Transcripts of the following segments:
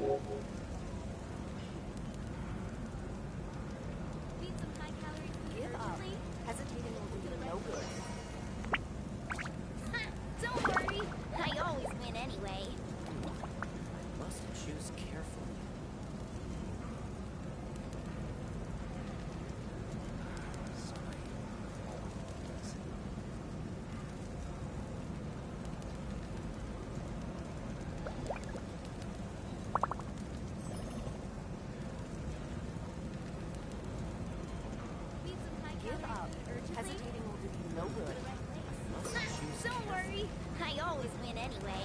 Need some high-calorie food urgently? Hesitating will do you no good. Don't worry, I always win anyway. I must choose carefully. Need some Give high-calorie up. food urgently? Hesitating will do you no good. Must choose Don't worry, I always win anyway.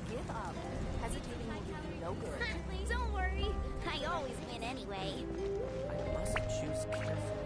Give up. Hesitating will do you no good. Don't worry, I always win anyway. I must choose carefully.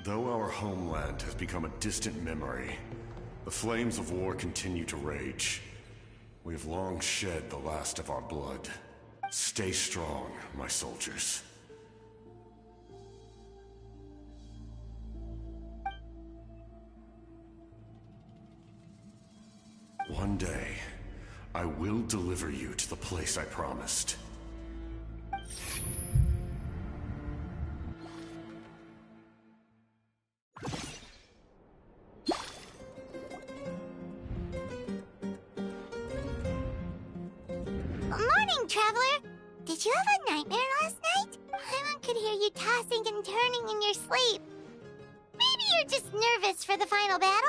Though our homeland has become a distant memory, the flames of war continue to rage. We have long shed the last of our blood. Stay strong, my soldiers. One day, I will deliver you to the place I promised. morning, Traveler! Did you have a nightmare last night? Paimon could hear you tossing and turning in your sleep. Maybe you're just nervous for the final battle?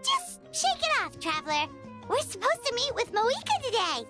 Just shake it off, Traveler. We're supposed to meet with Mavuika today.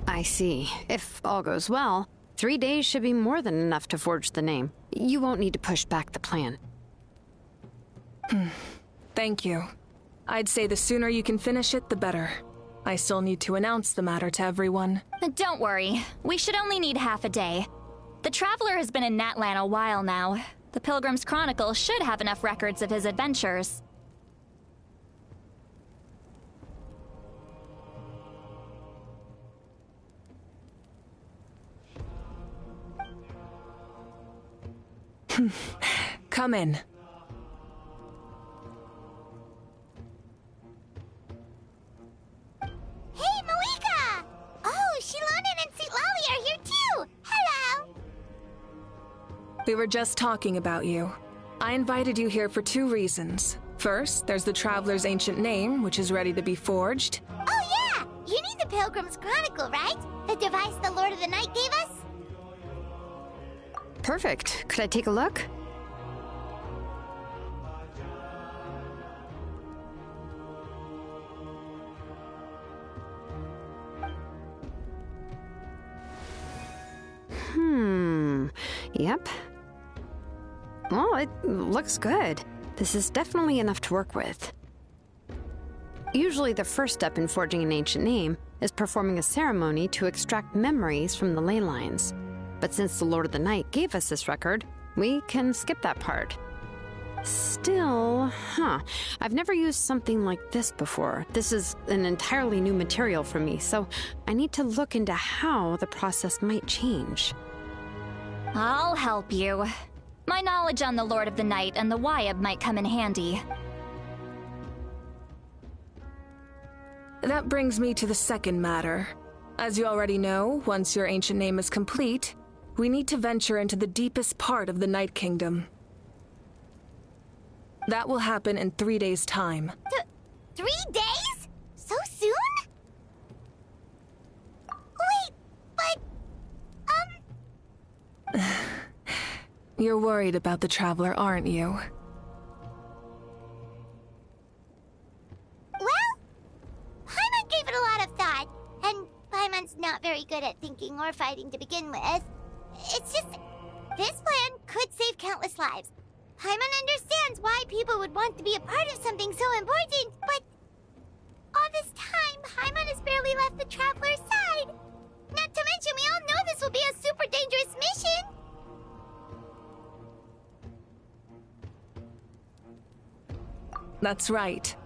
I see. If all goes well, 3 days should be more than enough to forge the name. You won't need to push back the plan. Thank you. I'd say the sooner you can finish it, the better. I still need to announce the matter to everyone. Don't worry. We should only need half a day. The Traveler has been in Natlan a while now. The Pilgrim's Chronicle should have enough records of his adventures. Come in. Hey, Mavuika! Oh, Shilonen and St. Lolly are here too! Hello! We were just talking about you. I invited you here for 2 reasons. First, there's the Traveler's ancient name, which is ready to be forged. Oh yeah! You need the Pilgrim's Chronicle, right? The device the Lord of the Night gave us? Perfect. Could I take a look? Yep. Well, it looks good. This is definitely enough to work with. Usually the first step in forging an ancient name is performing a ceremony to extract memories from the ley lines. But since the Lord of the Night gave us this record, we can skip that part. Still, I've never used something like this before. This is an entirely new material for me, so I need to look into how the process might change. I'll help you. My knowledge on the Lord of the Night and the Wyab might come in handy. That brings me to the second matter. As you already know, once your ancient name is complete, we need to venture into the deepest part of the Night Kingdom. That will happen in 3 days' time. 3 days? So soon? Wait, but... You're worried about the Traveler, aren't you? Well, Paimon gave it a lot of thought, and Paimon's not very good at thinking or fighting to begin with. It's just, this plan could save countless lives. Paimon understands why people would want to be a part of something so important, but all this time, Paimon has barely left the Traveler's side. Not to mention, we all know this will be a super dangerous mission. That's right.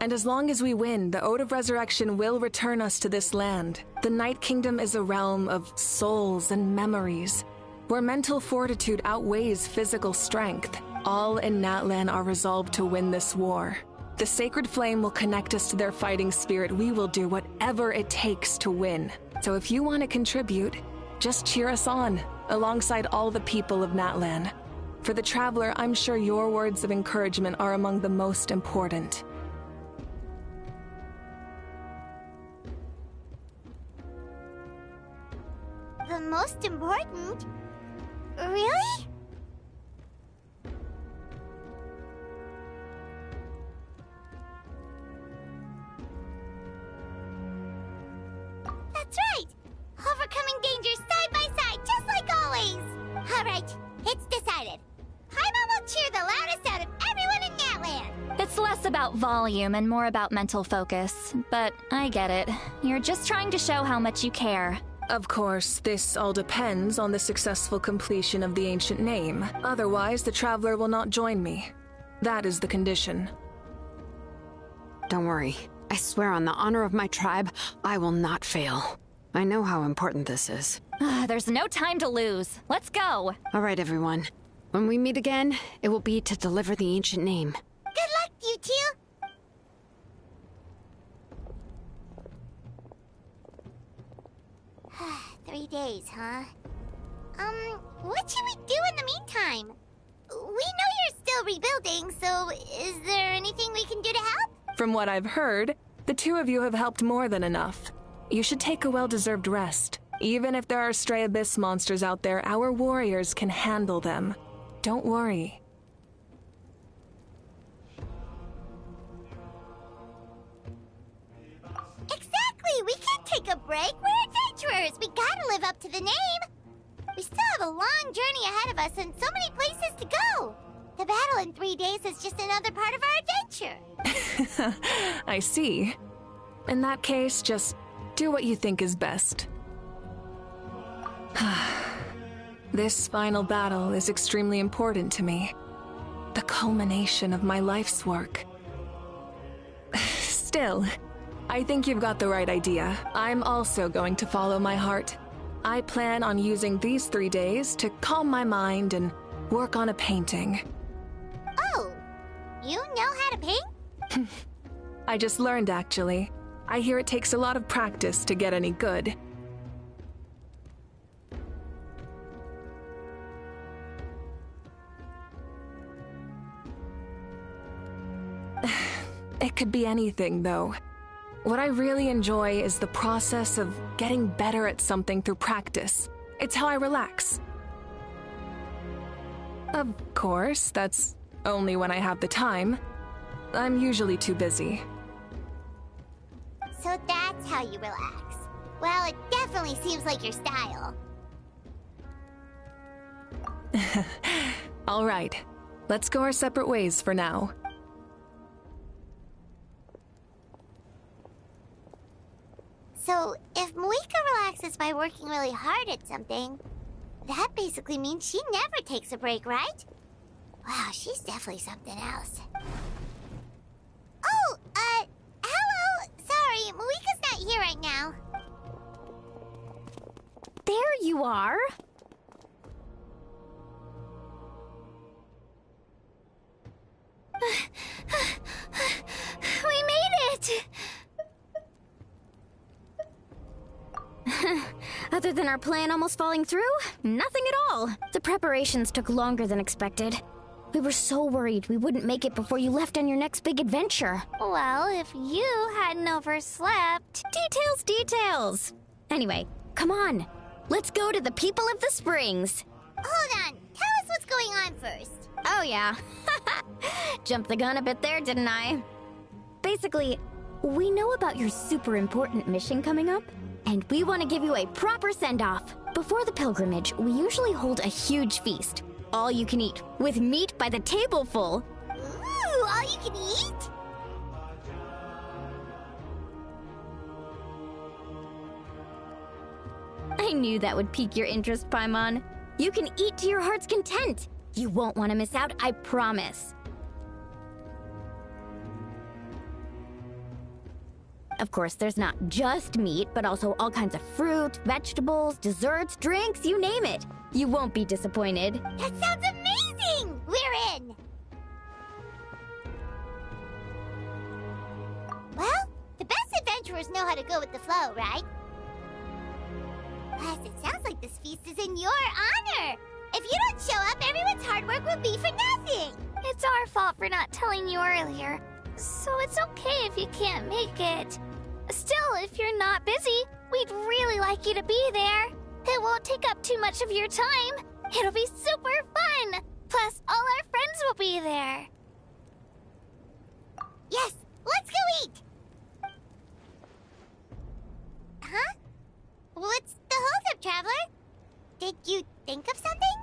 And as long as we win, the Ode of Resurrection will return us to this land. The Night Kingdom is a realm of souls and memories, where mental fortitude outweighs physical strength. All in Natlan are resolved to win this war. The sacred flame will connect us to their fighting spirit. We will do whatever it takes to win. So if you want to contribute, just cheer us on, alongside all the people of Natlan. For the Traveler, I'm sure your words of encouragement are among the most important. The most important? Really? That's right! Overcoming dangers side by side, just like always! Alright, it's decided. Paimon will cheer the loudest out of everyone in Natlan! It's less about volume and more about mental focus, but I get it. You're just trying to show how much you care. Of course, this all depends on the successful completion of the ancient name. Otherwise, the Traveler will not join me. That is the condition. Don't worry. I swear on the honor of my tribe, I will not fail. I know how important this is. There's no time to lose. Let's go. All right, everyone. When we meet again, it will be to deliver the ancient name. Good luck, you two! 3 days, huh? What should we do in the meantime? We know you're still rebuilding, so is there anything we can do to help? From what I've heard, the two of you have helped more than enough. You should take a well-deserved rest. Even if there are stray abyss monsters out there, our warriors can handle them. Don't worry. Exactly! We can't take a break. We're adventurers. We gotta live up to the name. We still have a long journey ahead of us and so many places to go. The battle in 3 days is just another part of our adventure. I see. In that case, just do what you think is best. This final battle is extremely important to me. The culmination of my life's work. Still, I think you've got the right idea. I'm also going to follow my heart. I plan on using these 3 days to calm my mind and work on a painting. Oh, you know how to paint? I just learned, actually. I hear it takes a lot of practice to get any good. It could be anything, though. What I really enjoy is the process of getting better at something through practice. It's how I relax. Of course, that's only when I have the time. I'm usually too busy. So that's how you relax. Well, it definitely seems like your style. All right, let's go our separate ways for now. So, if Mavuika relaxes by working really hard at something, that basically means she never takes a break, right? Wow, she's definitely something else. Oh, hello! Sorry, Mavuika's not here right now. There you are. We made it! Other than our plan almost falling through, nothing at all. The preparations took longer than expected. We were so worried we wouldn't make it before you left on your next big adventure. Well, if you hadn't overslept... Details! Anyway, come on. Let's go to the people of the springs. Hold on, tell us what's going on first. Oh yeah. Jumped the gun a bit there, didn't I? Basically, we know about your super important mission coming up, and we want to give you a proper send-off. Before the pilgrimage, we usually hold a huge feast. All you can eat, with meat by the tableful. Ooh, all you can eat? I knew that would pique your interest, Paimon. You can eat to your heart's content. You won't want to miss out, I promise. Of course, there's not just meat, but also all kinds of fruit, vegetables, desserts, drinks, you name it. You won't be disappointed. That sounds amazing! We're in! Well, the best adventurers know how to go with the flow, right? Plus, it sounds like this feast is in your honor! If you don't show up, everyone's hard work will be for nothing! It's our fault for not telling you earlier, so it's okay if you can't make it. Still, if you're not busy, we'd really like you to be there. It won't take up too much of your time. It'll be super fun! Plus, all our friends will be there. Yes, let's go eat! Huh? What's the holdup, Traveler? Did you think of something?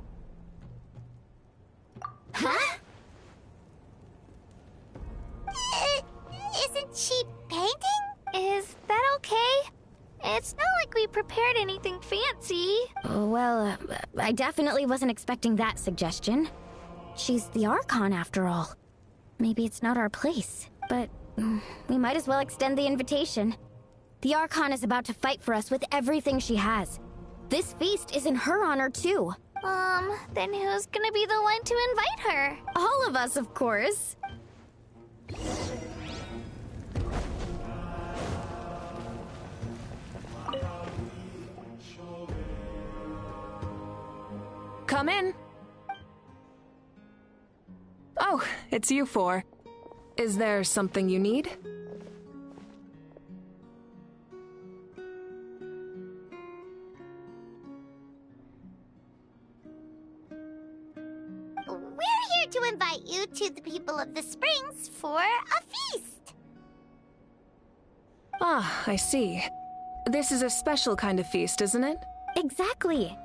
Huh? Isn't she painting? Is that okay? It's not like we prepared anything fancy. Well, I definitely wasn't expecting that suggestion. She's the Archon, after all. Maybe it's not our place, but we might as well extend the invitation. The Archon is about to fight for us with everything she has. This feast is in her honor, too. Then who's gonna be the one to invite her? All of us, of course. Come in. Oh, it's you four. Is there something you need? We're here to invite you to the people of the Springs for a feast. Ah, I see. This is a special kind of feast, isn't it? Exactly.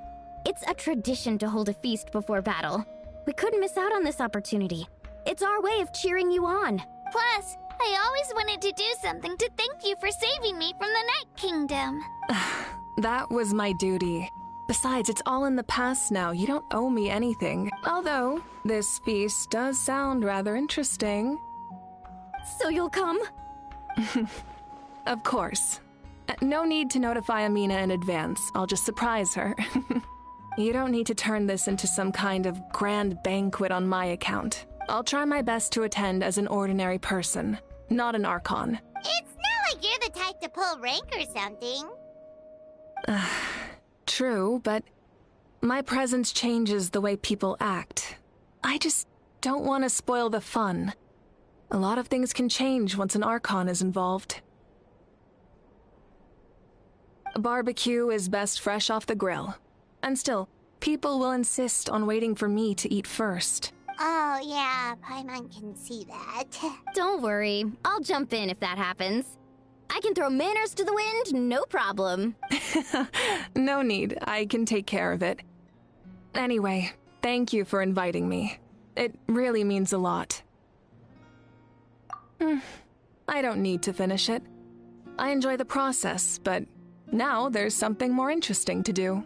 It's a tradition to hold a feast before battle. We couldn't miss out on this opportunity. It's our way of cheering you on. Plus, I always wanted to do something to thank you for saving me from the Night Kingdom. That was my duty. Besides, it's all in the past now. You don't owe me anything. Although, this feast does sound rather interesting. So you'll come? Of course. No need to notify Amina in advance. I'll just surprise her. You don't need to turn this into some kind of grand banquet on my account. I'll try my best to attend as an ordinary person, not an Archon. It's not like you're the type to pull rank or something. True, but my presence changes the way people act. I just don't want to spoil the fun. A lot of things can change once an Archon is involved. A barbecue is best fresh off the grill. And still, people will insist on waiting for me to eat first. Oh yeah, Paimon can see that. Don't worry. I'll jump in if that happens. I can throw manners to the wind, no problem. No need. I can take care of it. Anyway, thank you for inviting me. It really means a lot. I don't need to finish it. I enjoy the process, but now there's something more interesting to do.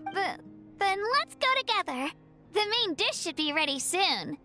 Then let's go together. The main dish should be ready soon.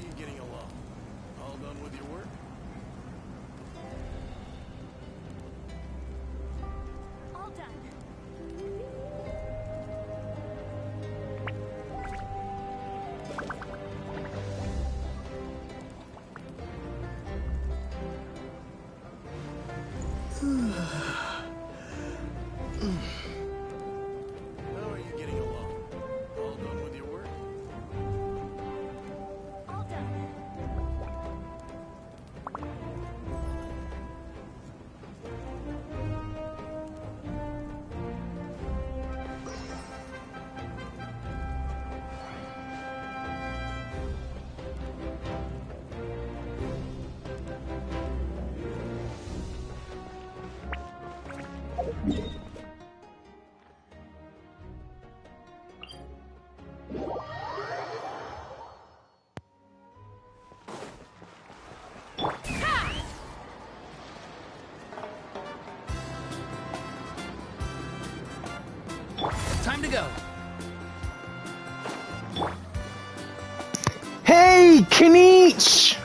you getting along? All done with your work? All done. How are you getting along? All done with your work? All done. Time to go. Hey, Kanich!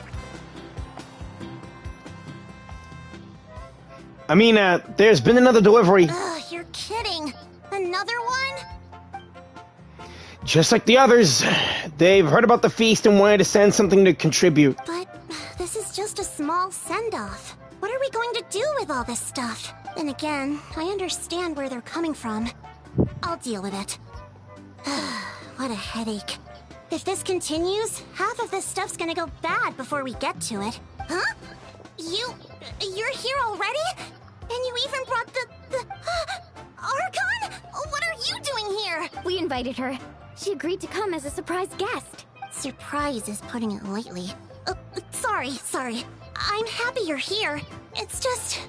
I mean, there's been another delivery. Ugh, you're kidding. Another one? Just like the others, they've heard about the feast and wanted to send something to contribute. But this is just a small send-off. What are we going to do with all this stuff? And again, I understand where they're coming from. I'll deal with it. What a headache. If this continues, half of this stuff's gonna go bad before we get to it. Huh? You're here already? And you even brought the Archon? What are you doing here? We invited her. She agreed to come as a surprise guest. Surprise is putting it lightly. Sorry. I'm happy you're here. It's just...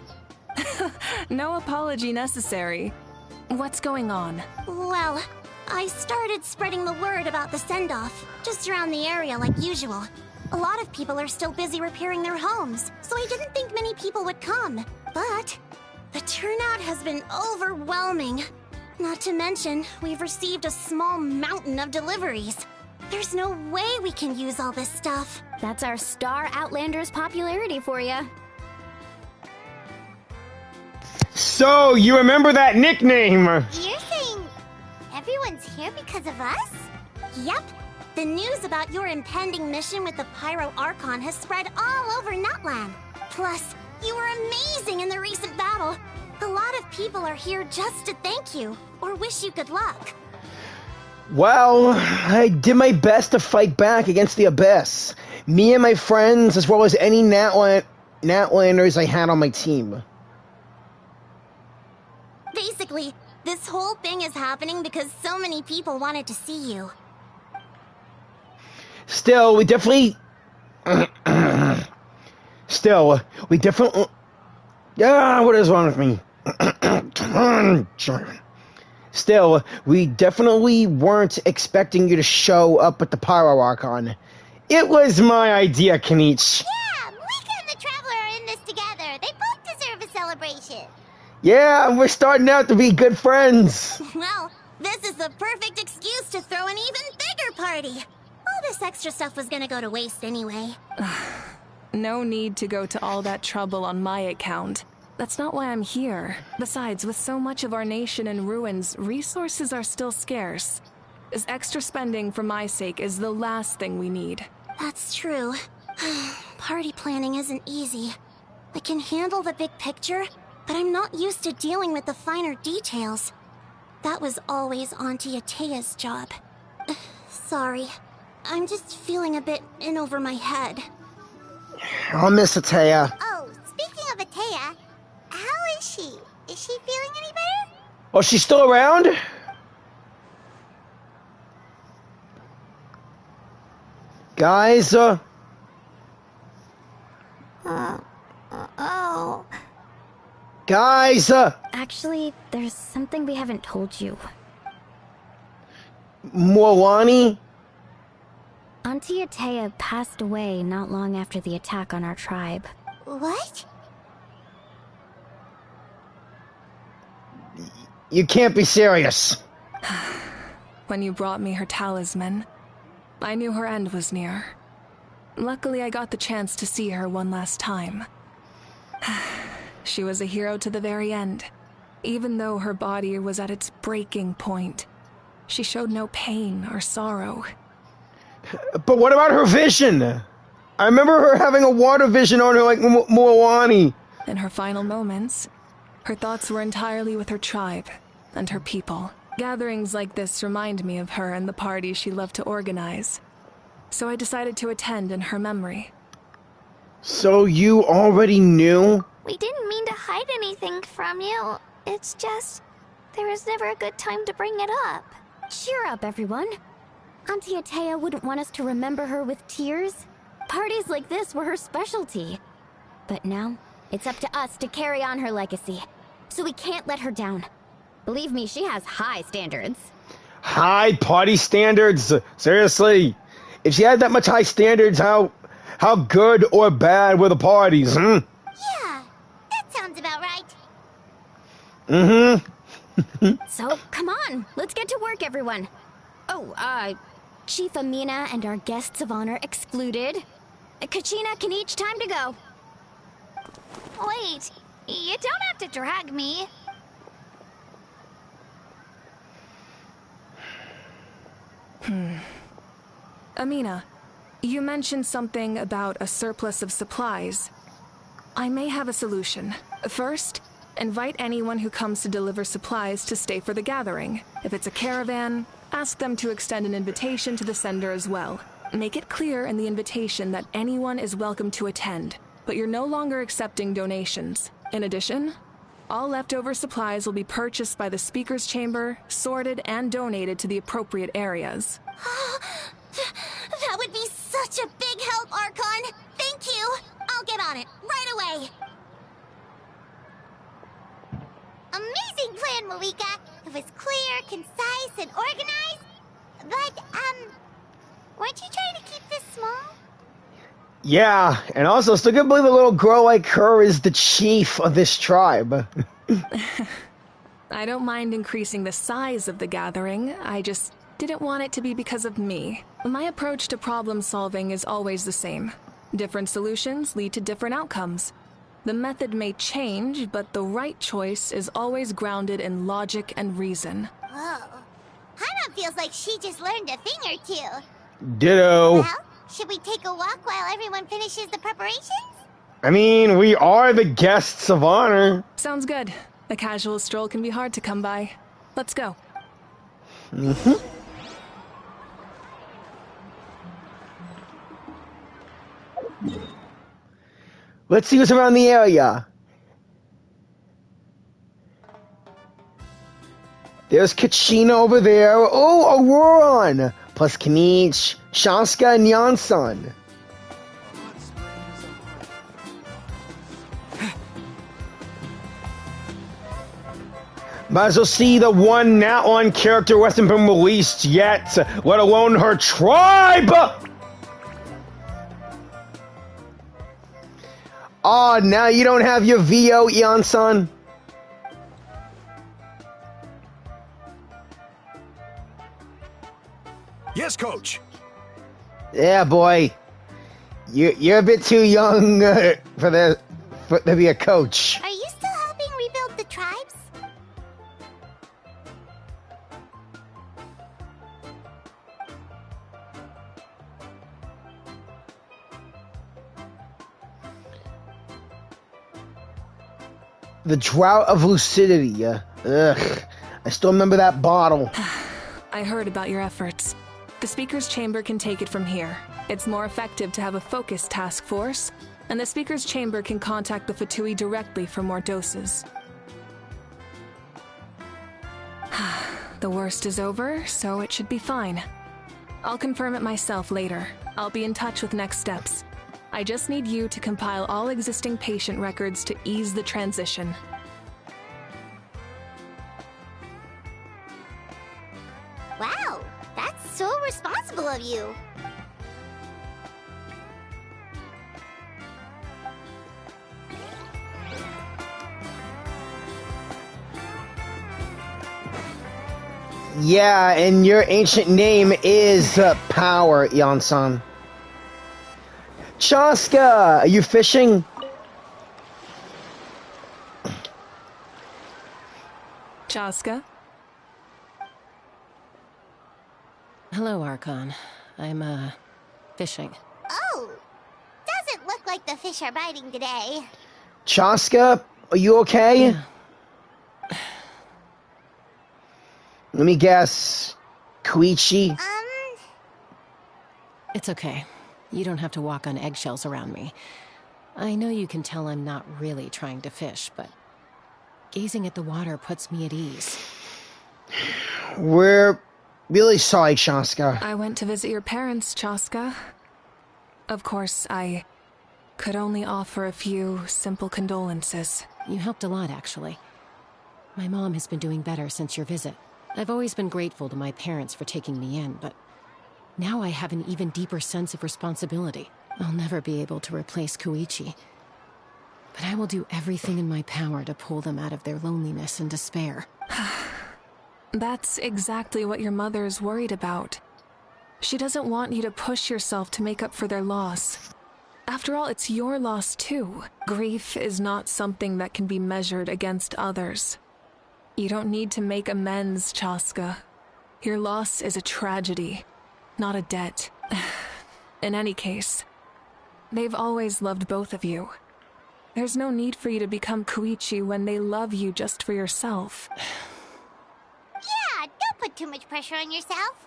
No apology necessary. What's going on? Well, I started spreading the word about the send-off, just around the area like usual. A lot of people are still busy repairing their homes, so I didn't think many people would come. But the turnout has been overwhelming. Not to mention, we've received a small mountain of deliveries. There's no way we can use all this stuff. That's our Star Outlander's popularity for you. So, you remember that nickname? You're saying everyone's here because of us? Yep. The news about your impending mission with the Pyro Archon has spread all over Natlan. Plus, you were amazing in the recent battle. A lot of people are here just to thank you, or wish you good luck. Well, I did my best to fight back against the Abyss. Me and my friends, as well as any Natlanders I had on my team. Basically, this whole thing is happening because so many people wanted to see you. Still, we definitely... what is wrong with me? Still, we definitely weren't expecting you to show up at the Pyro Archon. It was my idea, Kanich. Yeah, Mavuika and the Traveler are in this together. They both deserve a celebration. Yeah, we're starting out to be good friends. Well, this is the perfect excuse to throw an even bigger party. All this extra stuff was gonna go to waste anyway. No need to go to all that trouble on my account. That's not why I'm here. Besides, with so much of our nation in ruins, resources are still scarce. This extra spending for my sake is the last thing we need. That's true. Party planning isn't easy. I can handle the big picture, but I'm not used to dealing with the finer details. That was always Auntie Atea's job. Sorry. I'm just feeling a bit in over my head. I'll miss Atea. Oh, speaking of Atea, how is she? Is she feeling any better? Oh, she's still around? Guys, Oh. Guys, Actually, there's something we haven't told you. Morlani? Auntie Atea passed away not long after the attack on our tribe. What? You can't be serious. When you brought me her talisman, I knew her end was near. Luckily, I got the chance to see her one last time. She was a hero to the very end. Even though her body was at its breaking point, she showed no pain or sorrow. But what about her vision? I remember her having a water vision on her like Moani. In her final moments, her thoughts were entirely with her tribe and her people. Gatherings like this remind me of her and the parties she loved to organize. So I decided to attend in her memory. So you already knew? We didn't mean to hide anything from you. It's just, there was never a good time to bring it up. Cheer up, everyone. Auntie Atea wouldn't want us to remember her with tears. Parties like this were her specialty. But now, it's up to us to carry on her legacy. So we can't let her down. Believe me, she has high standards. High party standards? Seriously? If she had that much high standards, how good or bad were the parties, Yeah, that sounds about right. So, come on, let's get to work, everyone. Oh, Chief Amina and our guests of honor excluded. Kachina can each time to go. Wait, you don't have to drag me. Amina, you mentioned something about a surplus of supplies. I may have a solution. First, invite anyone who comes to deliver supplies to stay for the gathering. If it's a caravan, ask them to extend an invitation to the sender as well. Make it clear in the invitation that anyone is welcome to attend, but you're no longer accepting donations. In addition, all leftover supplies will be purchased by the speaker's chamber, sorted, and donated to the appropriate areas. That would be such a big help, Archon. Thank you. I'll get on it right away. Amazing plan, Mavuika. It was clear, concise, and organized. But, weren't you trying to keep this small? Yeah, and also, still can't believe a little girl like her is the chief of this tribe. I don't mind increasing the size of the gathering. I just didn't want it to be because of me. My approach to problem solving is always the same. Different solutions lead to different outcomes. The method may change, but the right choice is always grounded in logic and reason. Whoa. Hana feels like she just learned a thing or two. Ditto. Well, should we take a walk while everyone finishes the preparations? I mean, we are the guests of honor. Sounds good. A casual stroll can be hard to come by. Let's go. Let's see what's around the area. There's Kachina over there. Oh, Auroron! Plus Kanich, Shaska, and Yansan. Might as well see the one Natlan character who hasn't been released yet, let alone her tribe! Oh, now you don't have your VO, Yansan? Yes, coach. Yeah, boy. You're a bit too young to be a coach. Are you still helping rebuild the tribes? The Drought of Lucidity. Ugh. I still remember that bottle. I heard about your efforts. The Speaker's Chamber can take it from here. It's more effective to have a focused task force, and the Speaker's Chamber can contact the Fatui directly for more doses. The worst is over, so it should be fine. I'll confirm it myself later. I'll be in touch with next steps. I just need you to compile all existing patient records to ease the transition. Wow, that's so responsible of you. Yeah, and your ancient name is Power, Yansan. Chaska, are you fishing? Chaska? Hello, Archon. I'm, fishing. Oh, doesn't look like the fish are biting today. Chaska, are you okay? Yeah. Let me guess. Koichi? It's okay. You don't have to walk on eggshells around me. I know you can tell I'm not really trying to fish, but gazing at the water puts me at ease. We're really sorry, Chaska. I went to visit your parents, Chaska. Of course, I could only offer a few simple condolences. You helped a lot, actually. My mom has been doing better since your visit. I've always been grateful to my parents for taking me in, but now I have an even deeper sense of responsibility. I'll never be able to replace Koichi, but I will do everything in my power to pull them out of their loneliness and despair. That's exactly what your mother's worried about. She doesn't want you to push yourself to make up for their loss. After all, it's your loss too. Grief is not something that can be measured against others. You don't need to make amends, Chaska. Your loss is a tragedy, not a debt. In any case, they've always loved both of you. There's no need for you to become Koichi when they love you just for yourself. Yeah, don't put too much pressure on yourself.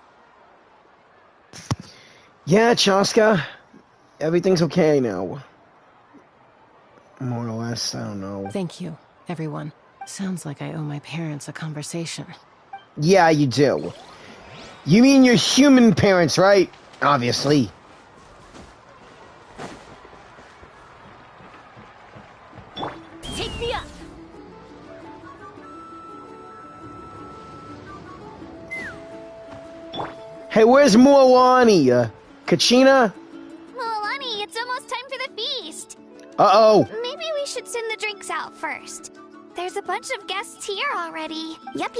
Yeah, Chaska. Everything's okay now. More or less, I don't know. Thank you, everyone. Sounds like I owe my parents a conversation. Yeah, you do. You mean your human parents, right? Obviously. Take me up! Hey, where's Mualani? Kachina? Milani, it's almost time for the feast. Uh-oh. Maybe we should send the drinks out first. There's a bunch of guests here already. Yep.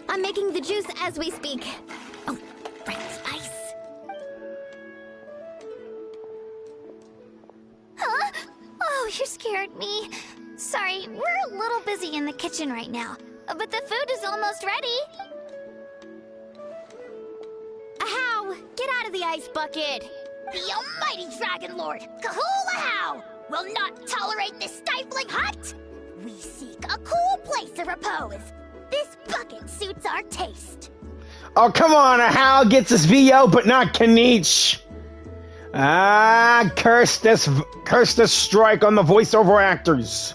I'm making the juice as we speak. Oh, right, ice. Huh? Oh, you scared me. Sorry, we're a little busy in the kitchen right now, but the food is almost ready. Ahow! Get out of the ice bucket! The almighty Dragon Lord, Kahul will not tolerate this stifling hut! We seek a cool place to repose. This bucket suits our taste. Oh, come on, Hal gets his VO, but not Kanich. Ah, curse this strike on the voiceover actors.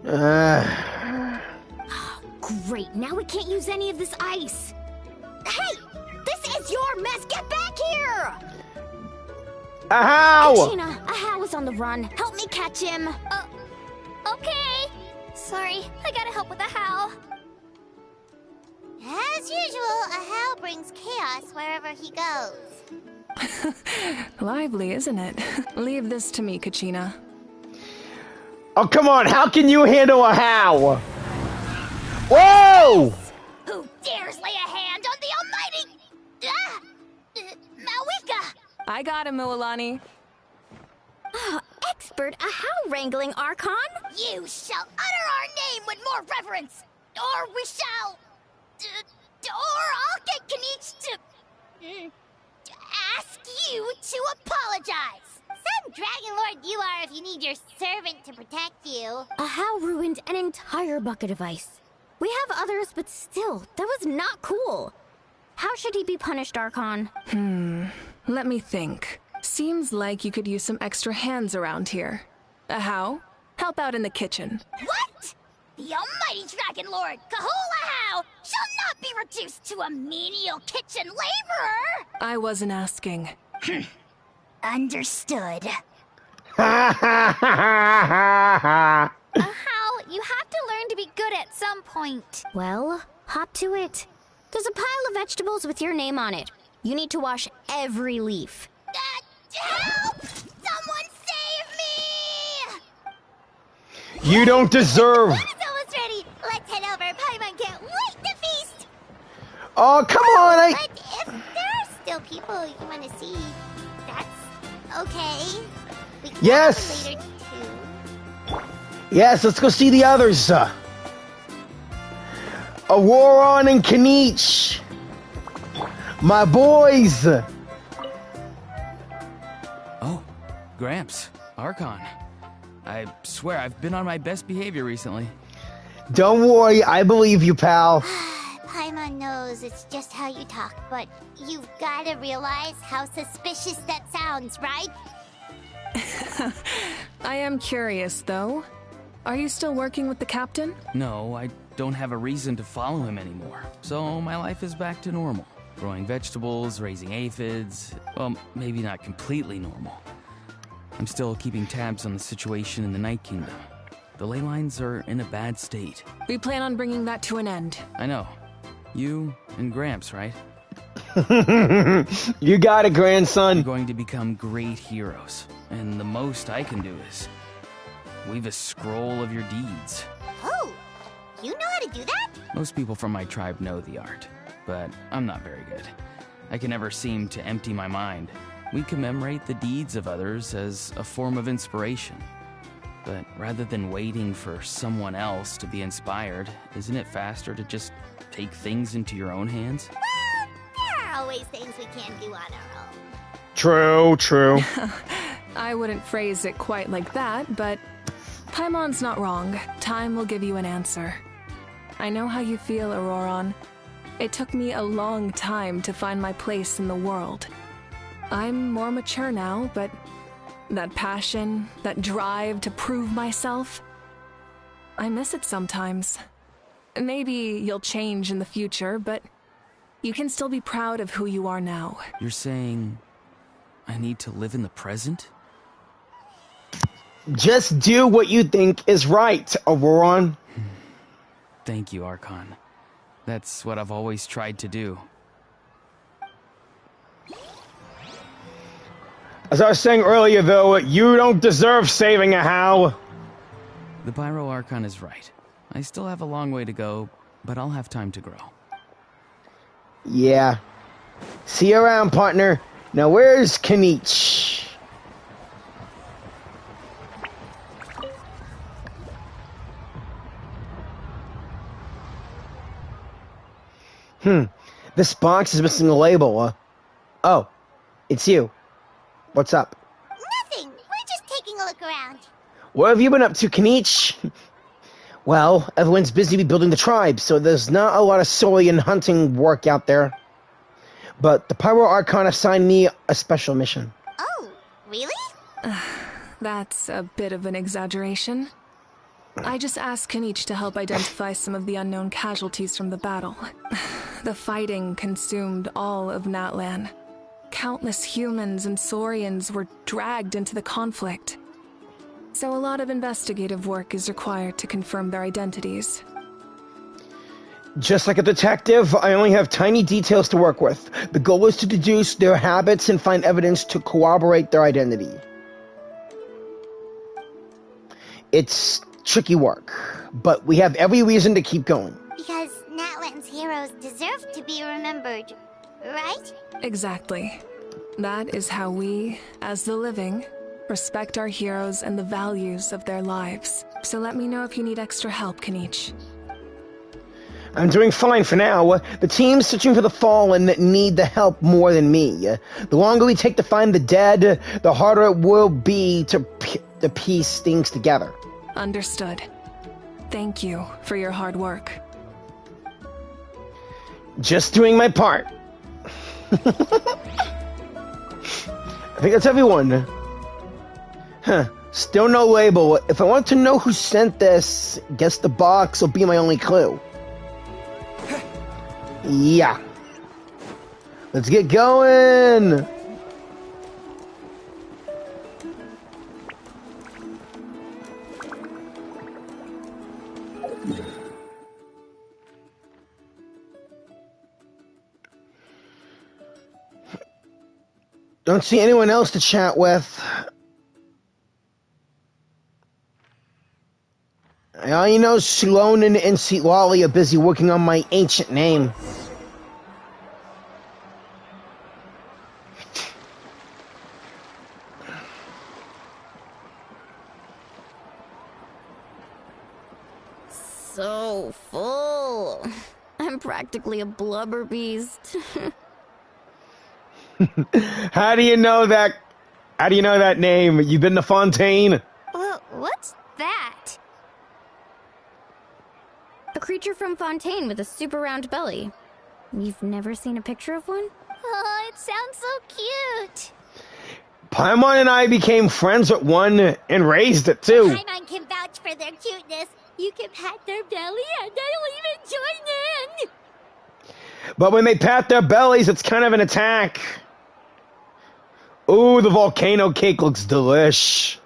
Oh, great, now we can't use any of this ice. Hey, this is your mess. Get back here! Ahow! Kachina, Ahow is on the run. Help me catch him. Okay. Sorry, I gotta help with the how. As usual, Ahau brings chaos wherever he goes. Lively, isn't it? Leave this to me, Kachina. Oh, come on, how can you handle a how? Whoa! Who dares lay a hand on the almighty... Mavuika! I got him, Mualani. Expert Ahow wrangling, Archon? You shall utter our name with more reverence, or we shall... or I'll get Kanich to ask you to apologize. Some Dragon Lord you are if you need your servant to protect you. Ahow ruined an entire bucket of ice. We have others, but still, that was not cool. How should he be punished, Archon? Let me think. Seems like you could use some extra hands around here. Ahow, help out in the kitchen. What? The almighty Dragon Lord, Kahul shall not be reduced to a menial kitchen laborer! I wasn't asking. Understood. How? You have to learn to be good at some point. Well, hop to it. There's a pile of vegetables with your name on it. You need to wash every leaf. Help! Someone save me! You don't deserve... It's almost ready. Let's head over. Paimon can't wait to feast. Oh, come on, But if there are still people you want to see, that's Okay. We can Yes! later too. Yes, let's go see the others. Auroron and Kanich. My boys. Oh, Gramps, Archon. I swear I've been on my best behavior recently. Don't worry, I believe you, pal. Paimon knows it's just how you talk, but you've gotta realize how suspicious that sounds, right? I am curious, though. Are you still working with the captain? No, I don't have a reason to follow him anymore. So my life is back to normal. Growing vegetables, raising aphids. Well, maybe not completely normal. I'm still keeping tabs on the situation in the Night Kingdom. The ley lines are in a bad state. We plan on bringing that to an end. I know. You and Gramps, right? You got it, grandson. We're going to become great heroes. And the most I can do is weave a scroll of your deeds. Oh, you know how to do that? Most people from my tribe know the art, but I'm not very good. I can never seem to empty my mind. We commemorate the deeds of others as a form of inspiration. But rather than waiting for someone else to be inspired, isn't it faster to just take things into your own hands? Well, there are always things we can't do on our own. True, true. I wouldn't phrase it quite like that, but Paimon's not wrong. Time will give you an answer. I know how you feel, Auroron. It took me a long time to find my place in the world. I'm more mature now, but that passion, that drive to prove myself, I miss it sometimes. Maybe you'll change in the future, but you can still be proud of who you are now. You're saying I need to live in the present? Just do what you think is right, Auroron. Thank you, Archon. That's what I've always tried to do. As I was saying earlier, though, you don't deserve saving a Hal. The Pyro Archon is right. I still have a long way to go, but I'll have time to grow. Yeah. See you around, partner. Now, where's Kanich? This box is missing a label. Oh, it's you. What's up? Nothing. We're just taking a look around. What have you been up to, Kanich? Well, everyone's busy rebuilding the tribe, so there's not a lot of Saurian hunting work out there. But the Pyro Archon assigned me a special mission. Oh, really? That's a bit of an exaggeration. I just asked Kanich to help identify some of the unknown casualties from the battle. The fighting consumed all of Natlan. Countless humans and Saurians were dragged into the conflict. So a lot of investigative work is required to confirm their identities. Just like a detective, I only have tiny details to work with. The goal is to deduce their habits and find evidence to corroborate their identity. It's tricky work, but we have every reason to keep going. Because Natlan's heroes deserve to be remembered, right? Exactly. That is how we, as the living, respect our heroes and the values of their lives. So let me know if you need extra help, Kanich. I'm doing fine for now. The teams searching for the fallen need the help more than me. The longer we take to find the dead, the harder it will be to piece things together. Understood. Thank you for your hard work. Just doing my part. I think that's everyone. Still no label. If I want to know who sent this, guess the box will be my only clue. Yeah. Let's get going. Don't see anyone else to chat with. I already know Sulonin and Sitlali are busy working on my ancient name. so full. I'm practically a blubber beast. How do you know that? How do you know that name? You been to Fontaine? Well, what's that? A creature from Fontaine with a super round belly. You've never seen a picture of one? Oh, it sounds so cute. Paimon and I became friends with one and raised it too. Paimon can vouch for their cuteness. You can pat their belly and they'll even join in. But when they pat their bellies, it's kind of an attack. Ooh, the volcano cake looks delish.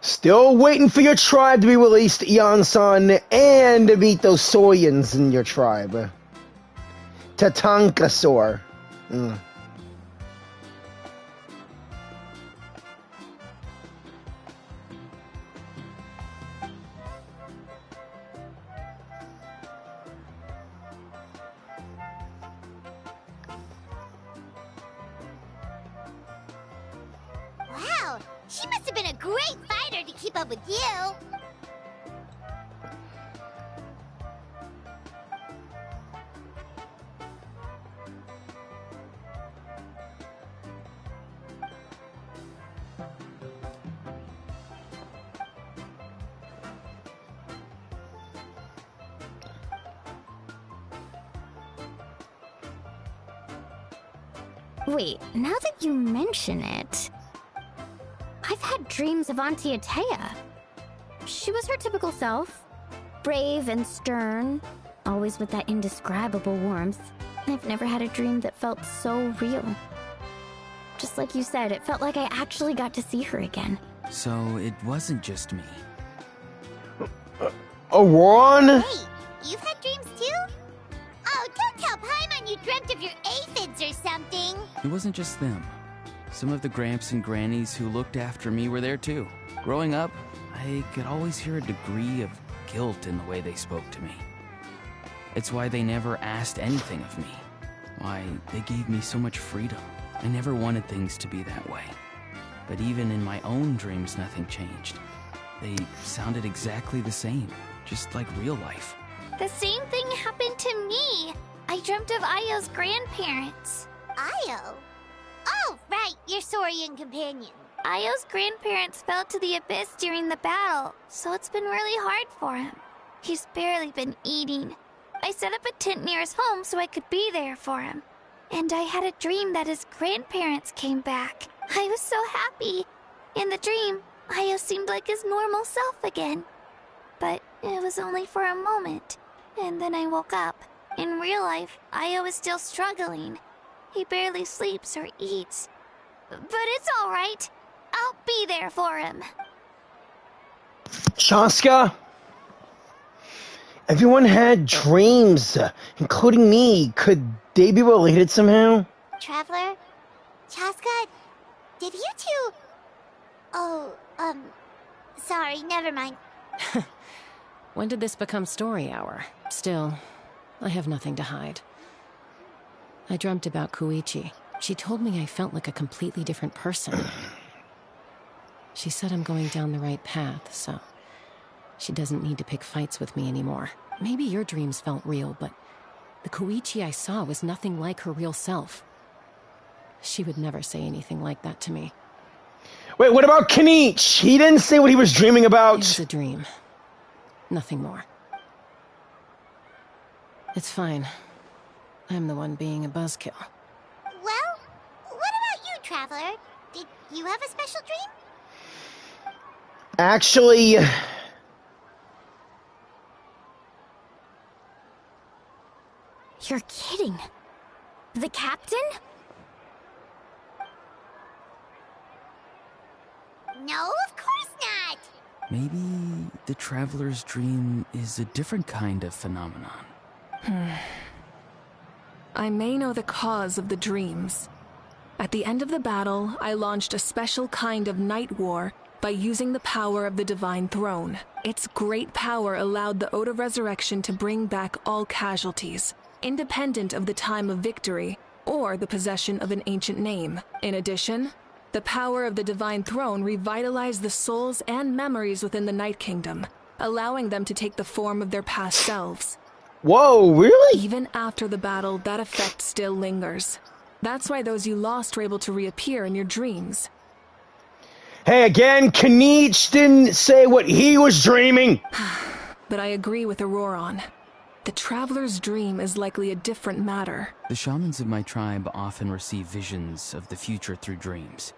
Still waiting for your tribe to be released, Eon-san, and to meet those Soyans in your tribe. Tatankasaur. Wow, she must have been a great fighter to keep up with you. Wait, now that you mention it, I've had dreams of Auntie Atea. She was her typical self, brave and stern, always with that indescribable warmth. I've never had a dream that felt so real. Just like you said, it felt like I actually got to see her again. So it wasn't just me. Ron? Wait, you've had dreams too? Oh, don't tell Paimon you dreamt of your aphids or something. It wasn't just them. Some of the Gramps and Grannies who looked after me were there too. Growing up, I could always hear a degree of guilt in the way they spoke to me. It's why they never asked anything of me. Why they gave me so much freedom. I never wanted things to be that way. But even in my own dreams, nothing changed. They sounded exactly the same, just like real life. The same thing happened to me. I dreamt of Ayo's grandparents. Ayo? Oh, right, your Saurian companion. Ayo's grandparents fell to the abyss during the battle, so it's been really hard for him. He's barely been eating. I set up a tent near his home so I could be there for him. And I had a dream that his grandparents came back. I was so happy. In the dream, Ayo seemed like his normal self again. But it was only for a moment. And then I woke up. In real life, Ayo is still struggling. He barely sleeps or eats. But it's all right. I'll be there for him. Shaska? Everyone had dreams, including me. Could they be related somehow? Traveler? Chaska? Did you two... Oh, sorry, never mind. When did this become story hour? Still, I have nothing to hide. I dreamt about Koichi. She told me I felt like a completely different person. She said I'm going down the right path, so she doesn't need to pick fights with me anymore. Maybe your dreams felt real, but the Koichi I saw was nothing like her real self. She would never say anything like that to me. Wait, what about Kenichi? He didn't say what he was dreaming about. It was a dream. Nothing more. It's fine. I'm the one being a buzzkill. Well, what about you, Traveler? Did you have a special dream? Actually... You're kidding. The captain? No, of course not. Maybe the Traveler's dream is a different kind of phenomenon. I may know the cause of the dreams. At the end of the battle, I launched a special kind of night war by using the power of the Divine Throne. Its great power allowed the Ode of Resurrection to bring back all casualties. independent of the time of victory or the possession of an ancient name. In addition, the power of the Divine Throne revitalized the souls and memories within the Night Kingdom, allowing them to take the form of their past selves. Whoa, really? Even after the battle, that effect still lingers. That's why those you lost were able to reappear in your dreams. Hey, again, Kanich didn't say what he was dreaming. But I agree with Auroron. The Traveler's dream is likely a different matter. The shamans of my tribe often receive visions of the future through dreams.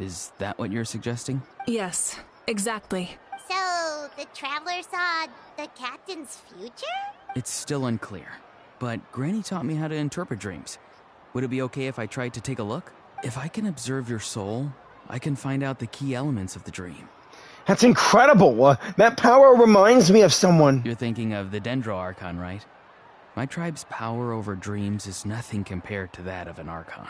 Is that what you're suggesting? Yes, exactly. So, the Traveler saw the captain's future? It's still unclear, but Granny taught me how to interpret dreams. Would it be okay if I tried to take a look? If I can observe your soul, I can find out the key elements of the dream. That's incredible. That power reminds me of someone. You're thinking of the Dendro Archon, right? My tribe's power over dreams is nothing compared to that of an Archon.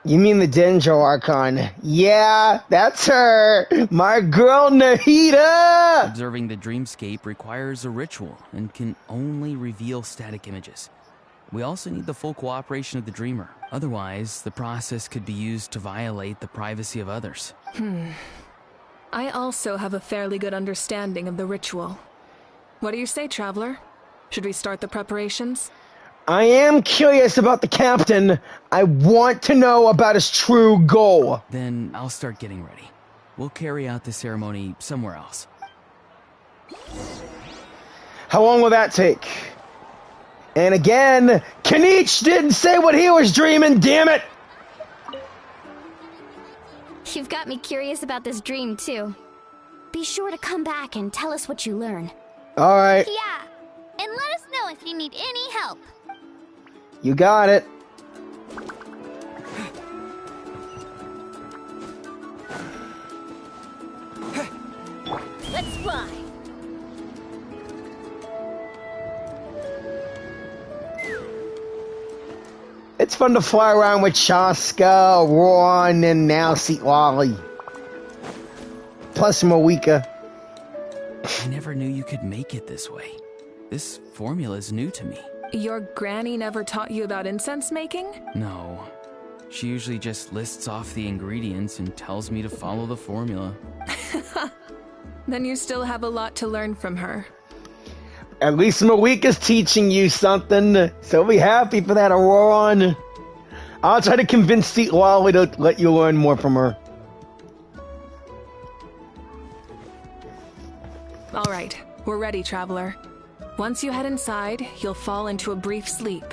You mean the Dendro Archon? Yeah, that's her. My girl Nahida. Observing the dreamscape requires a ritual and can only reveal static images. We also need the full cooperation of the dreamer. Otherwise, the process could be used to violate the privacy of others. I also have a fairly good understanding of the ritual. What do you say, Traveler? Should we start the preparations? I am curious about the captain. I want to know about his true goal. Then I'll start getting ready. We'll carry out the ceremony somewhere else. How long will that take? And again, Kanich didn't say what he was dreaming, damn it! You've got me curious about this dream, too. Be sure to come back and tell us what you learn. Alright, Yeah, and let us know if you need any help. you got it. Let's fly. It's fun to fly around with Chaska, Ron, and now Lolly. Plus Mavuika. I never knew you could make it this way. This formula is new to me. Your granny never taught you about incense making? No. She usually just lists off the ingredients and tells me to follow the formula. Then you still have a lot to learn from her. At least Mavuika's teaching you something, so be happy for that, Auroron. I'll try to convince Lolly to let you learn more from her. All right, we're ready, Traveler. Once you head inside, you'll fall into a brief sleep.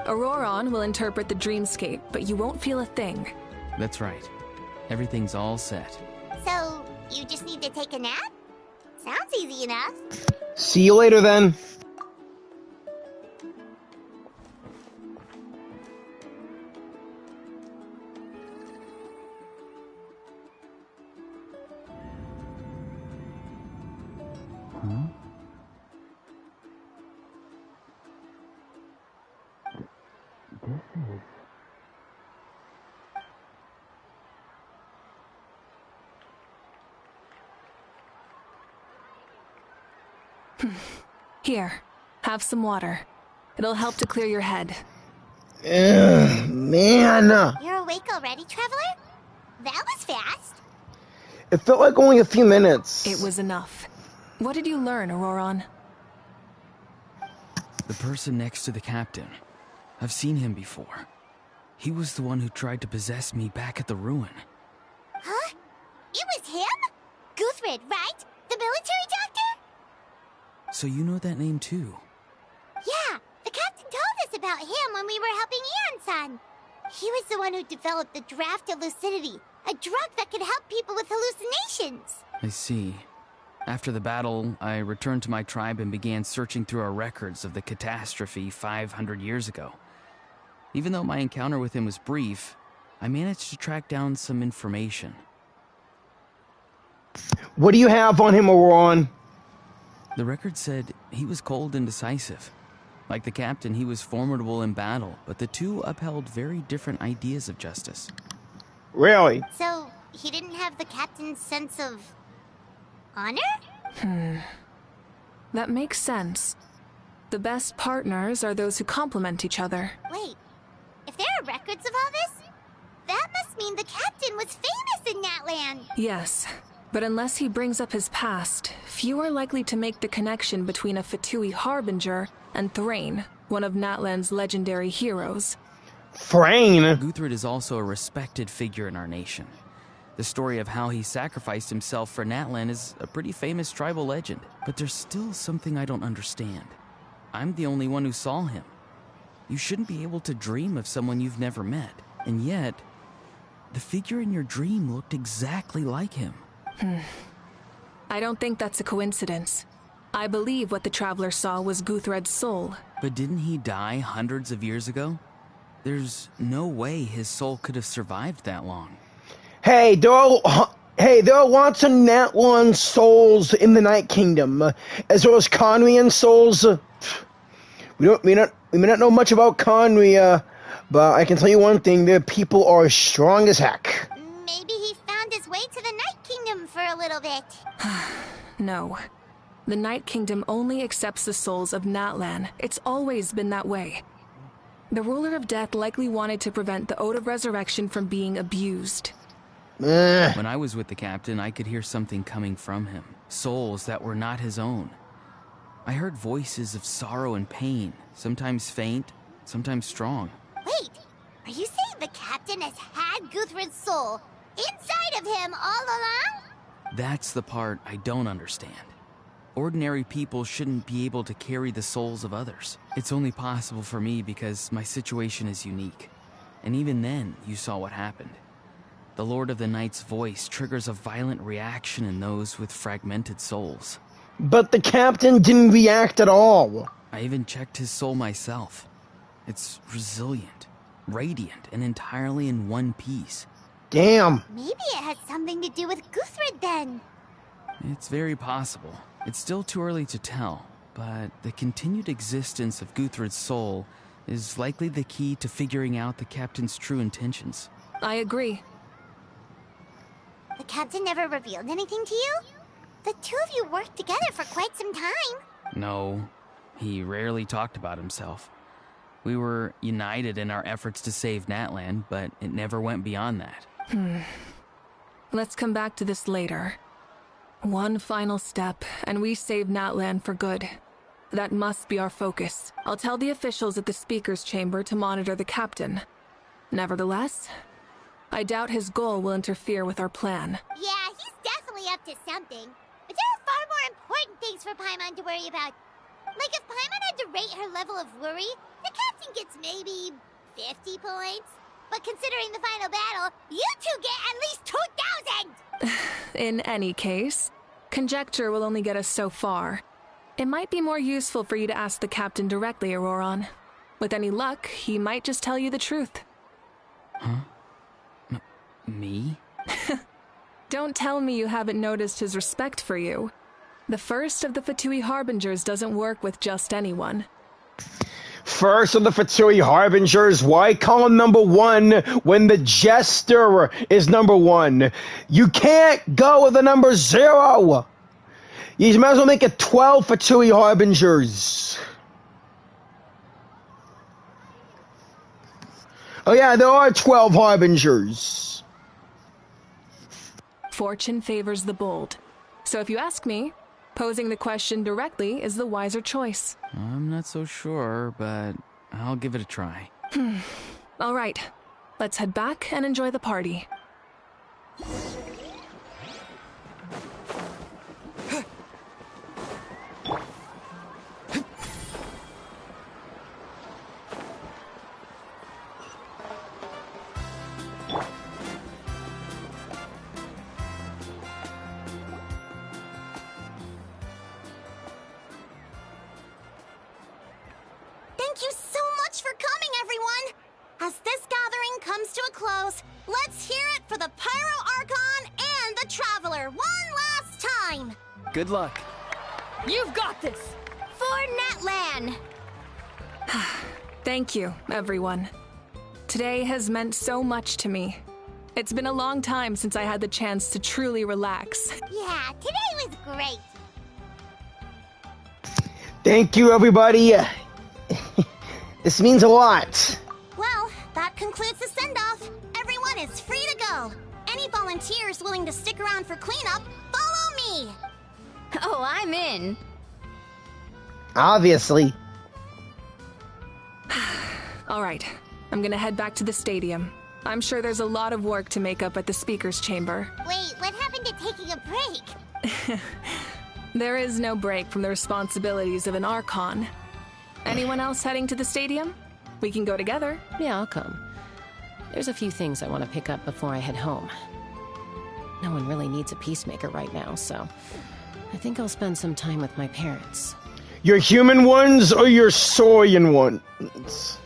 Auroron will interpret the dreamscape, but you won't feel a thing. That's right. Everything's all set. So, you just need to take a nap? Sounds easy enough. See you later then. Here, have some water. It'll help to clear your head. Ugh, man. You're awake already, Traveler? That was fast. It felt like only a few minutes. It was enough. What did you learn, Auroron? The person next to the captain. I've seen him before. He was the one who tried to possess me back at the ruin. Huh? It was him? Guthrid, right? The military doctor? So you know that name too? Yeah, the captain told us about him when we were helping Eon-san. He was the one who developed the draft of lucidity, a drug that could help people with hallucinations. I see. After the battle, I returned to my tribe and began searching through our records of the catastrophe 500 years ago. Even though my encounter with him was brief, I managed to track down some information. What do you have on him, Auroron? The record said he was cold and decisive. Like the captain, he was formidable in battle, but the two upheld very different ideas of justice. Really? So, he didn't have the captain's sense of honor? That makes sense. The best partners are those who complement each other. Wait, if there are records of all this, that must mean the captain was famous in Natlan. Yes, but unless he brings up his past, few are likely to make the connection between a Fatui Harbinger and Thrain, one of Natlan's legendary heroes. Thrain? Guthred is also a respected figure in our nation. The story of how he sacrificed himself for Natlan is a pretty famous tribal legend, but there's still something I don't understand. I'm the only one who saw him. You shouldn't be able to dream of someone you've never met, and yet, the figure in your dream looked exactly like him. I don't think that's a coincidence. I believe what the Traveler saw was Guthred's soul. But didn't he die hundreds of years ago? There's no way his soul could have survived that long. Hey, there are lots of Natlan souls in the Night Kingdom, as well as Conrian souls. We may not know much about Conria, but I can tell you one thing: their people are strong as heck. Maybe he found his way to the Night Kingdom for a little bit. No. The Night Kingdom only accepts the souls of Natlan. It's always been that way. The Ruler of Death likely wanted to prevent the Ode of Resurrection from being abused. When I was with the captain, I could hear something coming from him. Souls that were not his own. I heard voices of sorrow and pain, sometimes faint, sometimes strong. Wait, are you saying the captain has had Guthred's soul inside of him all along? That's the part I don't understand. Ordinary people shouldn't be able to carry the souls of others. It's only possible for me because my situation is unique. And even then, you saw what happened. The Lord of the Night's voice triggers a violent reaction in those with fragmented souls. But the captain didn't react at all. I even checked his soul myself. It's resilient, radiant, and entirely in one piece. Damn. Maybe it has something to do with Guthred then. It's very possible. It's still too early to tell, but the continued existence of Guthred's soul is likely the key to figuring out the captain's true intentions. I agree. The captain never revealed anything to you? The two of you worked together for quite some time. No, he rarely talked about himself. We were united in our efforts to save Natlan, but it never went beyond that. Let's come back to this later. One final step, and we save Natlan for good. That must be our focus. I'll tell the officials at the Speaker's Chamber to monitor the captain. Nevertheless, I doubt his goal will interfere with our plan. Yeah, he's definitely up to something. But there are far more important things for Paimon to worry about. Like if Paimon had to rate her level of worry, the captain gets maybe 50 points. But considering the final battle, you two get at least 2,000! In any case, conjecture will only get us so far. It might be more useful for you to ask the captain directly, Auroron. With any luck, he might just tell you the truth. Huh? Me? Don't tell me you haven't noticed his respect for you. The first of the Fatui Harbingers doesn't work with just anyone. First of the Fatui Harbingers, why call him number one when the Jester is number one? You can't go with the number 0! You might as well make it 12 Fatui Harbingers. Oh yeah, there are 12 Harbingers. Fortune favors the bold. So if you ask me, posing the question directly is the wiser choice. I'm not so sure, but I'll give it a try. All right, let's head back and enjoy the party. Thank you so much for coming, everyone! As this gathering comes to a close, let's hear it for the Pyro Archon and the Traveler one last time! Good luck. You've got this! For Natlan! Thank you, everyone. Today has meant so much to me. It's been a long time since I had the chance to truly relax. Yeah, today was great. Thank you, everybody. This means a lot. Well, that concludes the send-off. Everyone is free to go. Any volunteers willing to stick around for cleanup, follow me! Oh, I'm in. Obviously. All right, I'm gonna head back to the stadium. I'm sure there's a lot of work to make up at the speaker's chamber. Wait, what happened to taking a break? There is no break from the responsibilities of an Archon. Anyone else heading to the stadium? We can go together. Yeah, I'll come. There's a few things I want to pick up before I head home. No one really needs a peacemaker right now, so I think I'll spend some time with my parents. Your human ones or your Saurian ones?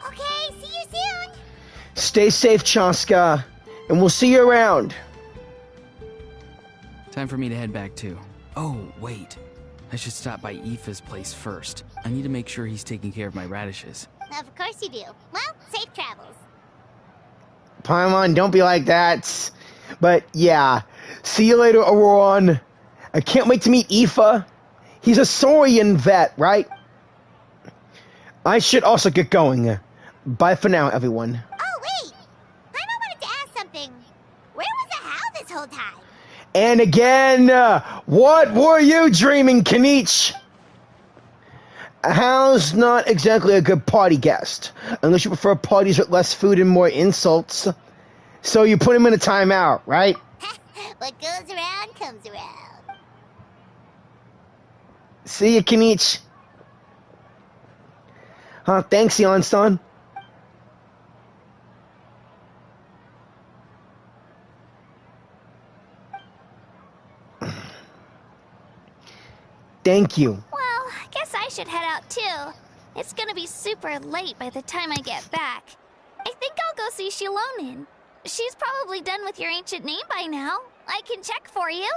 Okay, see you soon. Stay safe, Chaska, and we'll see you around. Time for me to head back too. Oh, wait. I should stop by Aoife's place first. I need to make sure he's taking care of my radishes. Of course you do. Well, safe travels. Paimon, don't be like that. But yeah, see you later, Auron. I can't wait to meet Aoife. He's a Saurian vet, right? I should also get going. Bye for now, everyone. Oh, wait! Paimon wanted to ask something. Where was the How this whole time? And again, what were you dreaming, Kanich? Hal's not exactly a good party guest, unless you prefer parties with less food and more insults. So you put him in a timeout, right? What goes around comes around. See you, Kanich. Thanks, Yon-san. Thank you. Well, I guess I should head out too. It's gonna be super late by the time I get back. I think I'll go see Shilonin. She's probably done with your ancient name by now. I can check for you.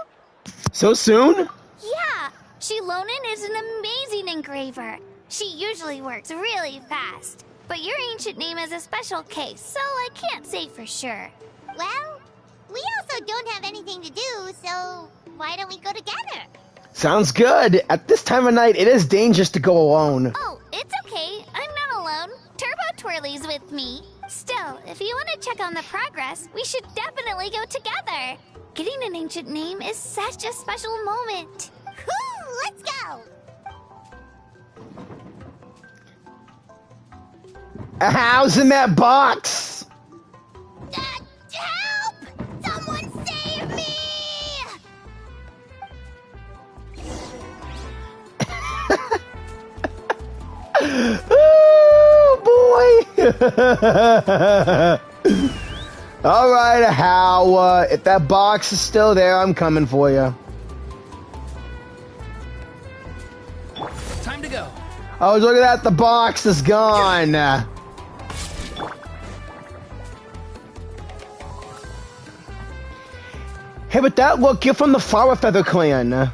So soon? Yeah, Shilonin is an amazing engraver. She usually works really fast. But your ancient name is a special case, so I can't say for sure. Well, we also don't have anything to do, so why don't we go together? Sounds good. At this time of night, it is dangerous to go alone. Oh, it's okay. I'm not alone. Turbo Twirly's with me. Still, if you want to check on the progress, we should definitely go together. Getting an ancient name is such a special moment. Woo, let's go! How's in that box? Help! Someone save me! Oh, boy! All right, How, if that box is still there, I'm coming for you. Time to go. Oh, look at that, the box is gone. Hey, but that look, you're from the Flower Feather clan.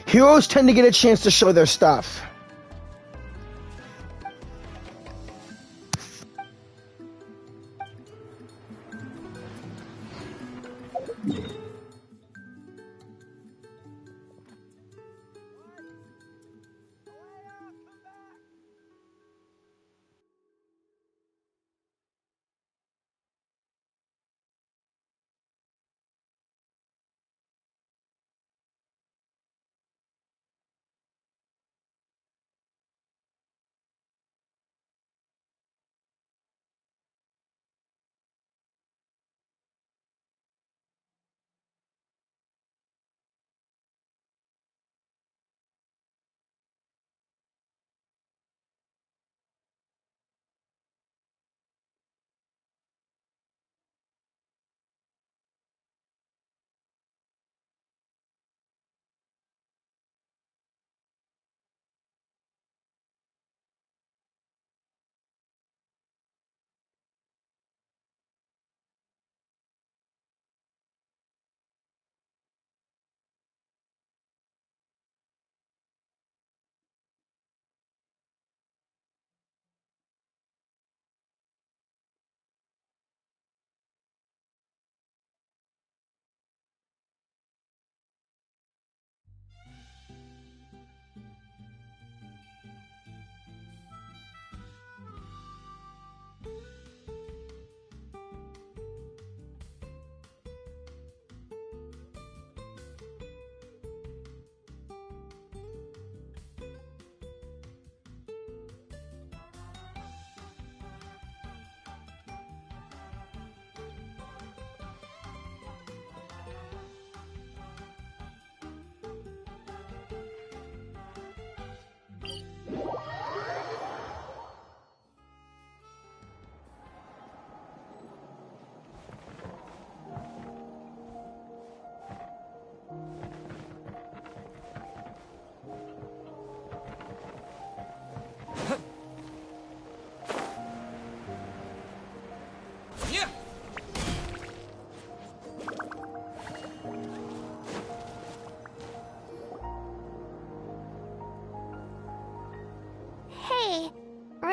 Heroes tend to get a chance to show their stuff.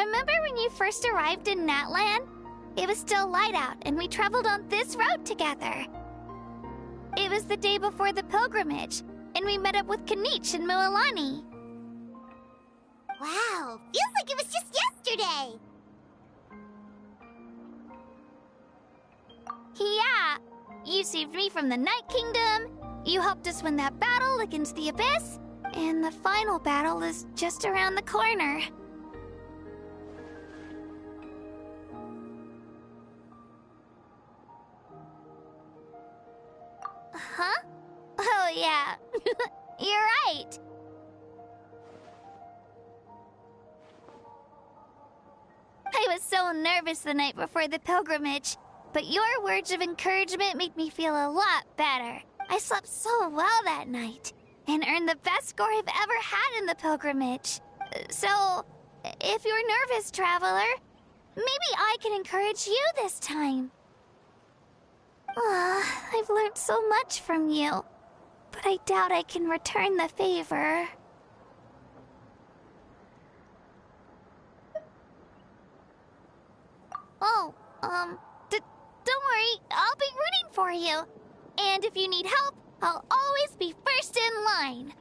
Remember when you first arrived in Natlan? It was still light out, and we traveled on this road together. It was the day before the pilgrimage, and we met up with Kanich and Mualani. Wow, feels like it was just yesterday! Yeah, you saved me from the Night Kingdom, you helped us win that battle against the Abyss, and the final battle is just around the corner. Huh? Oh yeah, you're right. I was so nervous the night before the pilgrimage, but your words of encouragement made me feel a lot better. I slept so well that night, and earned the best score I've ever had in the pilgrimage. So, if you're nervous, traveler, maybe I can encourage you this time. I've learned so much from you, but I doubt I can return the favor. Oh, don't worry, I'll be rooting for you. And if you need help, I'll always be first in line.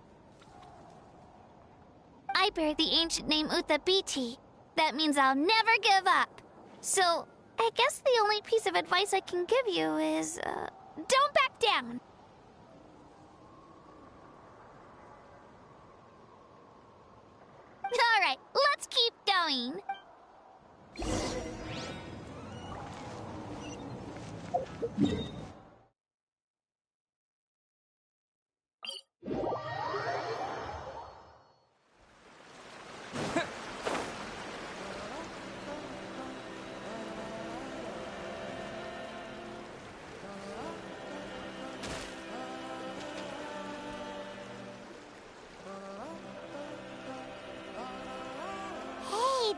I bear the ancient name Uthabiti. That means I'll never give up. So, I guess the only piece of advice I can give you is, don't back down. Alright, let's keep going.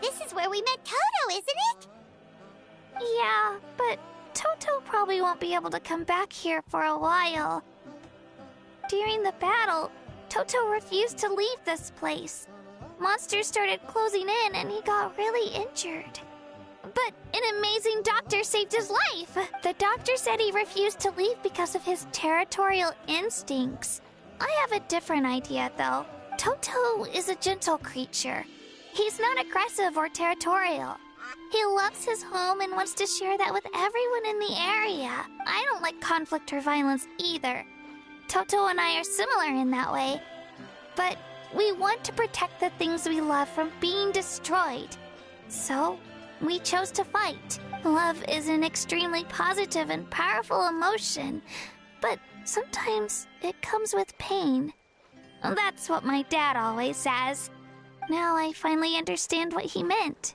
This is where we met Toto, isn't it? Yeah, but Toto probably won't be able to come back here for a while. During the battle, Toto refused to leave this place. Monsters started closing in and he got really injured. But an amazing doctor saved his life. The doctor said he refused to leave because of his territorial instincts. I have a different idea, though. Toto is a gentle creature. He's not aggressive or territorial. He loves his home and wants to share that with everyone in the area. I don't like conflict or violence either. Toto and I are similar in that way. But we want to protect the things we love from being destroyed. So, we chose to fight. Love is an extremely positive and powerful emotion, but sometimes it comes with pain. That's what my dad always says. Now I finally understand what he meant.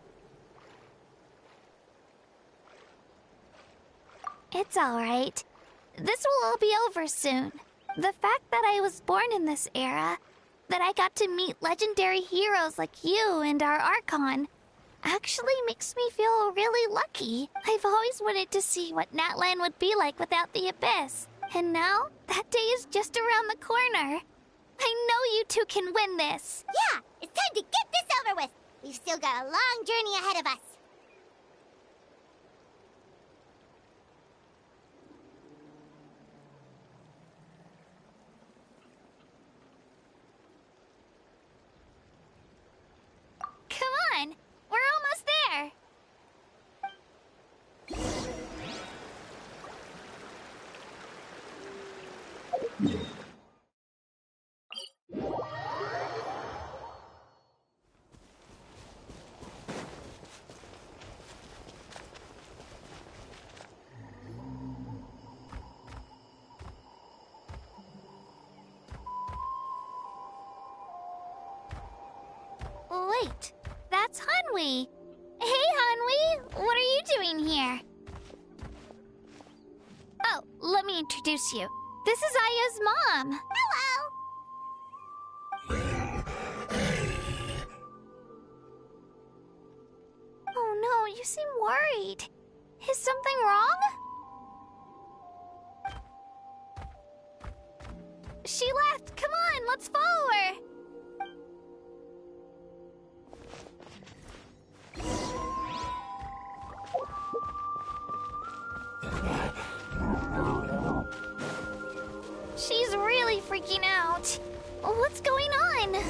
It's alright. This will all be over soon. The fact that I was born in this era, that I got to meet legendary heroes like you and our Archon, actually makes me feel really lucky. I've always wanted to see what Natlan would be like without the Abyss. And now, that day is just around the corner. I know you two can win this. Yeah, it's time to get this over with. We've still got a long journey ahead of us. Come on, we're almost there. Wait, that's Hanwi. Hey, Hanwi, what are you doing here? Oh, let me introduce you. This is Aya's mom. Hello. Oh no, you seem worried. Is something wrong? She left. Come on, let's follow her. freaking out. What's going on?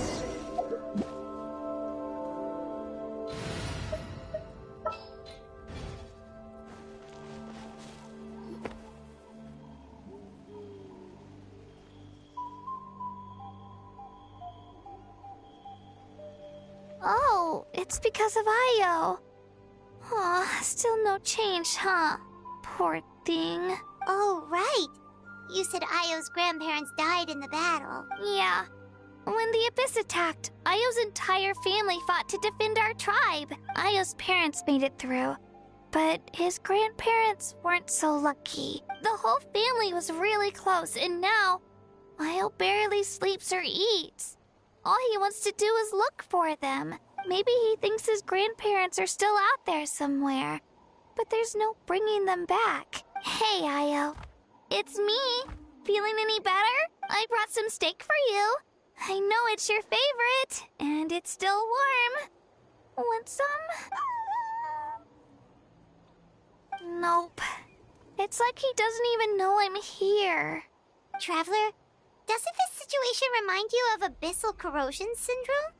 Oh, it's because of Io. Aw, still no change, huh? Poor thing. Oh, right. You said Io's grandparents died in the battle. Yeah. When the Abyss attacked, Io's entire family fought to defend our tribe. Io's parents made it through, but his grandparents weren't so lucky. The whole family was really close, and now Io barely sleeps or eats. All he wants to do is look for them. Maybe he thinks his grandparents are still out there somewhere, but there's no bringing them back. Hey, Io. It's me. Feeling any better? I brought some steak for you. I know it's your favorite, and it's still warm. Want some? Nope. It's like he doesn't even know I'm here. Traveler, doesn't this situation remind you of abyssal corrosion syndrome?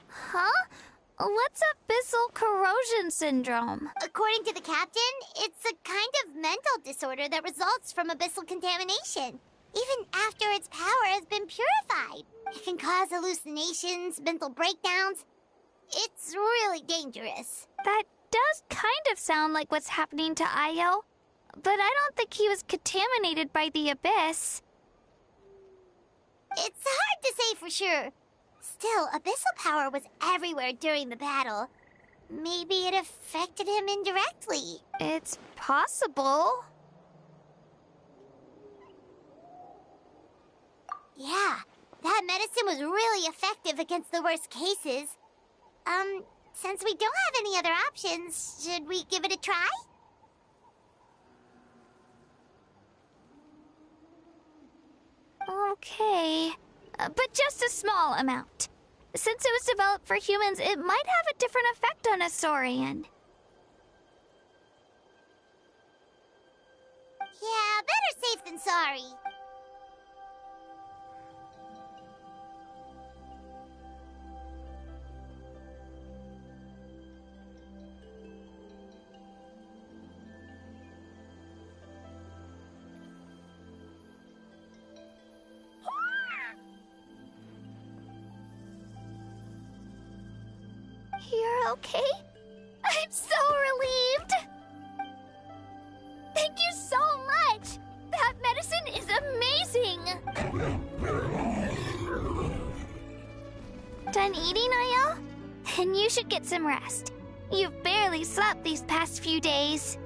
Huh? What's abyssal corrosion syndrome? According to the captain, it's a kind of mental disorder that results from abyssal contamination. Even after its power has been purified, it can cause hallucinations, mental breakdowns. It's really dangerous. That does kind of sound like what's happening to Io, but I don't think he was contaminated by the Abyss. It's hard to say for sure. Still, abyssal power was everywhere during the battle. Maybe it affected him indirectly. It's possible. Yeah, that medicine was really effective against the worst cases. Since we don't have any other options, should we give it a try? Okay, but just a small amount. Since it was developed for humans, it might have a different effect on a Saurian. Yeah, better safe than sorry. You're okay? I'm so relieved! Thank you so much! That medicine is amazing! Done eating, Io? Then you should get some rest. You've barely slept these past few days.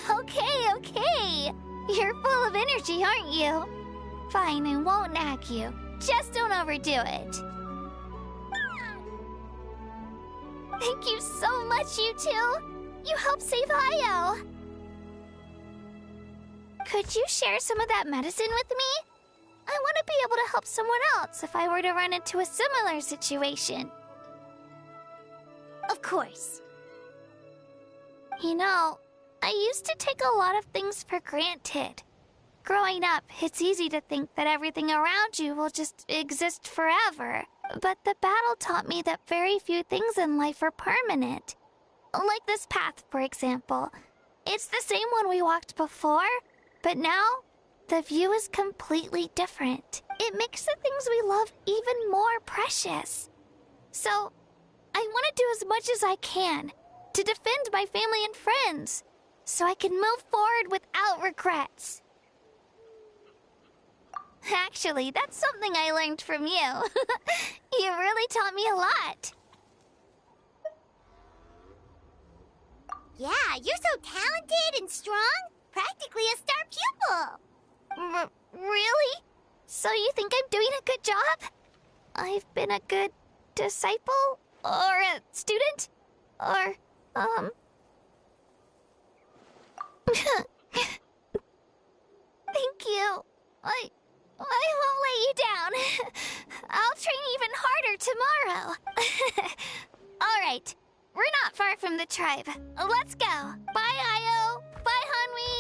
Okay. You're full of energy, aren't you? Fine, I won't nag you. Just don't overdo it. Thank you so much, you two. You helped save Io. Could you share some of that medicine with me? I want to be able to help someone else if I were to run into a similar situation. Of course. You know, I used to take a lot of things for granted. Growing up, it's easy to think that everything around you will just exist forever. But the battle taught me that very few things in life are permanent. Like this path, for example. It's the same one we walked before, but now the view is completely different. It makes the things we love even more precious. So, I want to do as much as I can to defend my family and friends, so I can move forward without regrets. Actually, that's something I learned from you. You really taught me a lot. Yeah, you're so talented and strong. Practically a star pupil. Really? So you think I'm doing a good job? I've been a good disciple? Or a student? Or, Thank you. I won't let you down. I'll train even harder tomorrow. All right. We're not far from the tribe. Let's go. Bye, Io. Bye, Hanwi.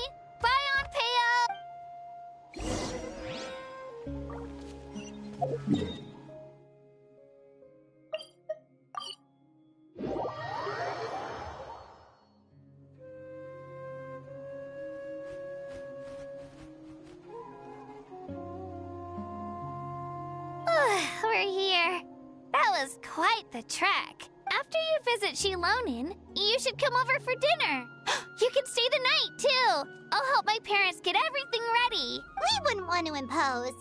We're here. That was quite the trek. After you visit Shilonin, you should come over for dinner. You can stay the night, too. I'll help my parents get everything ready. We wouldn't want to impose.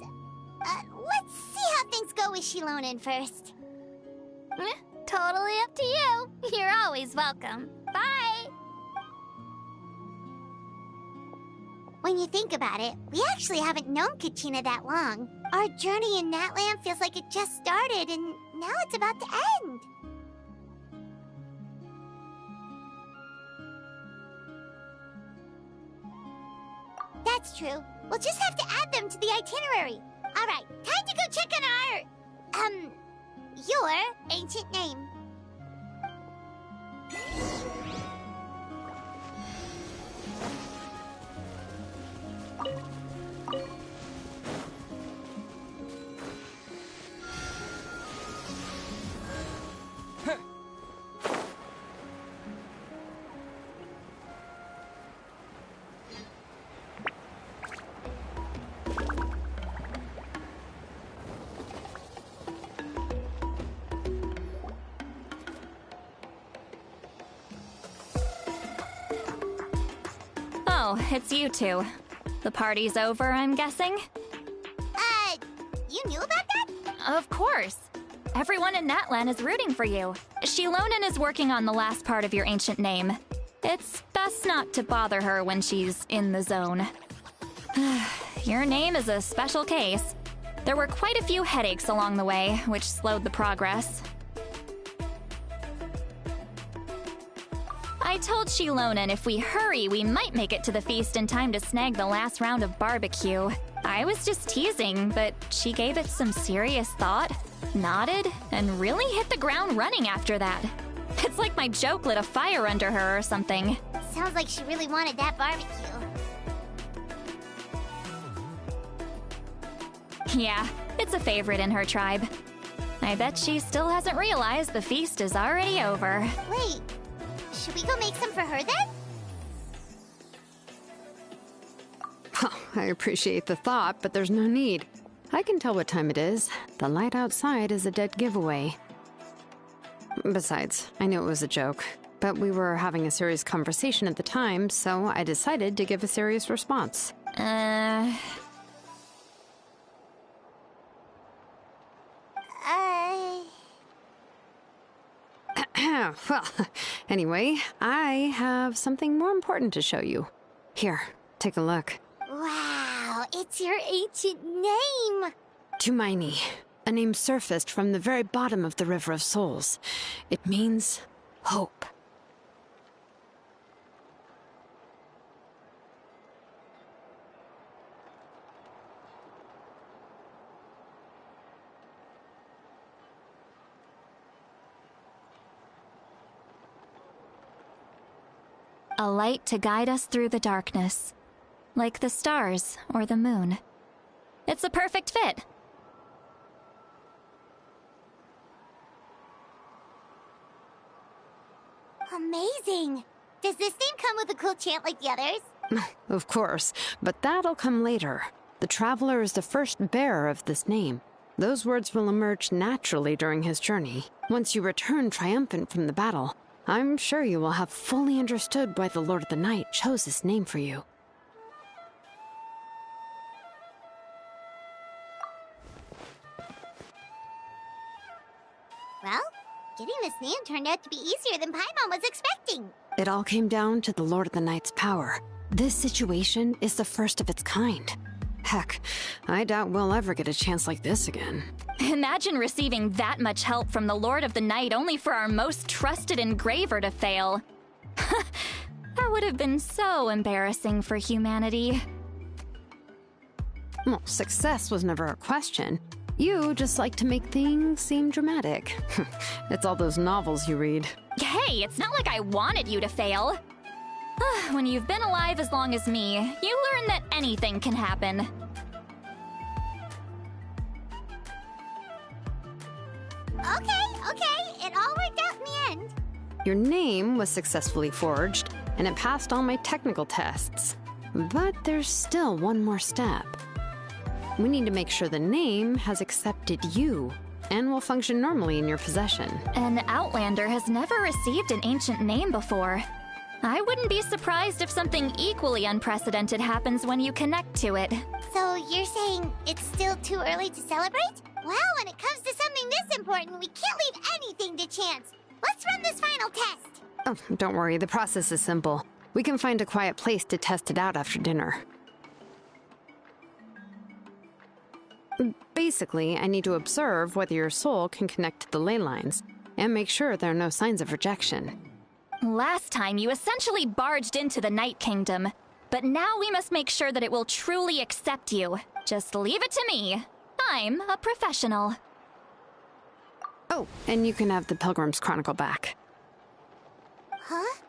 Let's see how things go with Shilonin first. Totally up to you. You're always welcome. Bye. When you think about it, we actually haven't known Kachina that long. Our journey in Natlan feels like it just started, and now it's about to end. That's true. We'll just have to add them to the itinerary. All right, time to go check on your ancient name. Oh, it's you two. The party's over, I'm guessing? You knew about that? Of course. Everyone in Natlan is rooting for you. Shilonin is working on the last part of your ancient name. It's best not to bother her when she's in the zone. Your name is a special case. There were quite a few headaches along the way, which slowed the progress. I told Shilonin if we hurry, we might make it to the feast in time to snag the last round of barbecue. I was just teasing, but she gave it some serious thought, nodded, and really hit the ground running after that. It's like my joke lit a fire under her or something. Sounds like she really wanted that barbecue. Yeah, it's a favorite in her tribe. I bet she still hasn't realized the feast is already over. Wait, should we go make some for her then? Oh, I appreciate the thought, but there's no need. I can tell what time it is. The light outside is a dead giveaway. Besides, I knew it was a joke, but we were having a serious conversation at the time, so I decided to give a serious response. Well, anyway, I have something more important to show you. Here, take a look. Wow, it's your ancient name! Tumaini, a name surfaced from the very bottom of the River of Souls. It means hope. A light to guide us through the darkness, like the stars or the moon. It's a perfect fit. Amazing! Does this name come with a cool chant like the others? Of course, but that'll come later. The Traveler is the first bearer of this name. Those words will emerge naturally during his journey. Once you return triumphant from the battle, I'm sure you will have fully understood why the Lord of the Night chose this name for you. Well, getting this name turned out to be easier than Paimon was expecting. It all came down to the Lord of the Night's power. This situation is the first of its kind. Heck, I doubt we'll ever get a chance like this again. Imagine receiving that much help from the Lord of the Night only for our most trusted engraver to fail. That would have been so embarrassing for humanity. Well, success was never a question. You just like to make things seem dramatic. It's all those novels you read. Hey, it's not like I wanted you to fail. When you've been alive as long as me, you learn that anything can happen. Your name was successfully forged, and it passed all my technical tests. But there's still one more step. We need to make sure the name has accepted you and will function normally in your possession. An Outlander has never received an ancient name before. I wouldn't be surprised if something equally unprecedented happens when you connect to it. So you're saying it's still too early to celebrate? Well, when it comes to something this important, we can't leave anything to chance. Let's run this final test. Oh, don't worry, the process is simple. We can find a quiet place to test it out after dinner. Basically, I need to observe whether your soul can connect to the ley lines, and make sure there are no signs of rejection. Last time, you essentially barged into the Night Kingdom, but now we must make sure that it will truly accept you. Just leave it to me. I'm a professional. Oh, and you can have the Pilgrim's Chronicle back. Huh?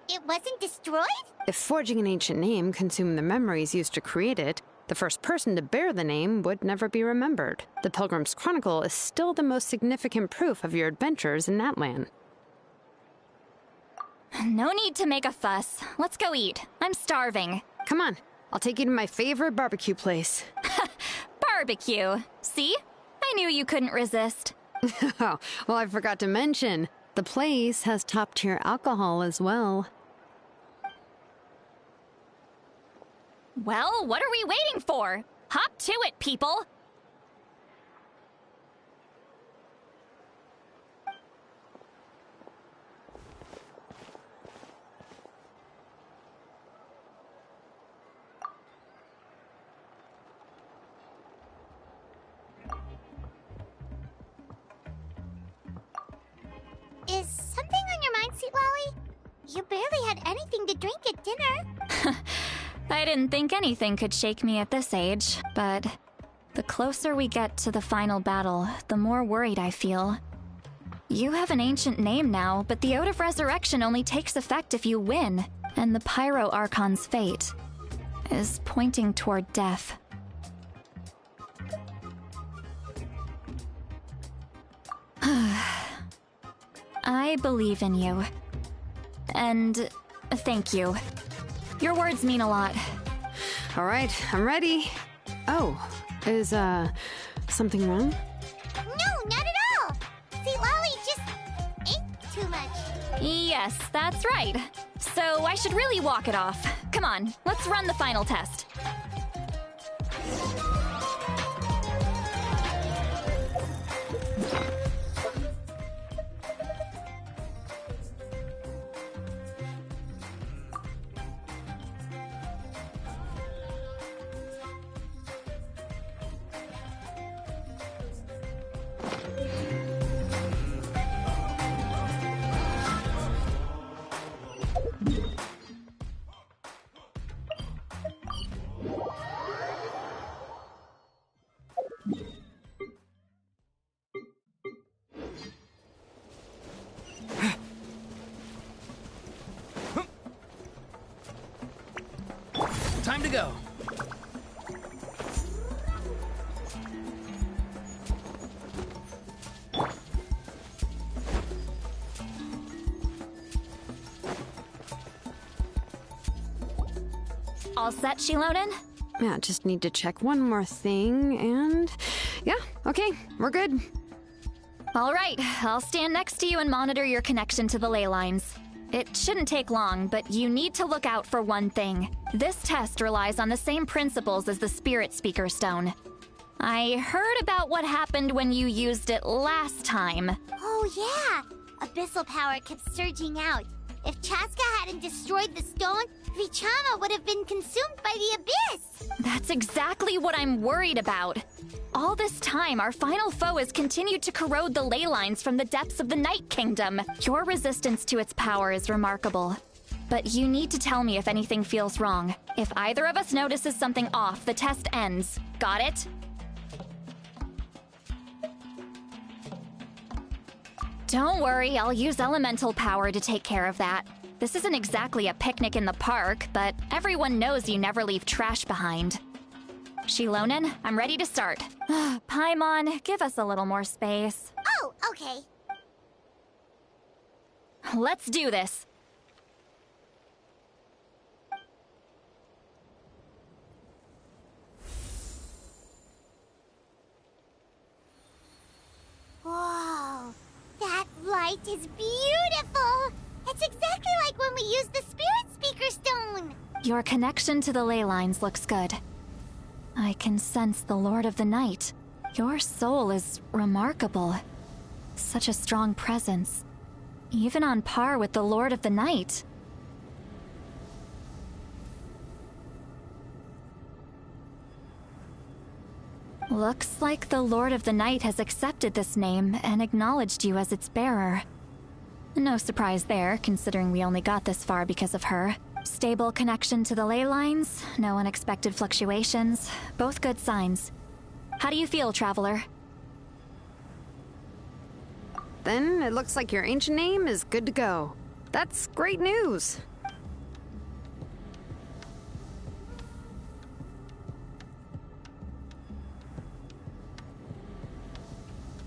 It wasn't destroyed? If forging an ancient name consumed the memories used to create it, the first person to bear the name would never be remembered. The Pilgrim's Chronicle is still the most significant proof of your adventures in Natlan. No need to make a fuss. Let's go eat. I'm starving. Come on, I'll take you to my favorite barbecue place. Barbecue. See? I knew you couldn't resist. Oh, well, I forgot to mention, the place has top-tier alcohol as well. Well, what are we waiting for? Hop to it, people! Is something on your mind, Sweet Lolly? You barely had anything to drink at dinner. I didn't think anything could shake me at this age, but the closer we get to the final battle, the more worried I feel. You have an ancient name now, but the Ode of Resurrection only takes effect if you win, and the Pyro Archon's fate is pointing toward death. I believe in you. And thank you. Your words mean a lot. All right, I'm ready. Oh, is, something wrong? No, not at all! Sweet Lolly just ate too much. Yes, that's right. So I should really walk it off. Come on, let's run the final test. Time to go. All set, Shilonen? Yeah, just need to check one more thing, and... yeah, okay, we're good. All right, I'll stand next to you and monitor your connection to the ley lines. It shouldn't take long, but you need to look out for one thing. This test relies on the same principles as the Spirit Speaker Stone. I heard about what happened when you used it last time. Oh yeah! Abyssal power kept surging out. If Chaska hadn't destroyed the stone, Vichama would have been consumed by the abyss! That's exactly what I'm worried about. All this time, our final foe has continued to corrode the ley lines from the depths of the Night Kingdom. Your resistance to its power is remarkable. But you need to tell me if anything feels wrong. If either of us notices something off, the test ends. Got it? Don't worry, I'll use elemental power to take care of that. This isn't exactly a picnic in the park, but everyone knows you never leave trash behind. Shilonen, I'm ready to start. Paimon, give us a little more space. Oh, okay. Let's do this. Whoa, that light is beautiful! It's exactly like when we used the Spirit Speaker Stone! Your connection to the ley lines looks good. I can sense the Lord of the Night. Your soul is remarkable. Such a strong presence. Even on par with the Lord of the Night. Looks like the Lord of the Night has accepted this name and acknowledged you as its bearer. No surprise there, considering we only got this far because of her. Stable connection to the ley lines, no unexpected fluctuations, both good signs. How do you feel, Traveler? Then it looks like your ancient name is good to go. That's great news.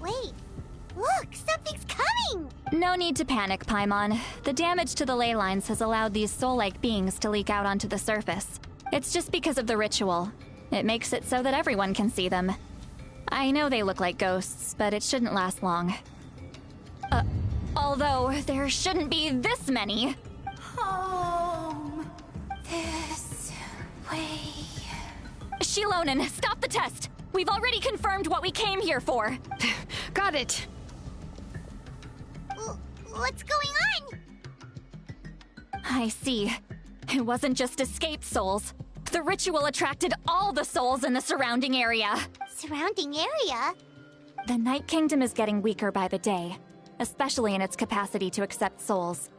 Wait, look, something's coming! No need to panic, Paimon. The damage to the ley lines has allowed these soul-like beings to leak out onto the surface. It's just because of the ritual. It makes it so that everyone can see them. I know they look like ghosts, but it shouldn't last long. Although there shouldn't be this many. Home. This way. Shilonen, stop the test! We've already confirmed what we came here for. Got it. What's going on? I see. It wasn't just escaped souls. The ritual attracted all the souls in the surrounding area. Surrounding area? The Night Kingdom is getting weaker by the day, especially in its capacity to accept souls.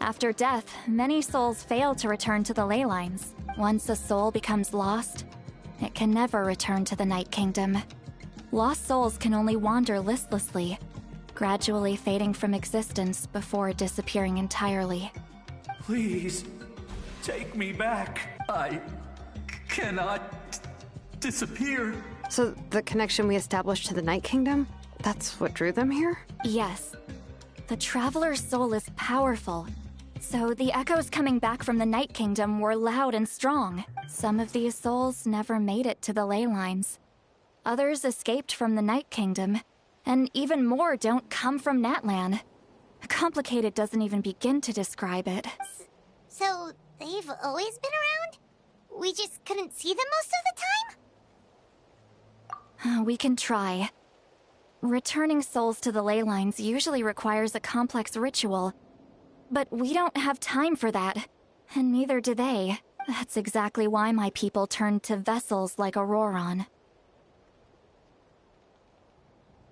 After death, many souls fail to return to the ley lines. Once a soul becomes lost, it can never return to the Night Kingdom. Lost souls can only wander listlessly, gradually fading from existence before disappearing entirely. Please, take me back. I cannot disappear. So the connection we established to the Night Kingdom, that's what drew them here? Yes. The Traveler's soul is powerful, so the echoes coming back from the Night Kingdom were loud and strong. Some of these souls never made it to the ley lines. Others escaped from the Night Kingdom, and even more don't come from Natlan. Complicated doesn't even begin to describe it. So, they've always been around? We just couldn't see them most of the time? We can try. Returning souls to the ley lines usually requires a complex ritual, but we don't have time for that, and neither do they. That's exactly why my people turned to vessels like Auroron.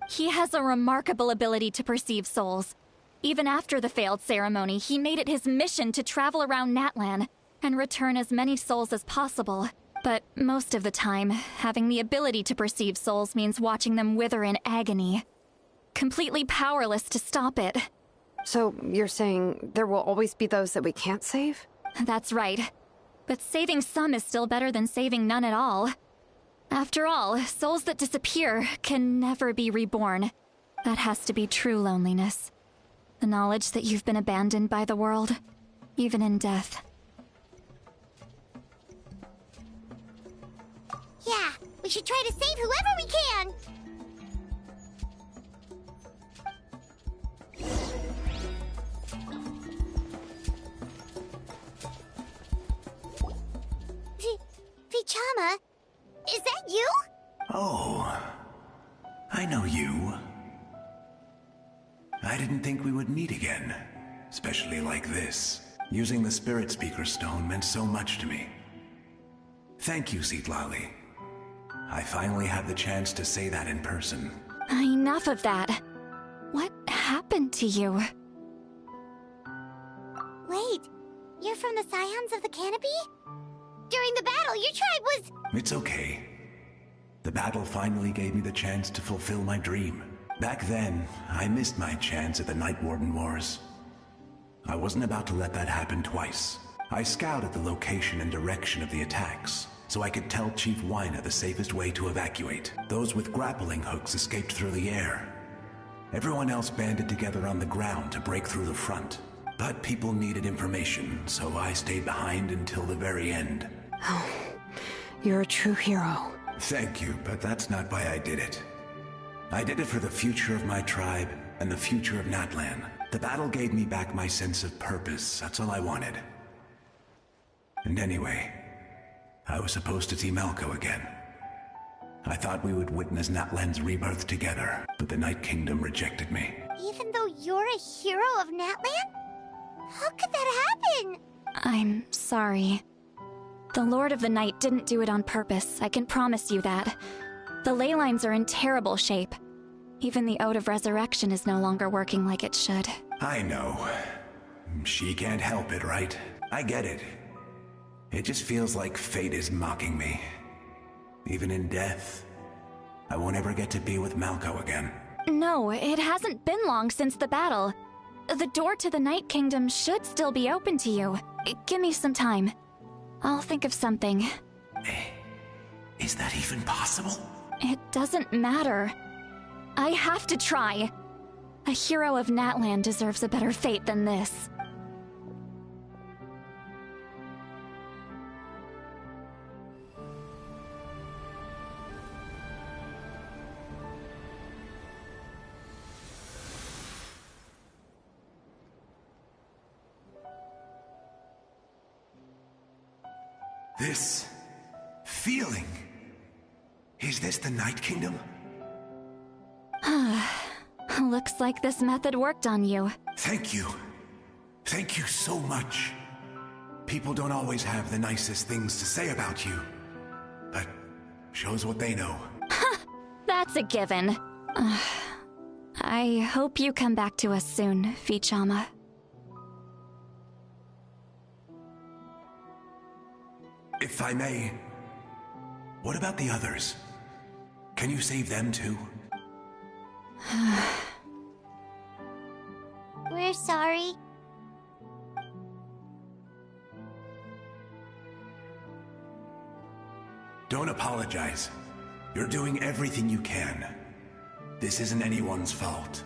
He has a remarkable ability to perceive souls. Even after the failed ceremony, he made it his mission to travel around Natlan and return as many souls as possible. But most of the time, having the ability to perceive souls means watching them wither in agony. Completely powerless to stop it. So you're saying there will always be those that we can't save? That's right. But saving some is still better than saving none at all. After all, souls that disappear can never be reborn. That has to be true loneliness. The knowledge that you've been abandoned by the world, even in death. Yeah, we should try to save whoever we can! Vichama, is that you? Oh, I know you. I didn't think we would meet again, especially like this. Using the Spirit Speaker Stone meant so much to me. Thank you, Citlali. I finally had the chance to say that in person. Enough of that. What happened to you? Wait, you're from the Scions of the Canopy? During the battle, your tribe was... It's okay. The battle finally gave me the chance to fulfill my dream. Back then, I missed my chance at the Night Warden Wars. I wasn't about to let that happen twice. I scouted the location and direction of the attacks, so I could tell Chief Wyna the safest way to evacuate. Those with grappling hooks escaped through the air, Everyone else banded together on the ground to break through the front. But people needed information, so I stayed behind until the very end. Oh, you're a true hero. Thank you, but that's not why I did it. I did it for the future of my tribe and the future of Natlan. The battle gave me back my sense of purpose, that's all I wanted. And anyway, I was supposed to see Malco again. I thought we would witness Natlan's rebirth together, but the Night Kingdom rejected me. Even though you're a hero of Natlan? How could that happen? I'm sorry. The Lord of the Night didn't do it on purpose, I can promise you that. The ley lines are in terrible shape. Even the Ode of Resurrection is no longer working like it should. I know. She can't help it, right? I get it. It just feels like fate is mocking me. Even in death, I won't ever get to be with Malco again. No, it hasn't been long since the battle. The door to the Night Kingdom should still be open to you. Give me some time. I'll think of something. Is that even possible? It doesn't matter. I have to try. A hero of Natlan deserves a better fate than this. This feeling. Is this the Night Kingdom? Looks like this method worked on you. Thank you. Thank you so much. People don't always have the nicest things to say about you, but shows what they know. That's a given. I hope you come back to us soon, Vichama. If I may, what about the others? Can you save them too? We're sorry. Don't apologize. You're doing everything you can. This isn't anyone's fault.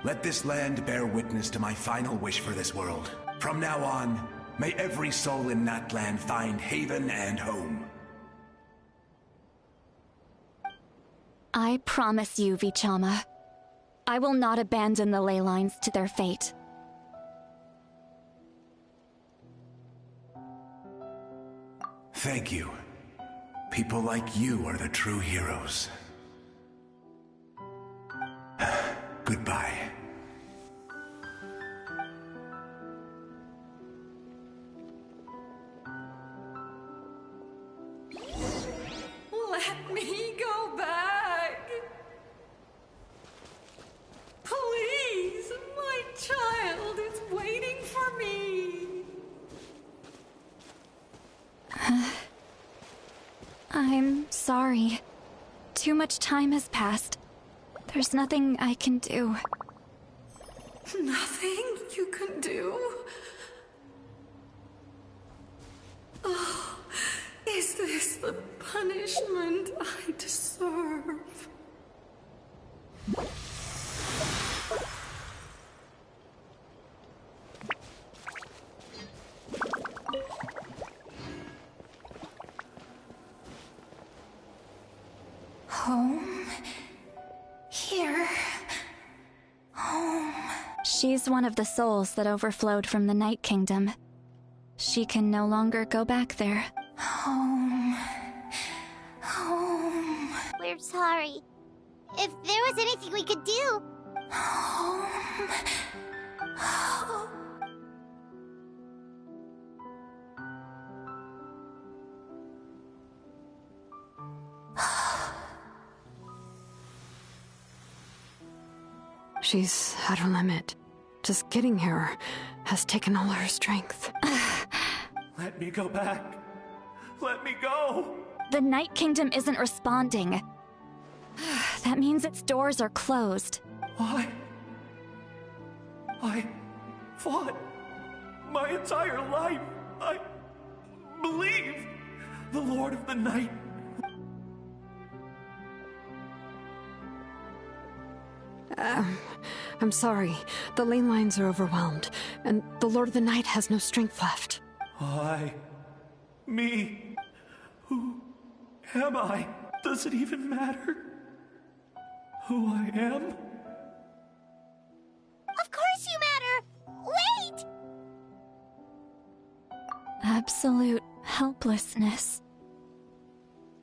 Let this land bear witness to my final wish for this world. From now on, may every soul in Natlan find haven and home. I promise you, Vichama. I will not abandon the ley lines to their fate. Thank you. People like you are the true heroes. Goodbye. Let me go back. Please, my child is waiting for me. I'm sorry. Too much time has passed. There's nothing I can do. Nothing you can do? Oh, is this the punishment I deserve? Home? Here? Home? She's one of the souls that overflowed from the Night Kingdom. She can no longer go back there. Home. Home. We're sorry. If there was anything we could do... Home. Home. She's at her limit. Just getting here has taken all her strength. Let me go back. Let me go. The Night Kingdom isn't responding. That means its doors are closed. Why? I fought my entire life. I believed the Lord of the Night I'm sorry. The ley lines are overwhelmed, and the Lord of the Night has no strength left. Me? Who am I? Does it even matter who I am? Of course you matter! Wait! Absolute helplessness.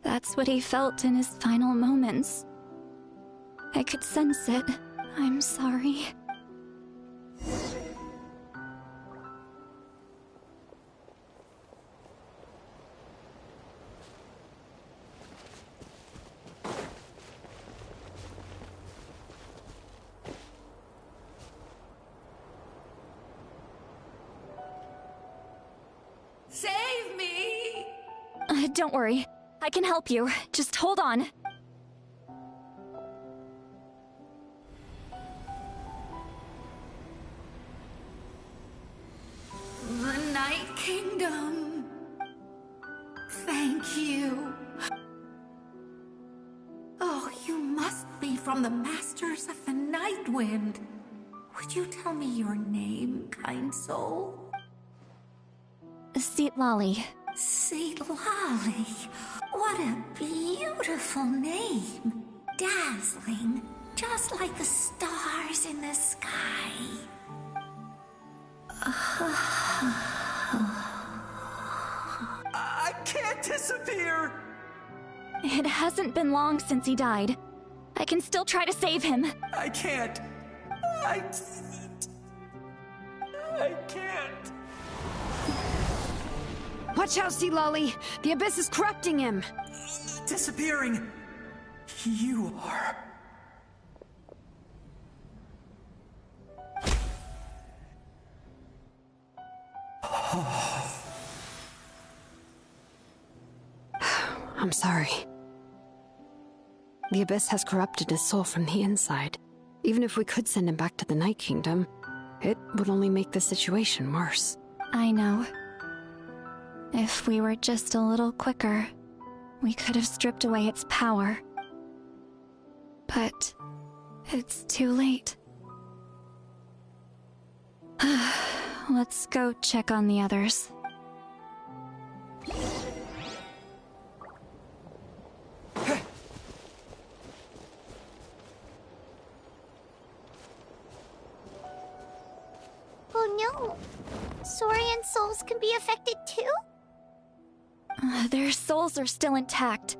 That's what he felt in his final moments. I could sense it. I'm sorry. Save me! Don't worry. I can help you. Just hold on. The Night Kingdom. Thank you. Oh, you must be from the Masters of the Night Wind. Would you tell me your name, kind soul? Lolly. Lolly. What a beautiful name. Dazzling, just like the stars in the sky. I can't disappear! It hasn't been long since he died. I can still try to save him. I can't. I can't. Watch out, Sea Lolly! The Abyss is corrupting him! Disappearing. You are. I'm sorry. The Abyss has corrupted his soul from the inside. Even if we could send him back to the Night Kingdom, it would only make the situation worse. I know. If we were just a little quicker, we could have stripped away its power. But it's too late. Let's go check on the others. Oh no! Saurian souls can be affected too? Their souls are still intact.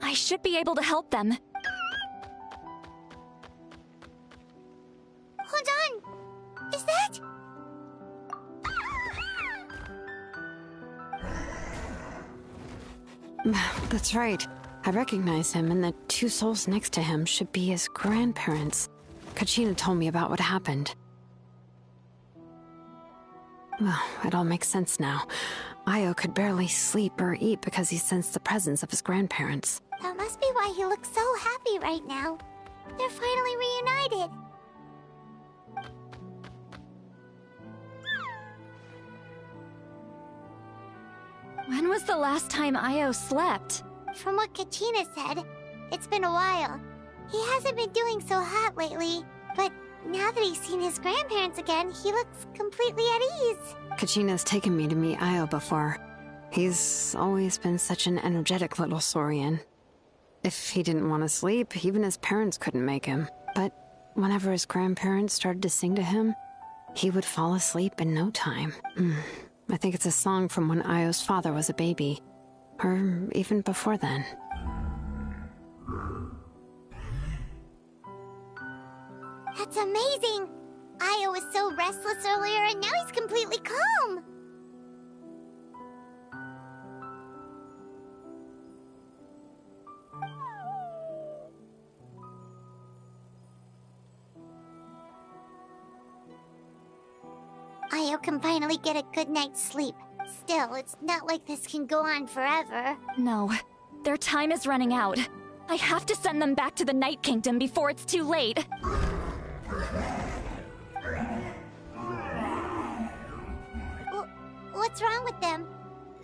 I should be able to help them. Hold on! Is that... That's right. I recognize him, and the two souls next to him should be his grandparents. Kachina told me about what happened. Well, it all makes sense now. Io could barely sleep or eat because he sensed the presence of his grandparents. That must be why he looks so happy right now. They're finally reunited. When was the last time Io slept? From what Kachina said, it's been a while. He hasn't been doing so hot lately, but now that he's seen his grandparents again, he looks completely at ease. Kachina's taken me to meet Io before. He's always been such an energetic little saurian. If he didn't want to sleep, even his parents couldn't make him. But whenever his grandparents started to sing to him, he would fall asleep in no time. I think it's a song from when Io's father was a baby. Or even before then. That's amazing! Io was so restless earlier and now he's completely calm! Io can finally get a good night's sleep. Still, it's not like this can go on forever. No, their time is running out. I have to send them back to the Night Kingdom before it's too late. What's wrong with them?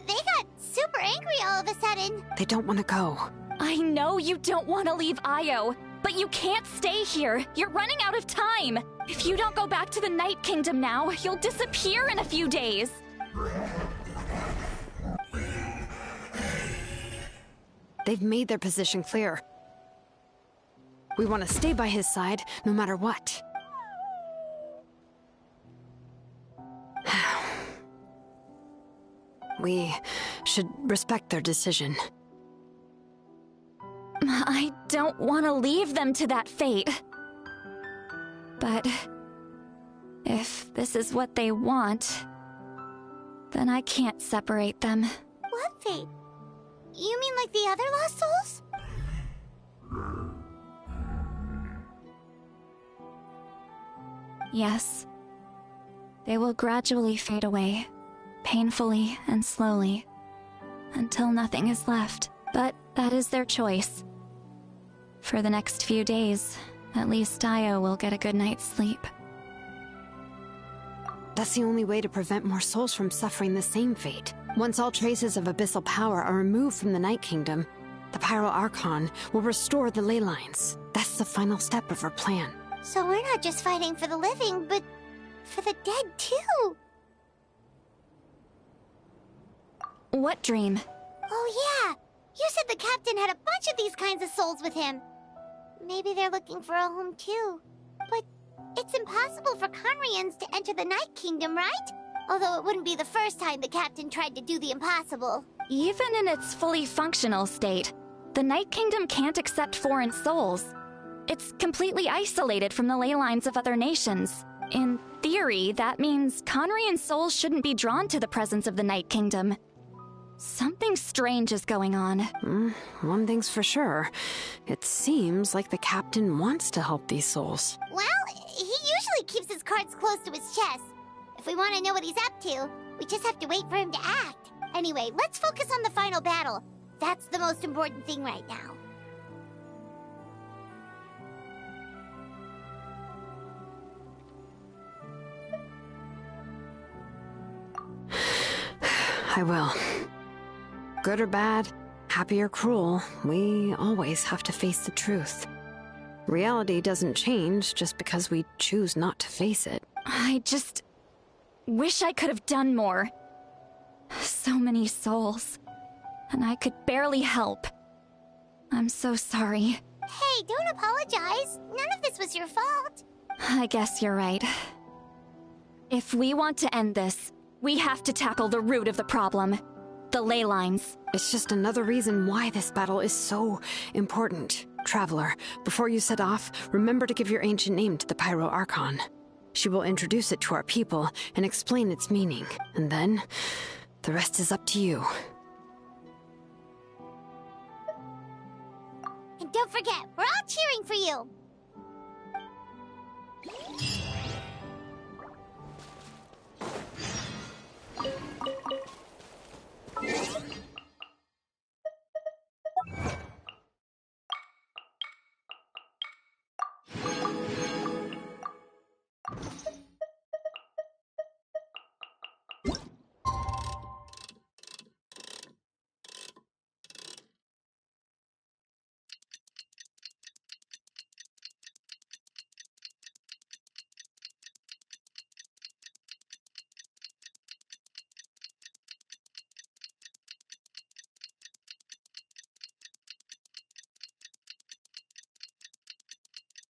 They got super angry all of a sudden. They don't want to go. I know you don't want to leave Io, But you can't stay here. You're running out of time. If you don't go back to the Night Kingdom now, you'll disappear in a few days. They've made their position clear. We want to stay by his side, no matter what. We should respect their decision. I don't want to leave them to that fate. But if this is what they want, then I can't separate them. What fate? You mean like the other lost souls? Yes. They will gradually fade away, painfully and slowly, until nothing is left. But that is their choice. For the next few days, at least Io will get a good night's sleep. That's the only way to prevent more souls from suffering the same fate. Once all traces of abyssal power are removed from the Night Kingdom, the Pyro Archon will restore the ley lines. That's the final step of our plan. So we're not just fighting for the living, but for the dead too. What dream? Oh yeah, you said the captain had a bunch of these kinds of souls with him. Maybe they're looking for a home too. But it's impossible for Conrians to enter the Night Kingdom, right? Although it wouldn't be the first time the captain tried to do the impossible. Even in its fully functional state, the Night Kingdom can't accept foreign souls. It's completely isolated from the ley lines of other nations. In theory, that means Conrian souls shouldn't be drawn to the presence of the Night Kingdom. Something strange is going on. One thing's for sure. It seems like the captain wants to help these souls. Well, he usually keeps his cards close to his chest. If we want to know what he's up to, we just have to wait for him to act. Anyway, let's focus on the final battle. That's the most important thing right now. I will. Good or bad, happy or cruel, we always have to face the truth. Reality doesn't change just because we choose not to face it. I just wish I could have done more. So many souls, and I could barely help. I'm so sorry. Hey, don't apologize. None of this was your fault. I guess you're right. If we want to end this, we have to tackle the root of the problem. The ley lines. It's just another reason why this battle is so important. Traveler, before you set off, remember to give your ancient name to the Pyro Archon. She will introduce it to our people and explain its meaning. And then, the rest is up to you. And don't forget, we're all cheering for you.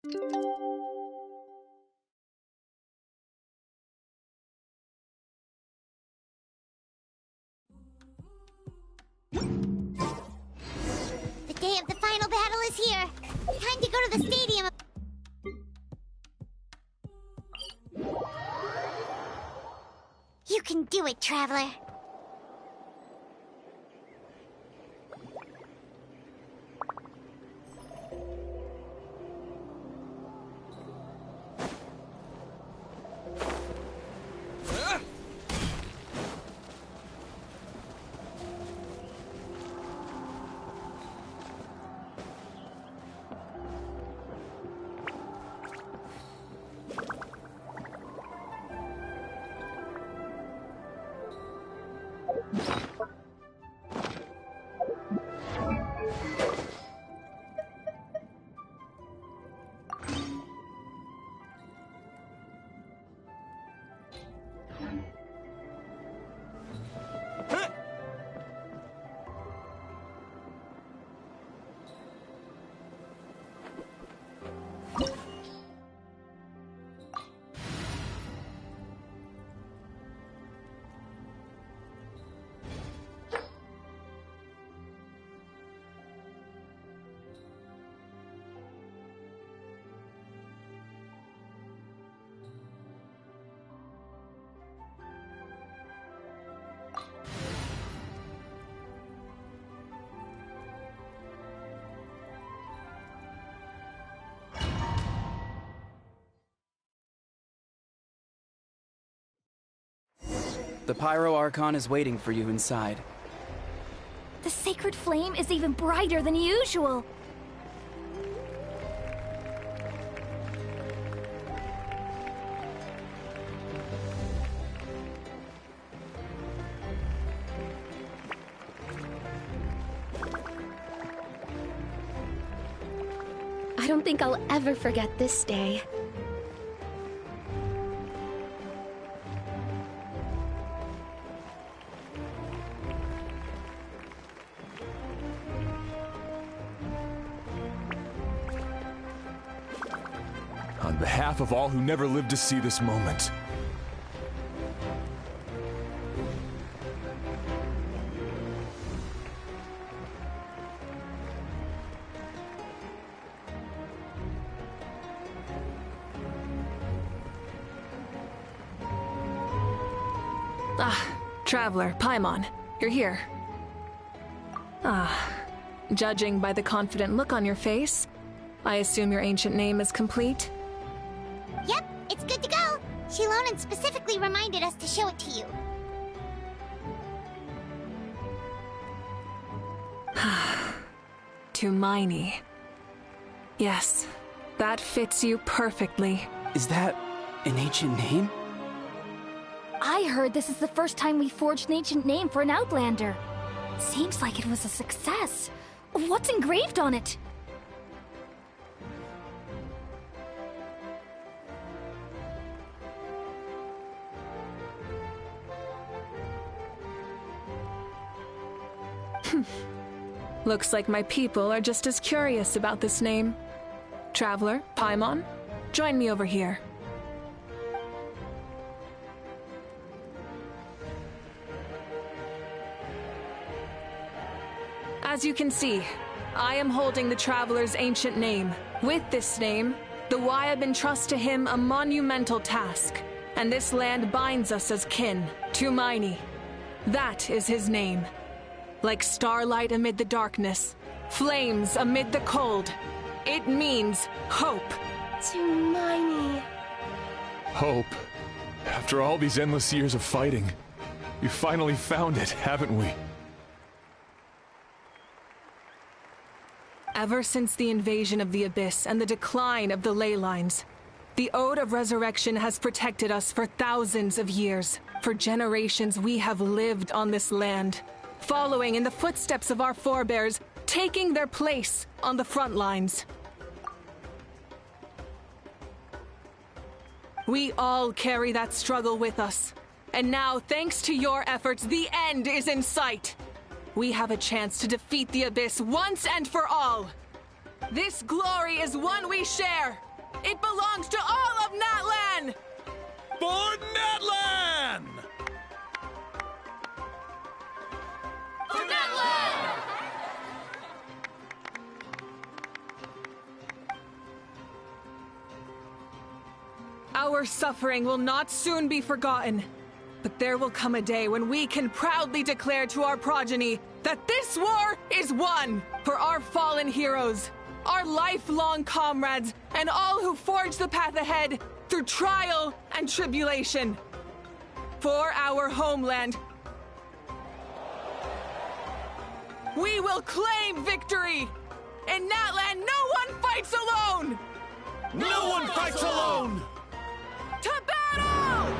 The day of the final battle is here. Time to go to the stadium. You can do it, Traveler. The Pyro Archon is waiting for you inside. The sacred flame is even brighter than usual. I don't think I'll ever forget this day. On behalf of all who never lived to see this moment. Traveler, Paimon, you're here. Judging by the confident look on your face, I assume your ancient name is complete? Yep, it's good to go. Shilonan specifically reminded us to show it to you. Tumaini. Yes, that fits you perfectly. Is that an ancient name? I heard this is the first time we forged an ancient name for an Outlander. Seems like it was a success. What's engraved on it? Looks like my people are just as curious about this name. Traveler, Paimon, join me over here. As you can see, I am holding the Traveler's ancient name. With this name, the Wyab entrust to him a monumental task, and this land binds us as kin, Tumaini. That is his name. Like starlight amid the darkness, flames amid the cold, it means hope. Tumaini. Hope. After all these endless years of fighting, we finally found it, haven't we? Ever since the invasion of the Abyss and the decline of the ley lines, the Ode of Resurrection has protected us for thousands of years. For generations we have lived on this land, following in the footsteps of our forebears, taking their place on the front lines. We all carry that struggle with us, and now, thanks to your efforts, the end is in sight. We have a chance to defeat the Abyss once and for all. This glory is one we share. It belongs to all of Natlan! For Natlan! For Natlan! Our suffering will not soon be forgotten. But there will come a day when we can proudly declare to our progeny that this war is won for our fallen heroes, our lifelong comrades, and all who forge the path ahead through trial and tribulation. For our homeland, we will claim victory! In Natlan, no one fights alone! No one fights alone! To battle!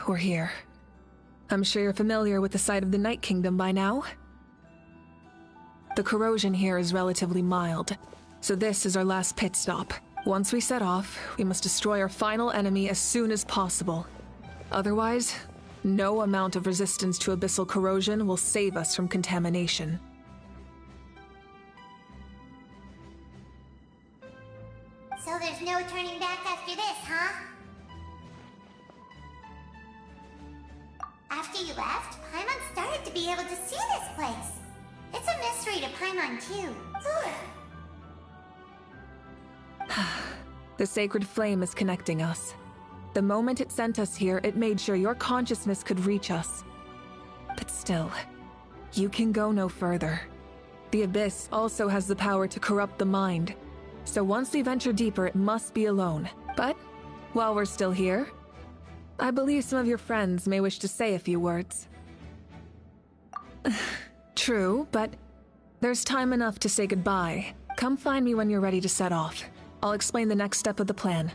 We're here. I'm sure you're familiar with the site of the Night Kingdom by now. The corrosion here is relatively mild, so this is our last pit stop. Once we set off, we must destroy our final enemy as soon as possible. Otherwise, no amount of resistance to abyssal corrosion will save us from contamination. So back after this, huh? After you left, Paimon started to be able to see this place. It's a mystery to Paimon, too. The sacred flame is connecting us. The moment it sent us here, it made sure your consciousness could reach us. But still, you can go no further. The Abyss also has the power to corrupt the mind. So once we venture deeper, it must be alone. But while we're still here, I believe some of your friends may wish to say a few words. True, but there's time enough to say goodbye. Come find me when you're ready to set off. I'll explain the next step of the plan.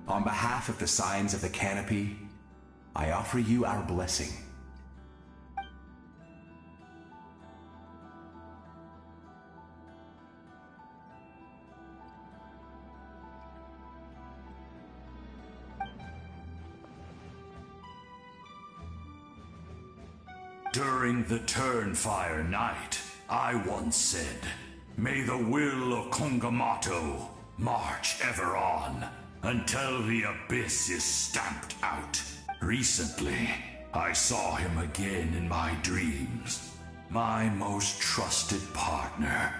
On behalf of the Signs of the Canopy, I offer you our blessing. During the Turnfire Night, I once said, "May the will of Kongamato march ever on until the Abyss is stamped out." Recently, I saw him again in my dreams. My most trusted partner,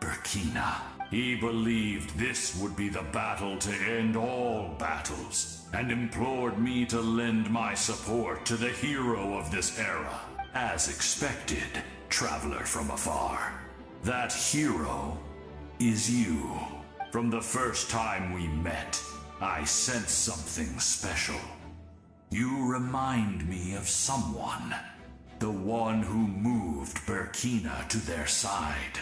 Burkina. He believed this would be the battle to end all battles, and implored me to lend my support to the hero of this era. As expected, traveler from afar. That hero is you. From the first time we met, I sensed something special. You remind me of someone. The one who moved Burkina to their side.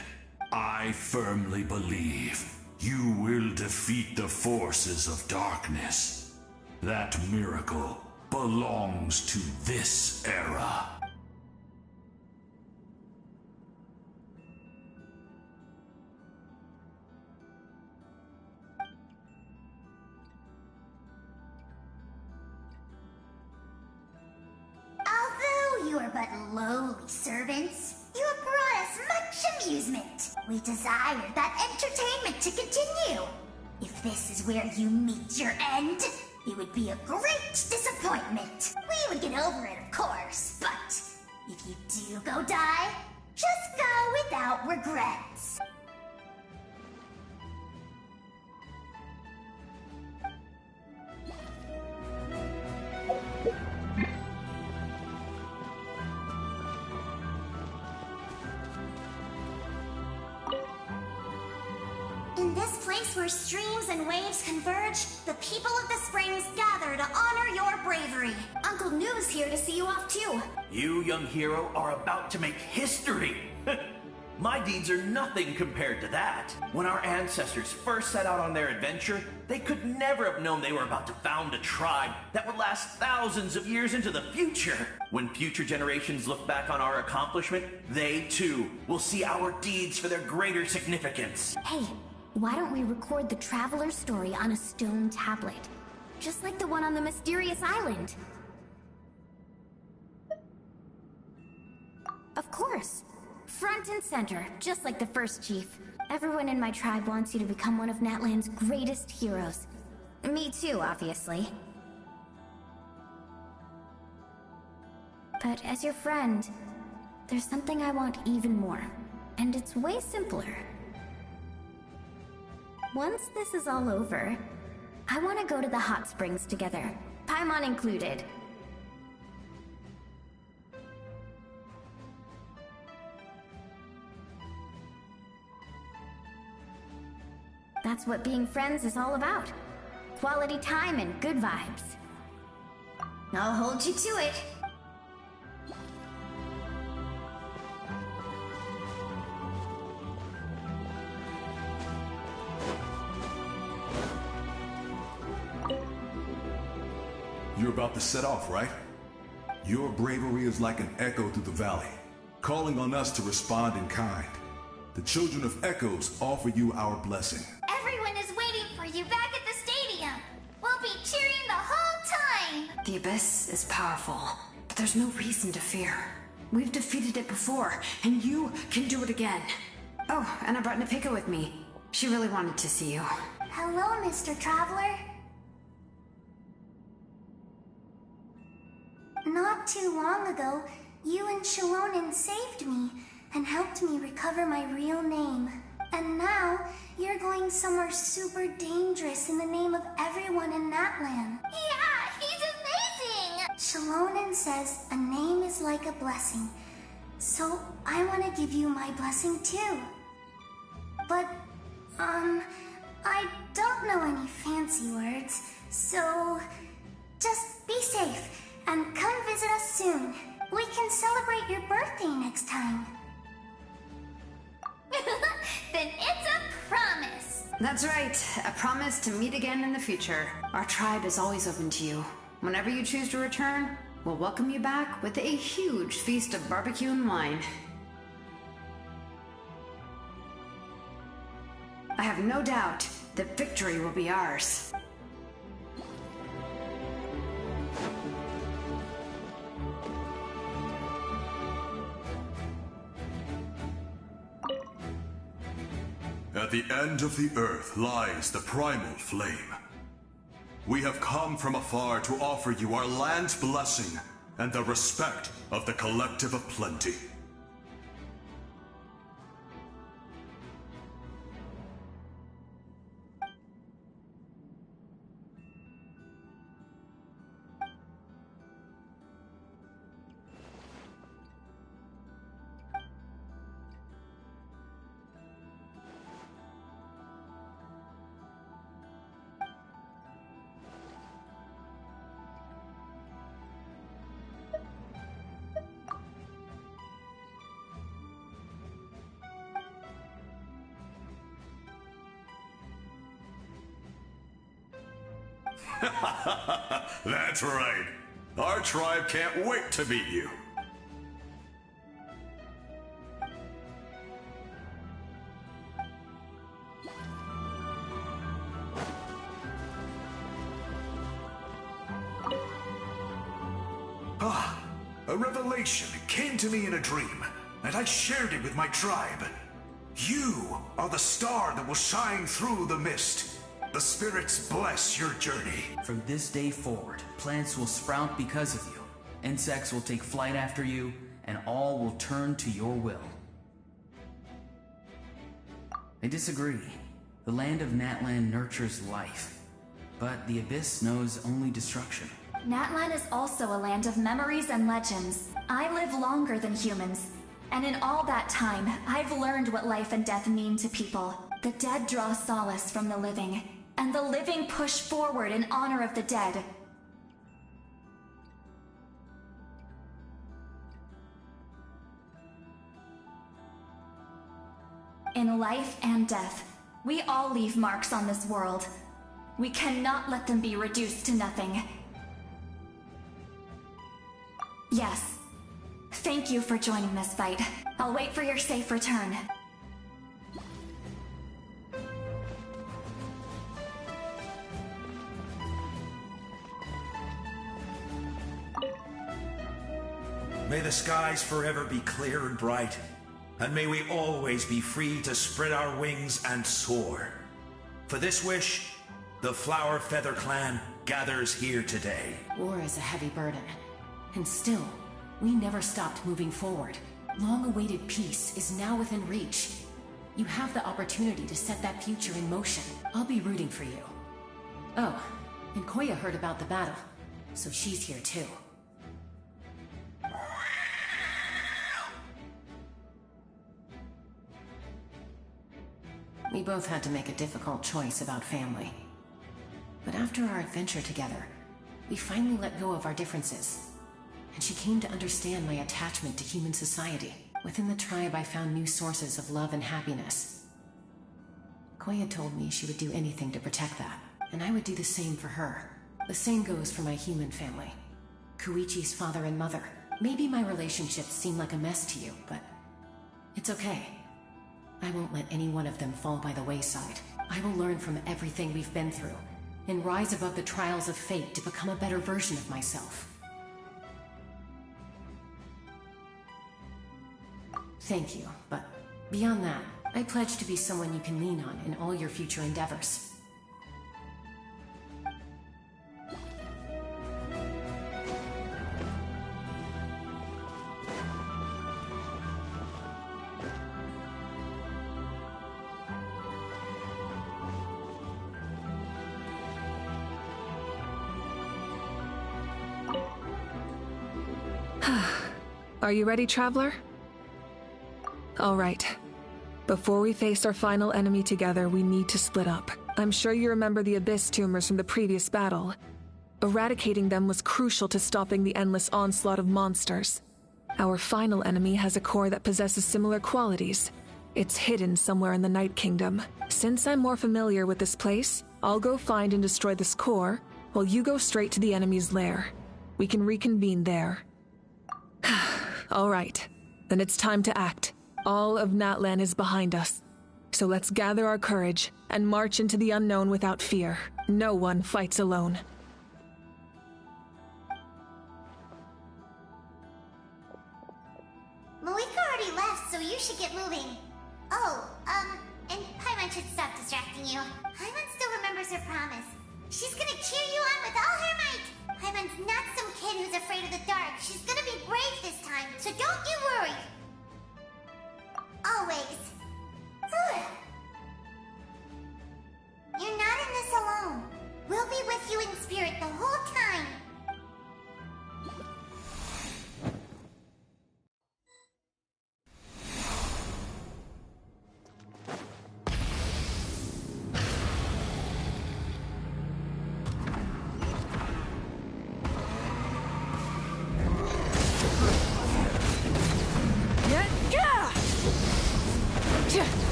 I firmly believe you will defeat the forces of darkness. That miracle belongs to this era. Although you are but lowly servants, you have brought us much amusement. We desire that entertainment to continue. If this is where you meet your end, it would be a great disappointment. We would get over it, of course, but if you do go die, just go without regrets. In this place where streams and waves converge, the people of the springs gather to honor your bravery. Uncle Noo's here to see you off too. You, young hero, are about to make history. My deeds are nothing compared to that. When our ancestors first set out on their adventure, they could never have known they were about to found a tribe that would last thousands of years into the future. When future generations look back on our accomplishment, they too will see our deeds for their greater significance. Hey, why don't we record the traveler's story on a stone tablet? Just like the one on the mysterious island. Of course. Front and center, just like the first chief. Everyone in my tribe wants you to become one of Natlan's greatest heroes. Me too, obviously. But as your friend, there's something I want even more. And it's way simpler. Once this is all over, I want to go to the hot springs together, Paimon included. That's what being friends is all about. Quality time and good vibes. I'll hold you to it. You're about to set off, right? Your bravery is like an echo through the valley, calling on us to respond in kind. The Children of Echoes offer you our blessing. Everyone is waiting for you back at the stadium. We'll be cheering the whole The Abyss is powerful, but there's no reason to fear. We've defeated it before, and you can do it again. Oh, and I brought Napika with me. She really wanted to see you. Hello, Mr. Traveler. Not too long ago, you and Shalonen saved me and helped me recover my real name. And now, you're going somewhere super dangerous in the name of everyone in Natlan. Yeah, he's amazing! Shalonen says a name is like a blessing. So, I want to give you my blessing too. But, I don't know any fancy words, so just be safe and come visit us soon. We can celebrate your birthday next time. Then it's a promise. That's right. A promise to meet again in the future. Our tribe is always open to you. Whenever you choose to return, we'll welcome you back with a huge feast of barbecue and wine. I have no doubt that victory will be ours. At the end of the earth lies the primal flame. We have come from afar to offer you our land's blessing and the respect of the Collective of Plenty. That's right. Our tribe can't wait to meet you. A revelation came to me in a dream, and I shared it with my tribe. You are the star that will shine through the mist. The spirits bless your journey. From this day forward, plants will sprout because of you. Insects will take flight after you, and all will turn to your will. I disagree. The land of Natlan nurtures life, but the Abyss knows only destruction. Natlan is also a land of memories and legends. I live longer than humans, and in all that time, I've learned what life and death mean to people. The dead draw solace from the living, and the living push forward in honor of the dead. In life and death, we all leave marks on this world. We cannot let them be reduced to nothing. Yes. Thank you for joining this fight. I'll wait for your safe return. May the skies forever be clear and bright, and may we always be free to spread our wings and soar. For this wish, the Flower Feather Clan gathers here today. War is a heavy burden, and still, we never stopped moving forward. Long-awaited peace is now within reach. You have the opportunity to set that future in motion. I'll be rooting for you. Oh, and Koya heard about the battle, so she's here too. We both had to make a difficult choice about family. But after our adventure together, we finally let go of our differences. And she came to understand my attachment to human society. Within the tribe, I found new sources of love and happiness. Koya told me she would do anything to protect that, and I would do the same for her. The same goes for my human family. Koichi's father and mother. Maybe my relationships seem like a mess to you, but it's okay. I won't let any one of them fall by the wayside. I will learn from everything we've been through, and rise above the trials of fate to become a better version of myself. Thank you, but beyond that, I pledge to be someone you can lean on in all your future endeavors. Are you ready, Traveler? All right. Before we face our final enemy together, we need to split up. I'm sure you remember the Abyss tumors from the previous battle. Eradicating them was crucial to stopping the endless onslaught of monsters. Our final enemy has a core that possesses similar qualities. It's hidden somewhere in the Night Kingdom. Since I'm more familiar with this place, I'll go find and destroy this core, while you go straight to the enemy's lair. We can reconvene there. All right, then it's time to act. All of Natlan is behind us. So let's gather our courage and march into the unknown without fear. No one fights alone. Mavuika already left, so you should get moving. Oh, and Paimon should stop distracting you. Paimon still remembers her promise. She's gonna cheer you on with all her might. Paimon's not some kid who's afraid of the dark. She's gonna be brave this time, so don't you worry. Always. You're not in this alone. We'll be with you in spirit the whole time.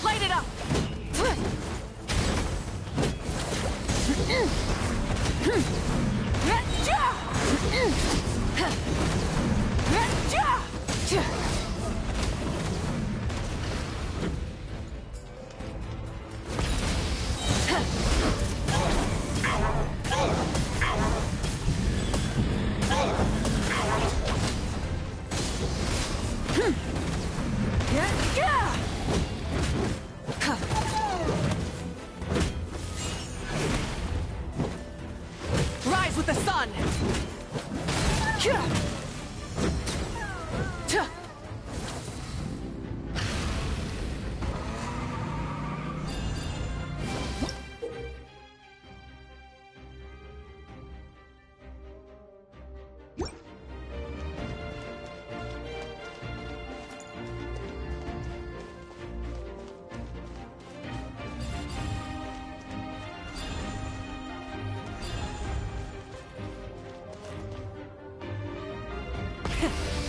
Light it up! Rise with the sun!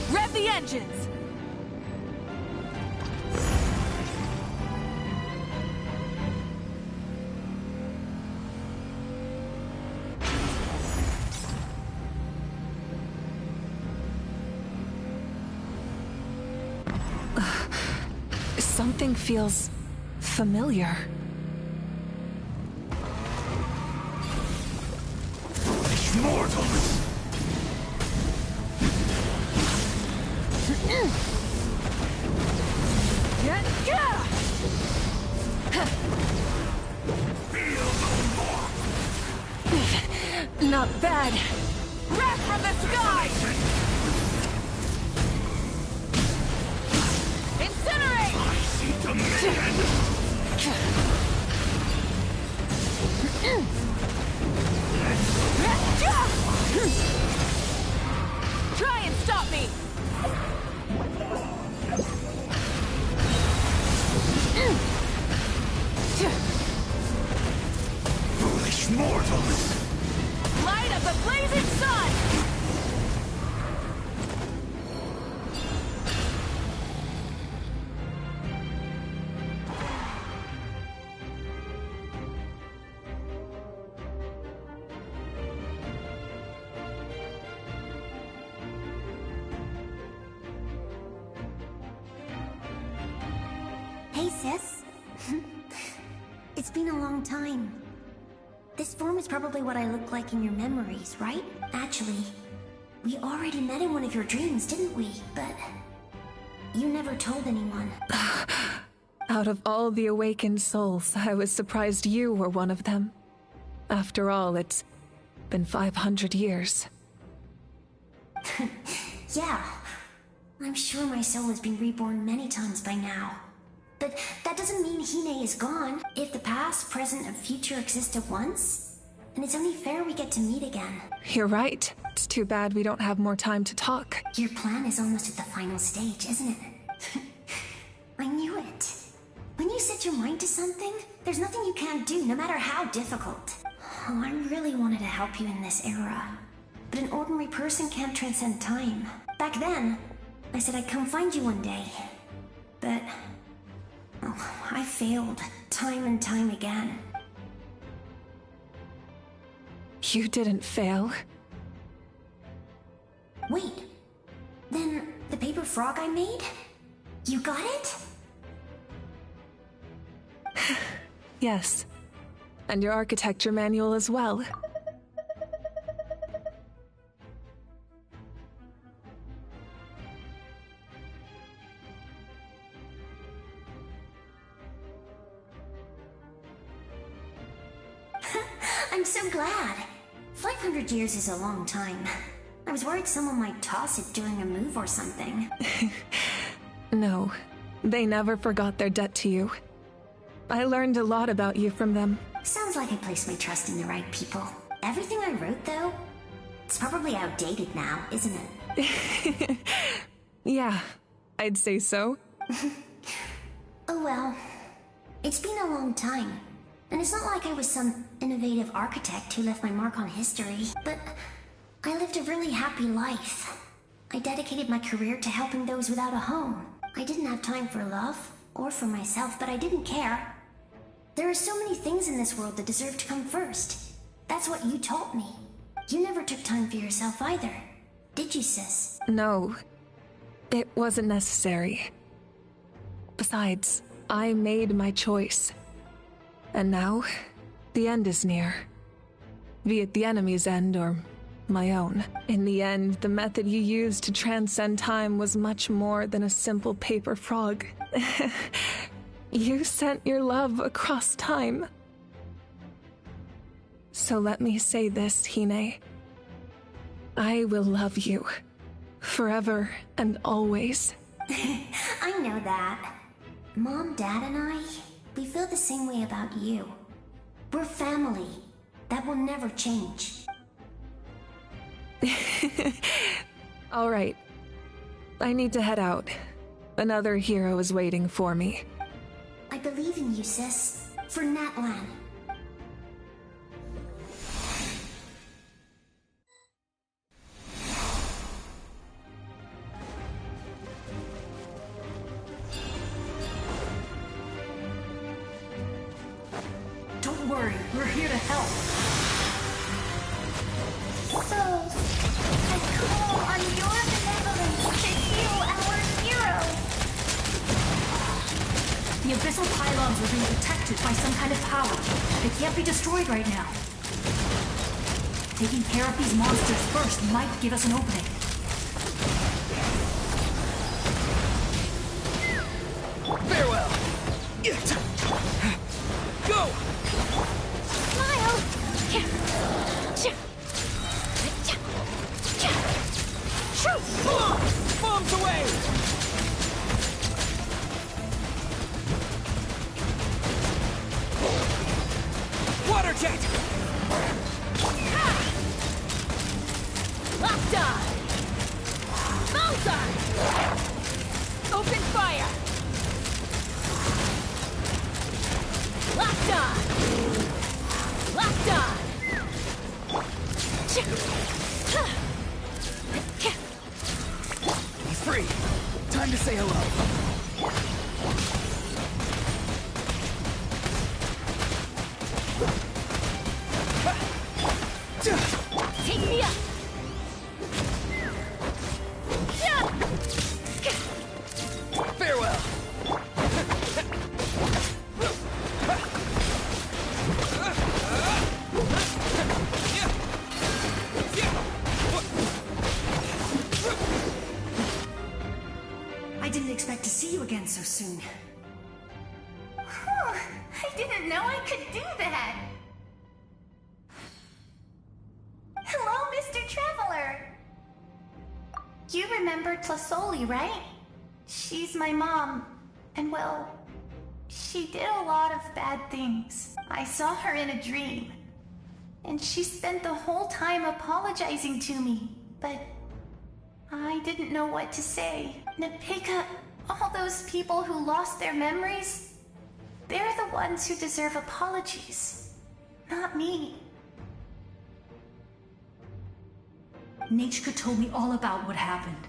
Rev the engines! Something feels familiar. Mortals! Not bad. Wrath from the sky! Incinerate! I see dominion! Try and stop me! Foolish mortals! Light of the blazing sun! Hey, sis. been a long time. This form is probably what I look like in your memories, right? Actually, we already met in one of your dreams, didn't we? But you never told anyone. Out of all the awakened souls, I was surprised you were one of them. After all, it's been 500 years. Yeah, I'm sure my soul has been reborn many times by now. But that doesn't mean Hine is gone. If the past, present, and future exist at once, then it's only fair we get to meet again. You're right. It's too bad we don't have more time to talk. Your plan is almost at the final stage, isn't it? I knew it. When you set your mind to something, there's nothing you can't do, no matter how difficult. Oh, I really wanted to help you in this era. But an ordinary person can't transcend time. Back then, I said I'd come find you one day. But I failed, time and time again. You didn't fail. Wait, then the paper frog I made? You got it? Yes. And your architecture manual as well. I'm so glad. 500 years is a long time. I was worried someone might toss it during a move or something. No, they never forgot their debt to you. I learned a lot about you from them. Sounds like I placed my trust in the right people. Everything I wrote, though, it's probably outdated now, isn't it? Yeah, I'd say so. Oh well. It's been a long time. And it's not like I was some innovative architect who left my mark on history, but I lived a really happy life. I dedicated my career to helping those without a home. I didn't have time for love, or for myself, but I didn't care. There are so many things in this world that deserve to come first. That's what you taught me. You never took time for yourself either, did you, sis? No, it wasn't necessary. Besides, I made my choice. And now, the end is near. Be it the enemy's end or my own. In the end, the method you used to transcend time was much more than a simple paper frog. You sent your love across time. So let me say this, Hine. I will love you. Forever and always. I know that. Mom, Dad, and I, we feel the same way about you. We're family. That will never change. All right. I need to head out. Another hero is waiting for me. I believe in you, sis. For Natlan. Don't worry, we're here to help. So, I call on your benevolence to heal our hero. The abyssal pylons are being protected by some kind of power. They can't be destroyed right now. Taking care of these monsters first might give us an opening. Farewell! Go! Smile! Bombs away! Water jet! Locked on! Malzahn! Open fire! Locked on! Locked on! He's free! Time to say hello. Take me up! Farewell! again so soon. Whew, I didn't know I could do that. Hello, Mr. Traveler. You remember Tlasoli, right? She's my mom, and well, she did a lot of bad things. I saw her in a dream, and she spent the whole time apologizing to me, but I didn't know what to say. Napeika, all those people who lost their memories, they're the ones who deserve apologies, not me. Nachka told me all about what happened,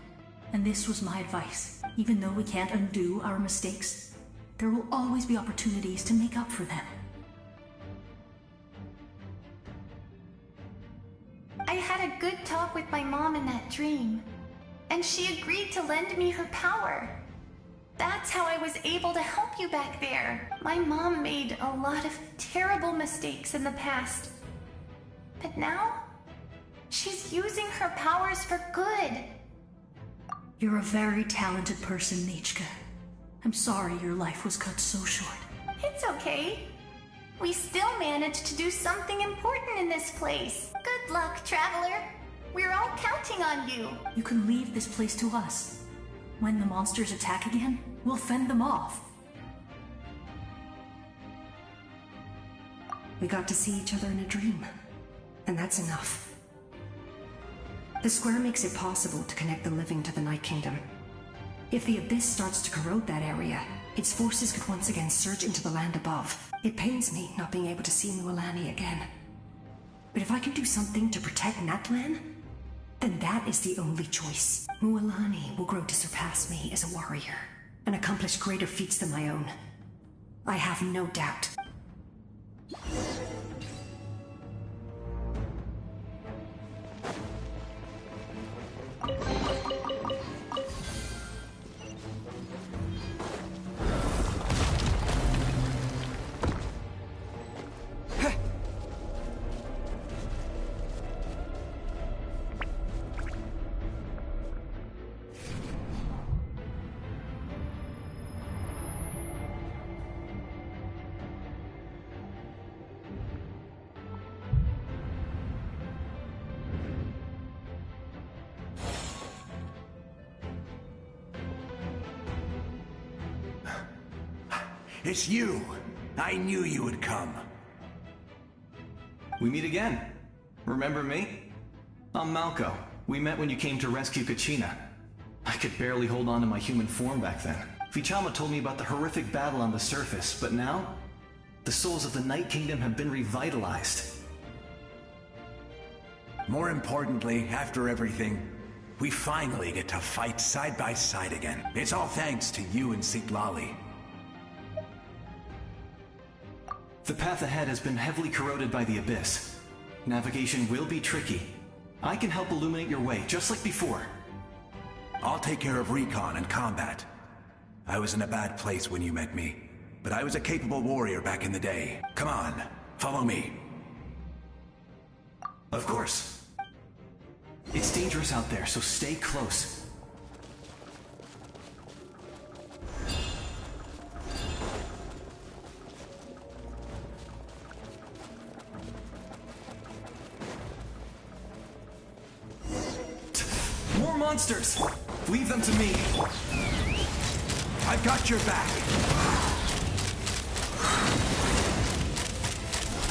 and this was my advice. Even though we can't undo our mistakes, there will always be opportunities to make up for them. I had a good talk with my mom in that dream, and she agreed to lend me her power. That's how I was able to help you back there. My mom made a lot of terrible mistakes in the past, but now she's using her powers for good. You're a very talented person, Nachka. I'm sorry your life was cut so short. It's okay. We still managed to do something important in this place. Good luck, Traveler. We're all counting on you. You can leave this place to us. When the monsters attack again, we'll fend them off. We got to see each other in a dream, and that's enough. The square makes it possible to connect the living to the Night Kingdom. If the Abyss starts to corrode that area, its forces could once again surge into the land above. It pains me not being able to see Mualani again. But if I can do something to protect Natlan, then that is the only choice. Mualani will grow to surpass me as a warrior, and accomplish greater feats than my own. I have no doubt. It's you! I knew you would come. We meet again. Remember me? I'm Malco. We met when you came to rescue Kachina. I could barely hold on to my human form back then. Vichama told me about the horrific battle on the surface, but now, the souls of the Night Kingdom have been revitalized. More importantly, after everything, we finally get to fight side by side again. It's all thanks to you and Sitlali. The path ahead has been heavily corroded by the Abyss. Navigation will be tricky. I can help illuminate your way, just like before. I'll take care of recon and combat. I was in a bad place when you met me, but I was a capable warrior back in the day. Come on, follow me. Of course. It's dangerous out there, so stay close. More monsters! Leave them to me. I've got your back.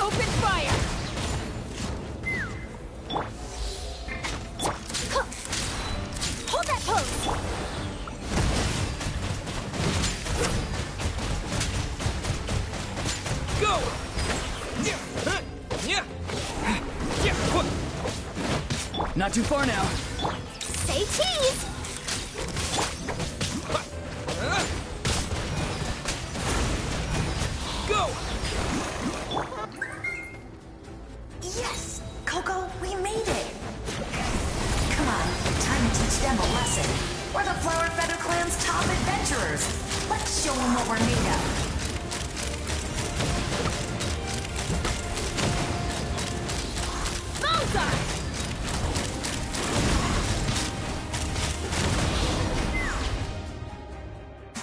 Open fire! Hold that pose! Go! Not too far now. Say cheese! Go! Yes! Coco, we made it! Come on, time to teach them a lesson. We're the Flower Feather Clan's top adventurers. Let's show them what we're made of.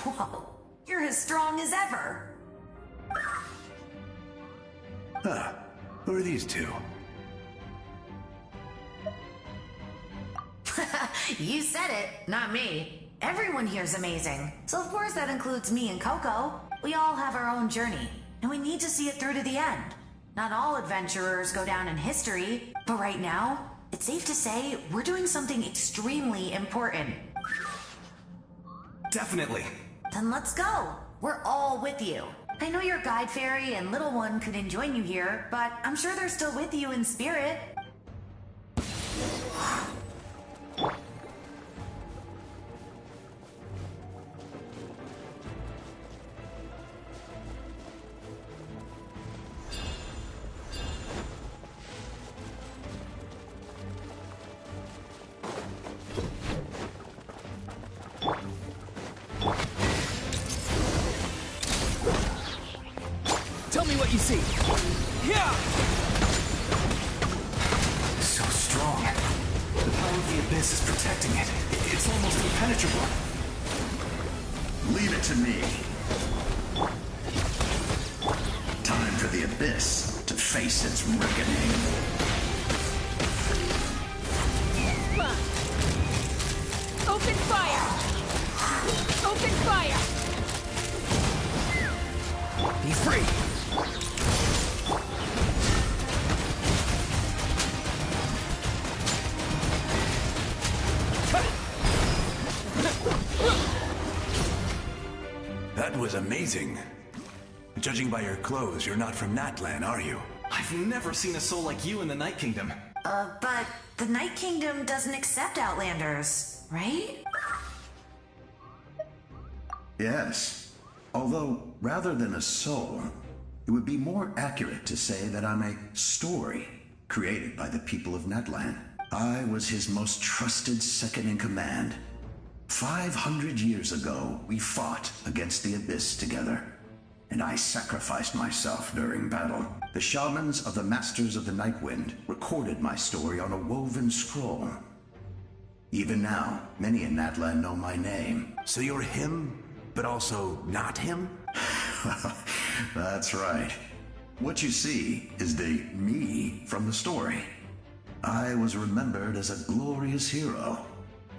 Whoa, Who are these two? You said it, not me. Everyone here's amazing. So of course that includes me and Coco. We all have our own journey, and we need to see it through to the end. Not all adventurers go down in history, but right now, it's safe to say we're doing something extremely important. Definitely. Then let's go. We're all with you. I know your guide fairy and little one couldn't join you here, but I'm sure they're still with you in spirit. Tell me what you see. Yeah! So strong. The power of the abyss is protecting it. It's almost impenetrable. Leave it to me. Time for the abyss to face its reckoning. Open fire! Open fire! Be free! That was amazing. Judging by your clothes, you're not from Natlan, are you? I've never seen a soul like you in the Night Kingdom. But the Night Kingdom doesn't accept Outlanders, right? Yes. Although, rather than a soul, it would be more accurate to say that I'm a story created by the people of Natlan. I was his most trusted second-in-command. 500 years ago, we fought against the Abyss together, and I sacrificed myself during battle. The shamans of the Masters of the Nightwind recorded my story on a woven scroll. Even now, many in Natlan know my name. So you're him, but also not him? That's right. What you see is the me from the story. I was remembered as a glorious hero,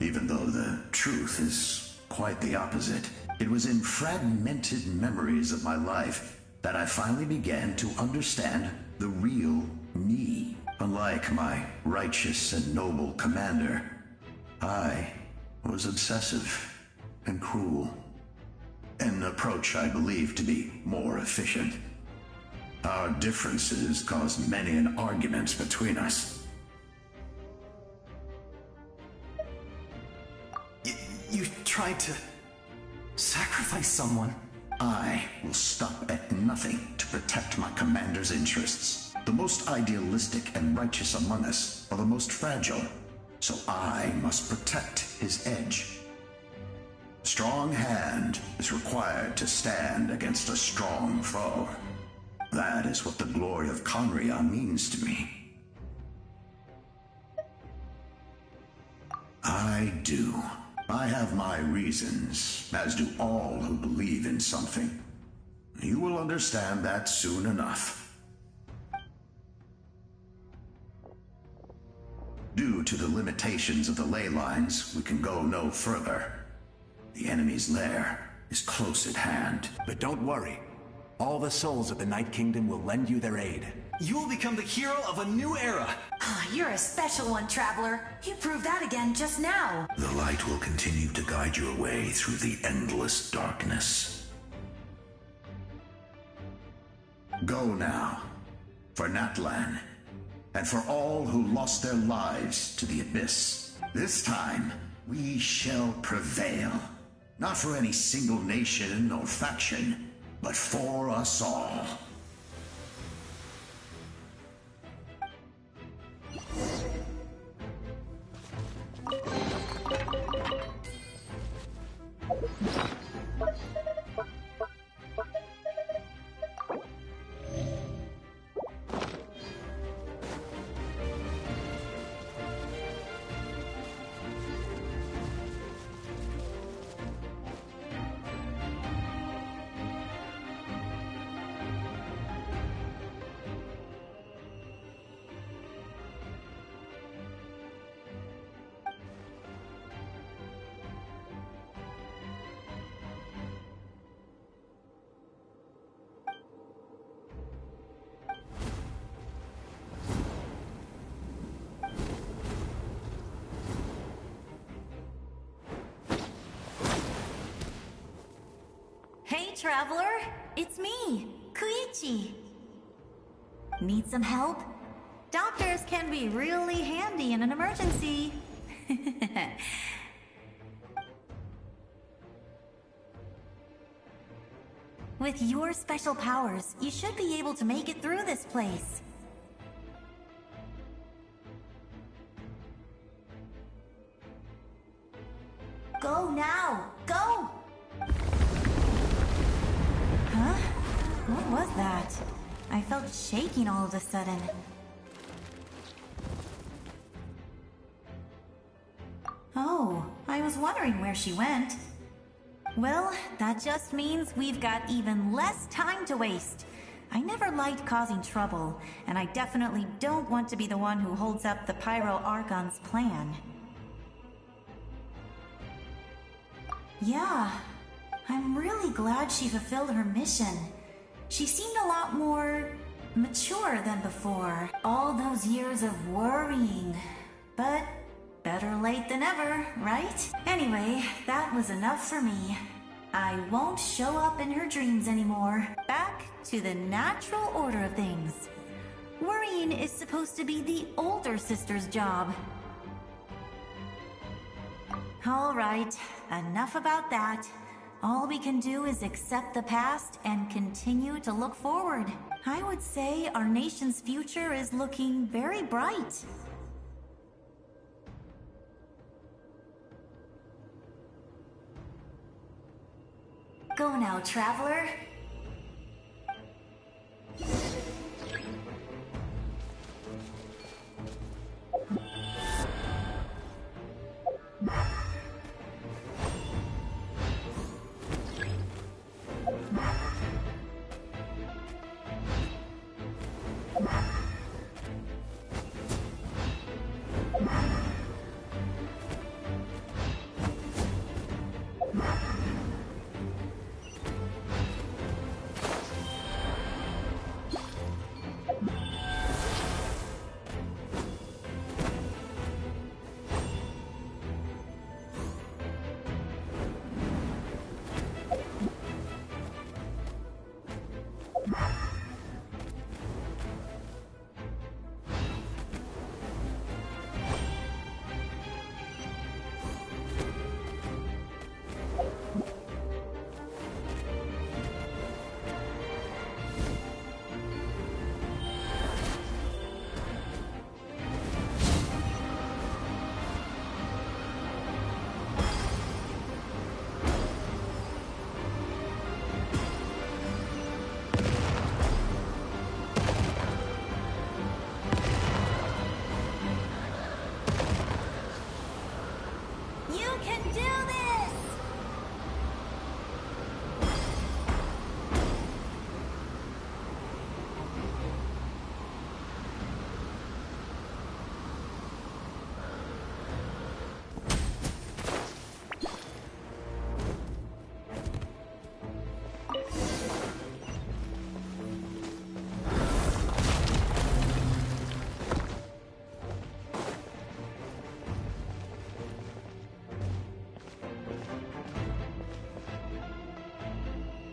even though the truth is quite the opposite. It was in fragmented memories of my life that I finally began to understand the real me. Unlike my righteous and noble commander, I was obsessive and cruel. An approach I believe to be more efficient. Our differences caused many an argument between us. You tried to sacrifice someone? I will stop at nothing to protect my commander's interests. The most idealistic and righteous among us are the most fragile, so I must protect his edge. A strong hand is required to stand against a strong foe. That is what the glory of Conria means to me. I do. I have my reasons, as do all who believe in something. You will understand that soon enough. Due to the limitations of the ley lines, we can go no further. The enemy's lair is close at hand. But don't worry. All the souls of the Night Kingdom will lend you their aid. You will become the hero of a new era. Oh, you're a special one, Traveler. You proved that again just now. The light will continue to guide your way through the endless darkness. Go now, for Natlan, and for all who lost their lives to the Abyss. This time, we shall prevail. Not for any single nation or faction, but for us all. Traveler. It's me, Koichi. Need some help? Doctors can be really handy in an emergency. With your special powers, you should be able to make it through this place. Go now! Go! Huh? What was that? I felt shaking all of a sudden. Oh, I was wondering where she went. Well, that just means we've got even less time to waste. I never liked causing trouble, and I definitely don't want to be the one who holds up the Pyro Archon's plan. Yeah, I'm really glad she fulfilled her mission. She seemed a lot more mature than before. All those years of worrying. But better late than ever, right? Anyway, that was enough for me. I won't show up in her dreams anymore. Back to the natural order of things. Worrying is supposed to be the older sister's job. All right, enough about that. All we can do is accept the past and continue to look forward. I would say our nation's future is looking very bright. Go now, Traveler.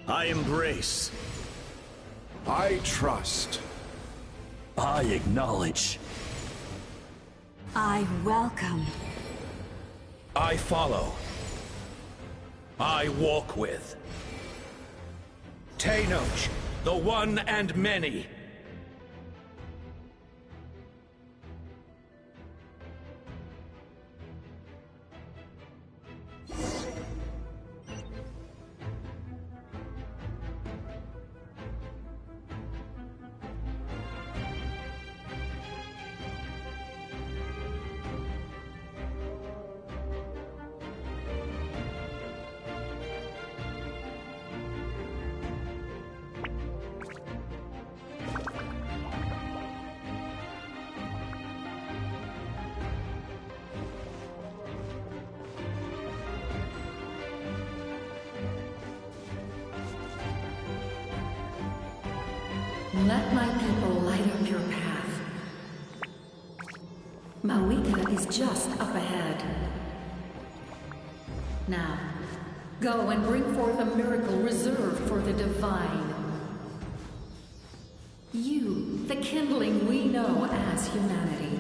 I embrace. I trust. I acknowledge. I welcome. I follow. I walk with. Tenoch, the one and many. Let my people light up your path. Mavuika is just up ahead. Now, Go and bring forth a miracle reserved for the divine. You, the kindling we know as humanity.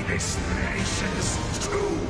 This nation's tomb!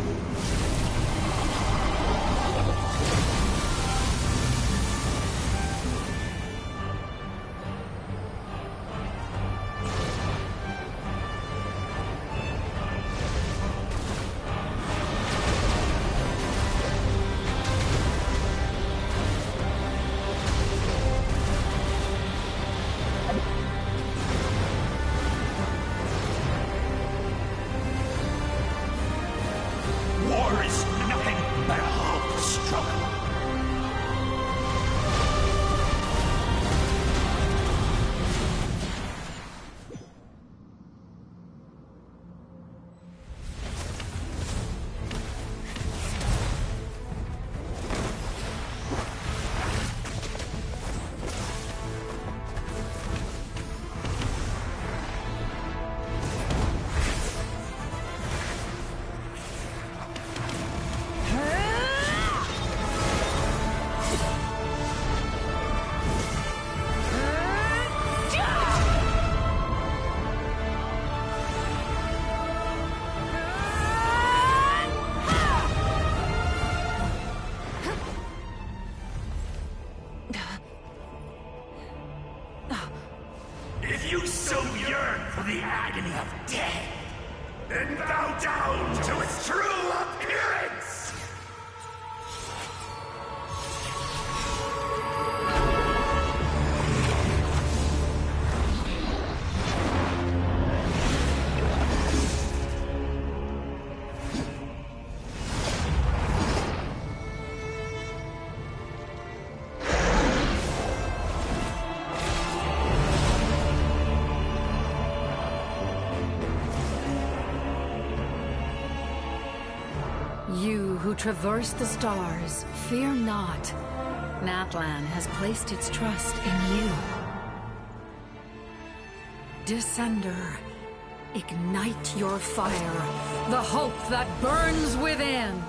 If you so yearn for the agony of death, then bow down to its true appearance! You who traverse the stars, fear not. Natlan has placed its trust in you. Descender, Ignite your fire, the hope that burns within.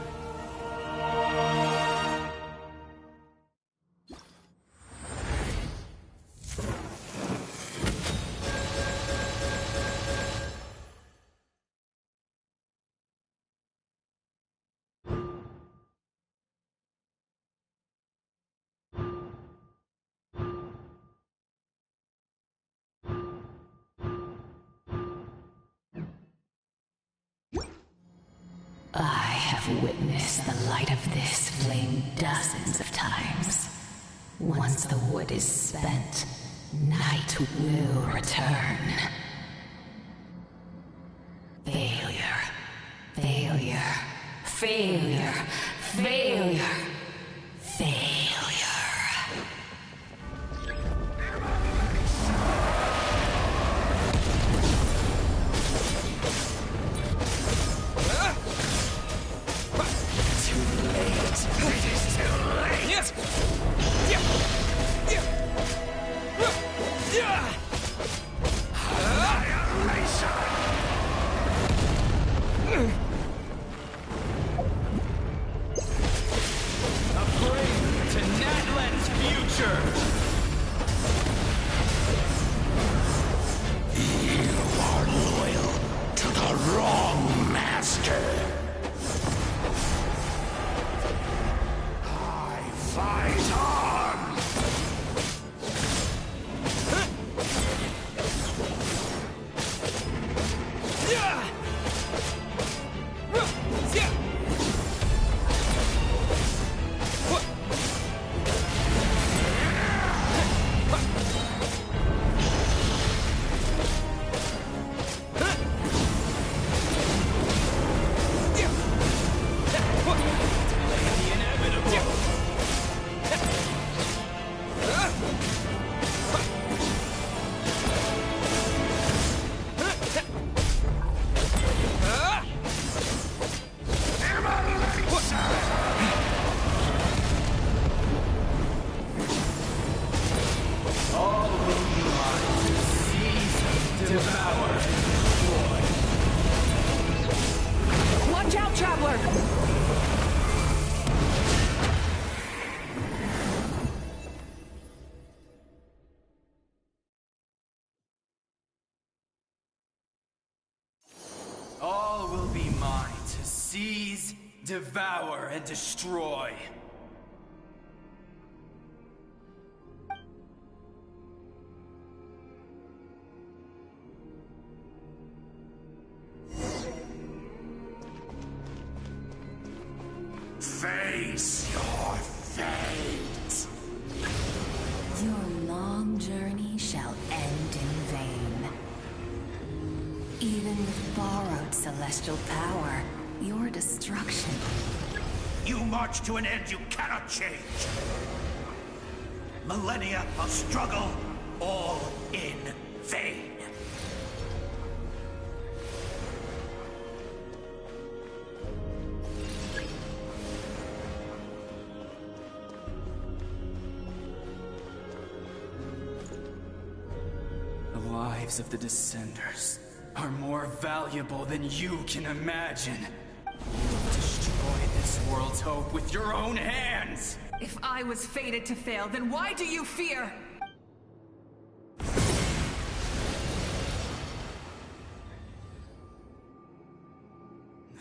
I have witnessed the light of this flame dozens of times. Once the wood is spent, night will return. Failure. Failure. Failure. Failure. Failure. To Natlan's future! You are loyal to the wrong master. I fight on! Watch out, Traveler! All will be mine to seize, devour, and destroy. Face your fate. Your long journey shall end in vain. Even with borrowed celestial power, your destruction. You march to an end you cannot change. Millennia of struggle, all in vain. The lives of the Descenders are more valuable than you can imagine. You'll destroy this world's hope with your own hands! If I was fated to fail, then why do you fear?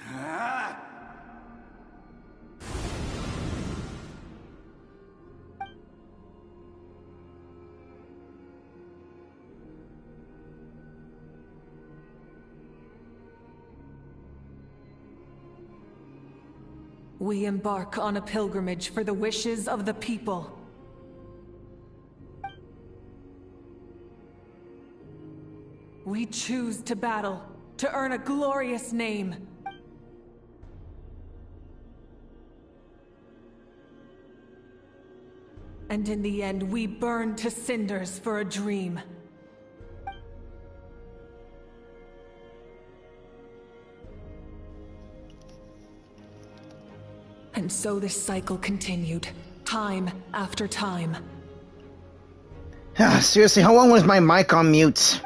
Ah! We embark on a pilgrimage for the wishes of the people. We choose to battle, to earn a glorious name. And in the end, we burn to cinders for a dream. And so this cycle continued, time after time. Seriously, how long was my mic on mute?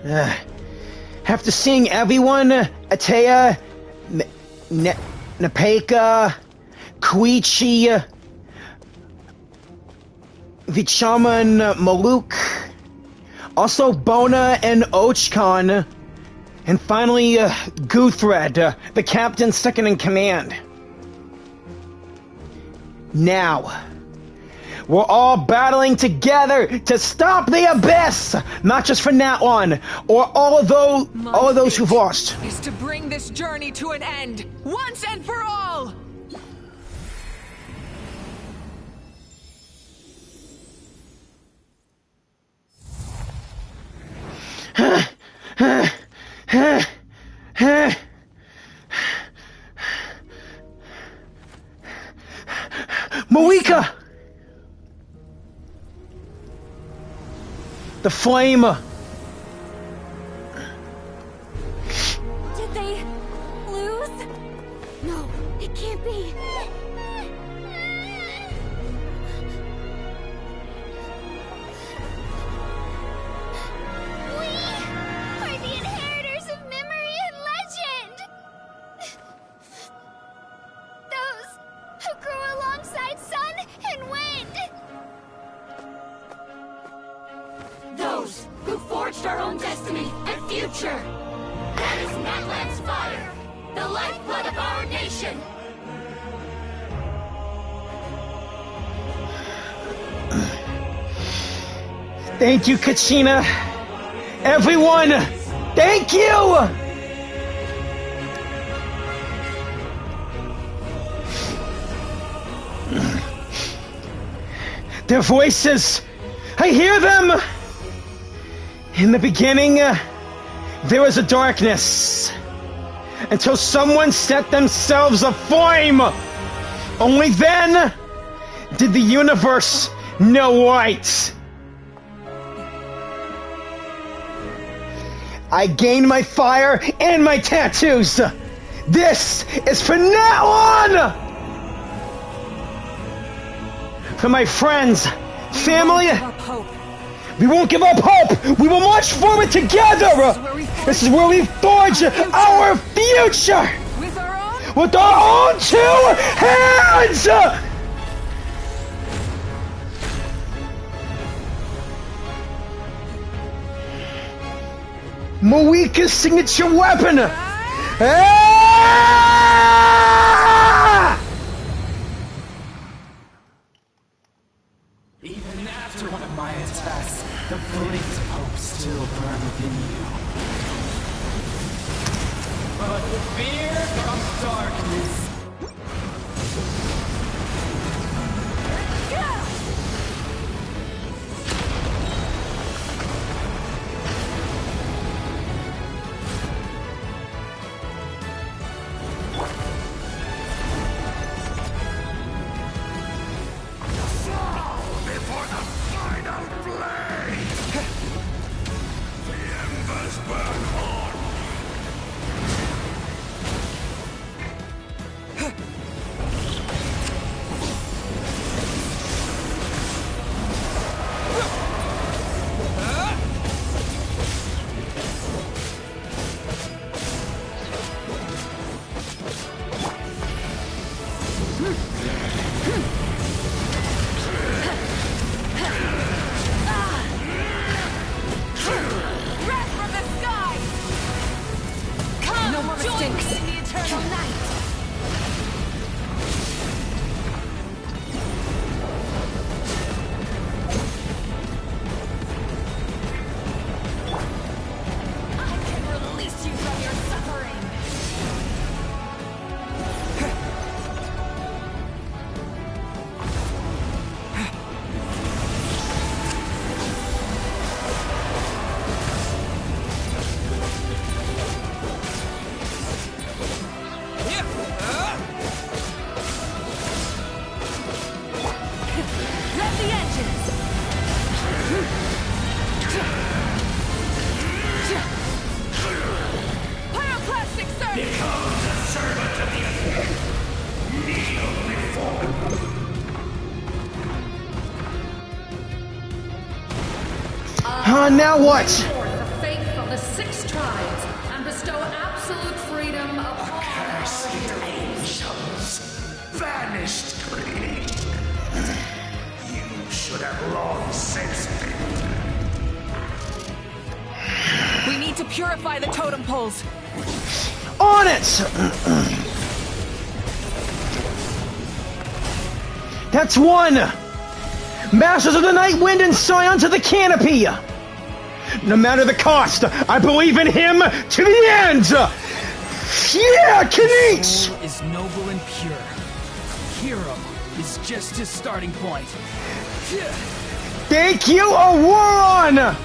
After seeing everyone, Atea, Napeka, Koichi, Vichama and Maluk, also Bona and Ochkon, and finally Guthred, the captain second in command. Now, we're all battling together to stop the Abyss! Not just for Natlan, or all of those who've lost. Is to bring this journey to an end, once and for all! Mavuika! The flame! Did they lose? No, it can't be. We are the inheritors of memory and legend! Those who grew alongside sun and wind! Those who forged our own destiny and future! That is Natlan's fire, the lifeblood of our nation! Thank you, Kachina! Everyone! Thank you! Their voices! I hear them! In the beginning, there was a darkness. Until someone set themselves aflame! Only then did the universe know light. I gained my fire and my tattoos! This is for Natlan! For my friends, family, we won't give up hope! We will march forward together! This is where we forge our future! With our own 2 hands! Mavuika's signature weapon! Even after one of my attacks, the flames of hope still burn within you. But with fear comes darkness. Now what? The faith of the tribes and bestow absolute freedom upon our heroes. Angels, vanished clean. You should have long since been. We need to purify the totem poles. On it! That's one! Masters of the Night Wind and Scion to the canopy! No matter the cost, I believe in him to the end! Yeah, Kinich! Soul is noble and pure. Hero is just his starting point. Thank you, Auroron!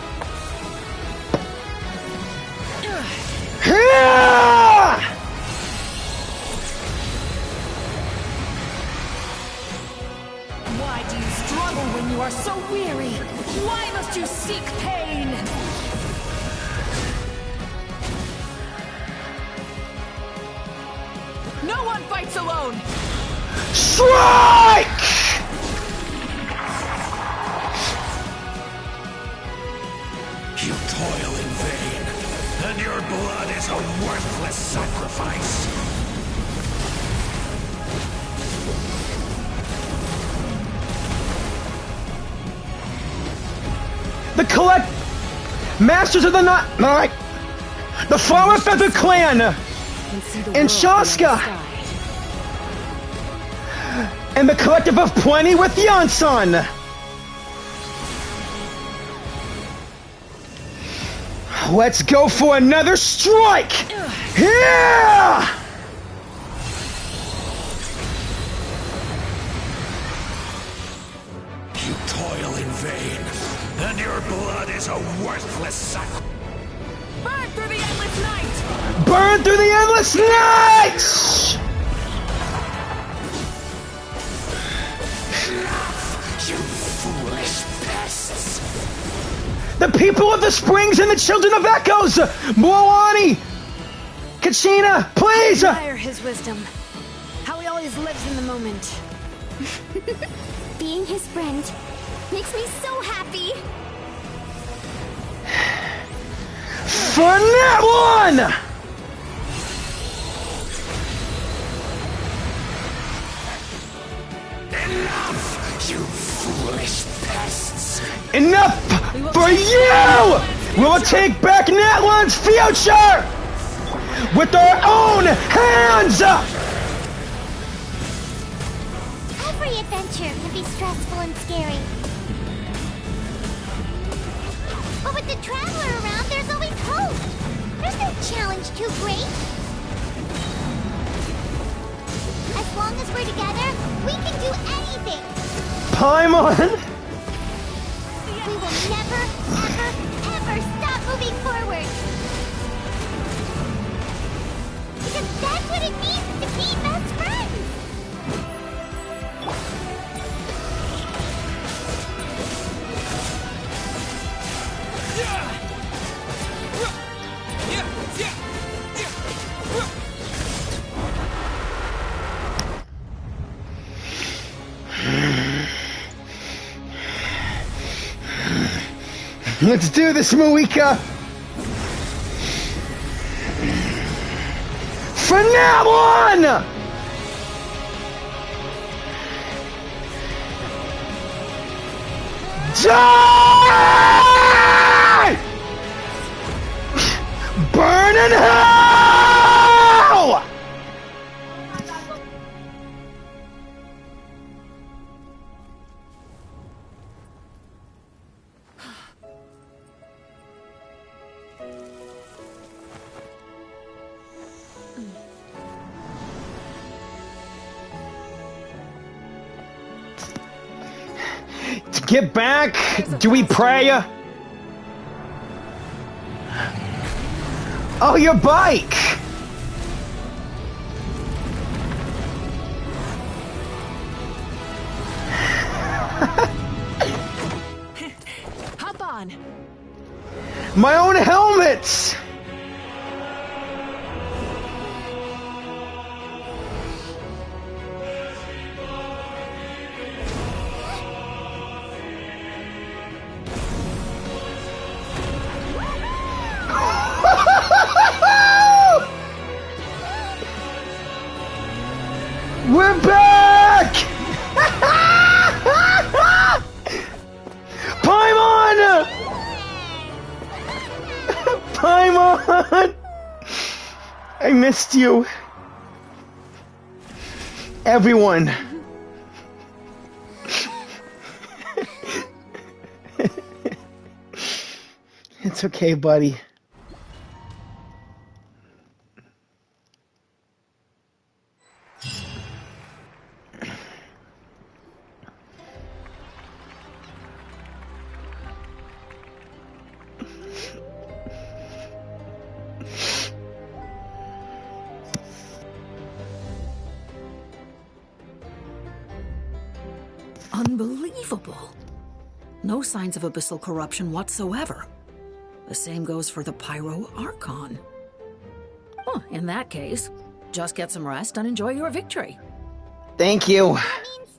Why do you struggle when you are so weary? Why must you seek pain? No one fights alone! Strike! You toil in vain, and your blood is a worthless sacrifice. The Masters of the Night, the Flower Feather Clan, and Shaska, and the Collective of Plenty with Yansan. Let's go for another strike! Yeah! You toil in vain, and your blood is a worthless sacrifice. Burn through the endless night! Burn through the endless night! You foolish pests! The people of the Springs and the Children of Echoes! Moani! Kachina, please! I admire his wisdom. How he always lives in the moment. Being his friend makes me so happy. For Natlan! Enough, you foolish pests! Enough for you! We will take back Natlan's future! With our own hands! Every adventure can be stressful and scary. But with the Traveler around, there's always hope. There's no challenge too great. As long as we're together, we can do anything. Paimon! We will never, ever, ever stop moving forward. Because that's what it means to be best friends. Let's do this, Mavuika! For Natlan! Die! Burn in hell! To get back, do we pray? Oh, your bike! Hop on! My own helmet! missed you. Everyone. It's okay, buddy. Unbelievable. No signs of abyssal corruption whatsoever. The same goes for the Pyro Archon. Well, in that case, just get some rest and enjoy your victory. Thank you. That means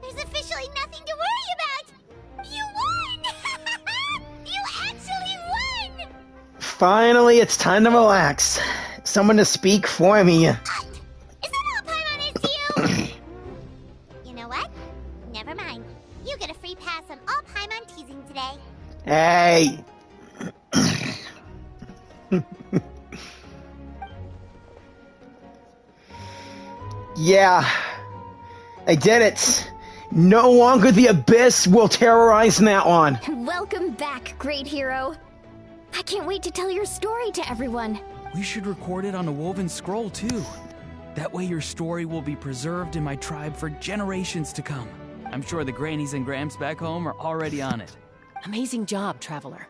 there's officially nothing to worry about. You won! You actually won! Finally, it's time to relax. Someone to speak for me. Is that all Paimon is to you? You know what? Never mind. You get a free pass on all Paimon teasing today. Hey. Yeah, I did it. No longer the Abyss will terrorize Natlan. Welcome back, great hero. I can't wait to tell your story to everyone. We should record it on a woven scroll, too. That way your story will be preserved in my tribe for generations to come. I'm sure the grannies and gramps back home are already on it. Amazing job, Traveler.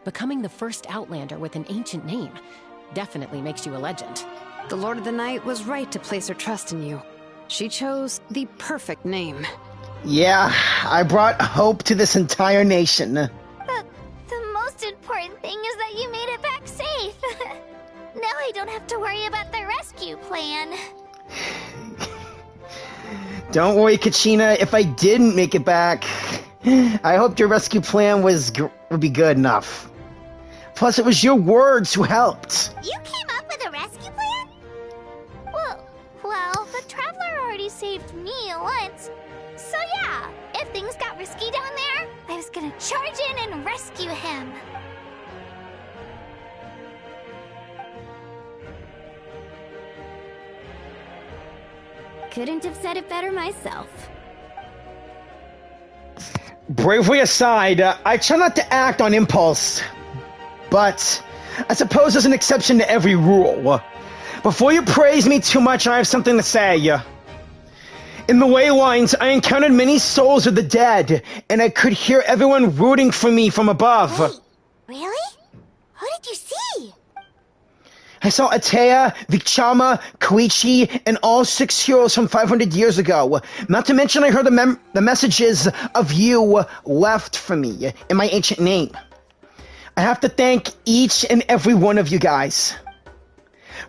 Becoming the first Outlander with an ancient name definitely makes you a legend. The Lord of the Night was right to place her trust in you. She chose the perfect name. Yeah, I brought hope to this entire nation. The most important thing is that you made it back safe. Now I don't have to worry about the rescue plan. Don't worry, Kachina. If I didn't make it back, I hoped your rescue plan would be good enough. Plus, it was your words who helped. You came up with a rescue plan? Well, the Traveler already saved me once. So yeah, if things got risky down there, I was gonna charge in and rescue him. Couldn't have said it better myself. Bravery aside, I try not to act on impulse. But I suppose there's an exception to every rule. Before you praise me too much, I have something to say. In the Waylines, I encountered many souls of the dead, and I could hear everyone rooting for me from above. Wait, really? Who did you see? I saw Atea, Vichama, Koichi, and all 6 heroes from 500 years ago. Not to mention I heard the messages of you left for me in my ancient name. I have to thank each and every one of you guys.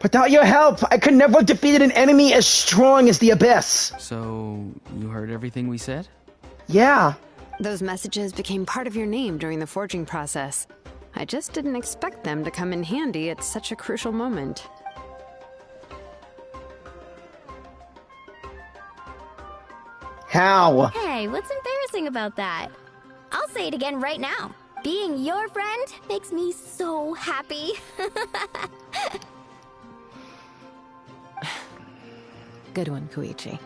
Without your help, I could never have defeated an enemy as strong as the Abyss. So, you heard everything we said? Yeah. Those messages became part of your name during the forging process. I just didn't expect them to come in handy at such a crucial moment. How? Hey, what's embarrassing about that? I'll say it again right now. Being your friend makes me so happy. Good one, Koichi.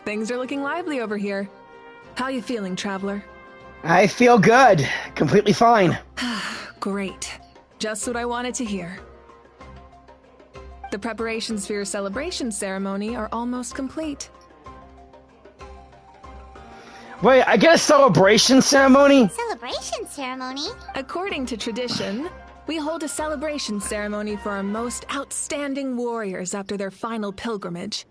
Things are looking lively over here. How you feeling, Traveler? I feel good. Completely fine. Great. Just what I wanted to hear. The preparations for your celebration ceremony are almost complete. Wait, I get a celebration ceremony? Celebration ceremony? According to tradition, we hold a celebration ceremony for our most outstanding warriors after their final pilgrimage.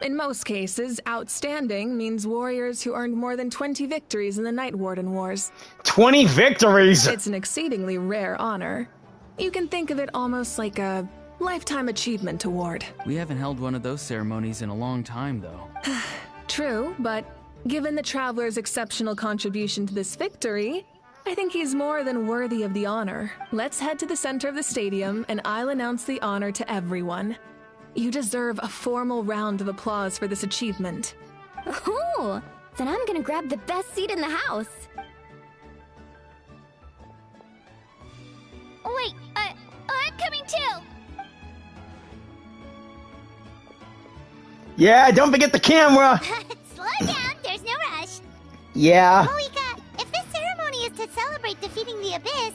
In most cases, outstanding means warriors who earned more than 20 victories in the Night Warden Wars. 20 victories? It's an exceedingly rare honor. You can think of it almost like a lifetime achievement award. We haven't held one of those ceremonies in a long time, though. True, but given the Traveler's exceptional contribution to this victory, I think he's more than worthy of the honor. Let's head to the center of the stadium, and I'll announce the honor to everyone. You deserve a formal round of applause for this achievement. Ooh, then I'm gonna grab the best seat in the house. Wait, I'm coming Yeah, don't forget the camera. Slow down, there's no rush. Yeah. Mavuika, if this ceremony is to celebrate defeating the Abyss,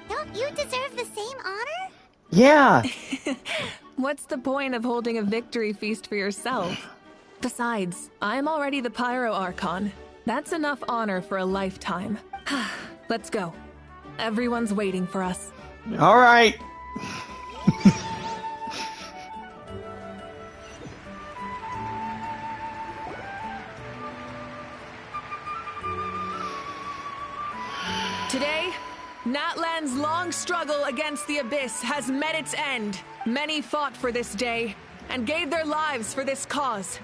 don't you deserve the same honor? Yeah. What's the point of holding a victory feast for yourself? Besides, I'm already the Pyro Archon. That's enough honor for a lifetime. Let's go. Everyone's waiting for us. All right. Today, Natlan's long struggle against the Abyss has met its end. Many fought for this day and gave their lives for this cause.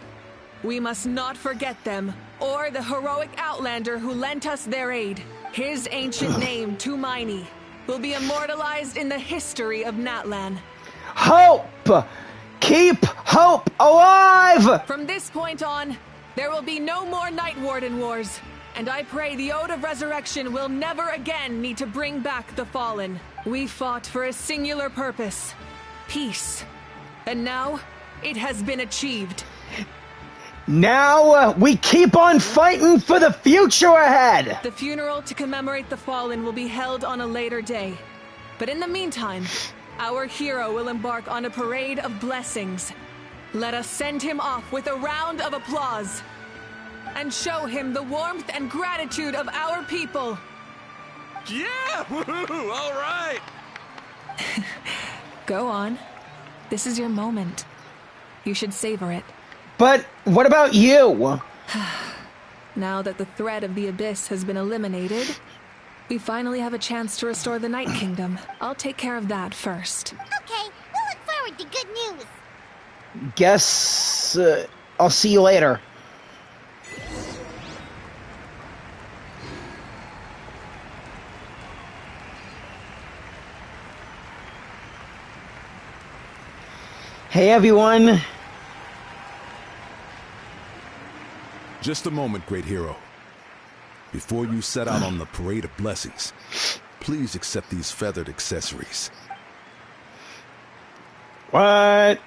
We must not forget them, or the heroic Outlander who lent us their aid. His ancient name, Tumaini, will be immortalized in the history of Natlan. Hope! Keep hope alive! From this point on, there will be no more Night Warden Wars, and I pray the Ode of Resurrection will never again need to bring back the Fallen. We fought for a singular purpose, peace. And now, it has been achieved. Now, we keep on fighting for the future ahead! The funeral to commemorate the Fallen will be held on a later day. But in the meantime, our hero will embark on a parade of blessings. Let us send him off with a round of applause and show him the warmth and gratitude of our people. Yeah! Woohoo! All right! Go on. This is your moment. You should savor it. But what about you? Now that the threat of the Abyss has been eliminated, we finally have a chance to restore the Night Kingdom. I'll take care of that first. Okay, we'll look forward to good news. Guess I'll see you later. Hey everyone. Just a moment, great hero. Before you set out on the parade of blessings, please accept these feathered accessories. What?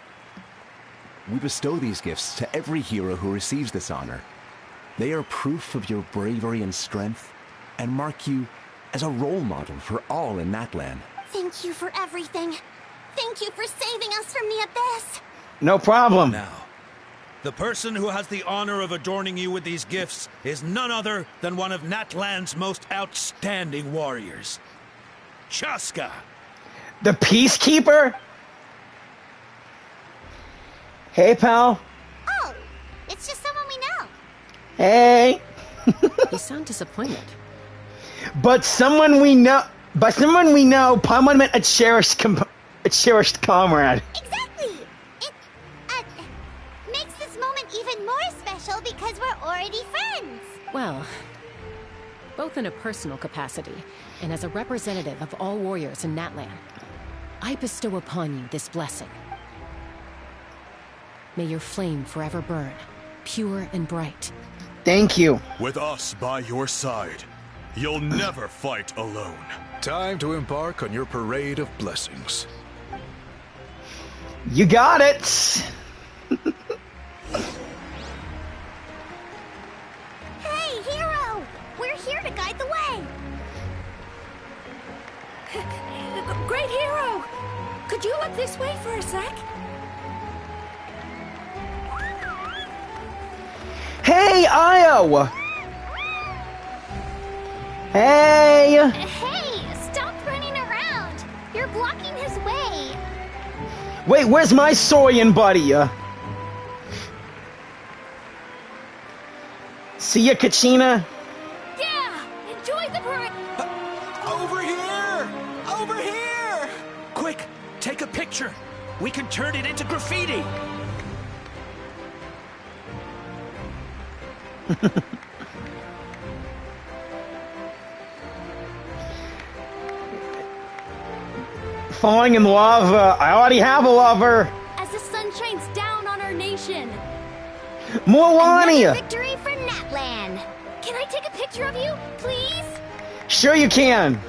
We bestow these gifts to every hero who receives this honor. They are proof of your bravery and strength, and mark you as a role model for all in Natlan. Thank you for everything. Thank you for saving us from the Abyss. No problem. Now, the person who has the honor of adorning you with these gifts is none other than one of Natlan's most outstanding warriors, Chaska. The Peacekeeper? Hey, pal. Oh, it's just someone we know. Hey. You sound disappointed. But someone we know. By someone we know, Paimon meant a cherished comrade. Exactly. It makes this moment even more special because we're already friends. Well, both in a personal capacity and as a representative of all warriors in Natlan, I bestow upon you this blessing. May your flame forever burn, pure and bright. Thank you. With us by your side, you'll never fight alone. Time to embark on your parade of blessings. You got it. Hey, hero! We're here to guide the way. Great hero! Could you look this way for a sec? Hey, Io! Hey! Hey, stop running around! You're blocking his way. Wait, where's my Saurian buddy? See ya, Kachina? Yeah! Enjoy the parade! Over here! Over here! Quick, take a picture. We can turn it into graffiti. Falling in lava. I already have a lover. As the sun shines down on our nation. Moani! Another victory for Natlan. Can I take a picture of you, please? Sure you can.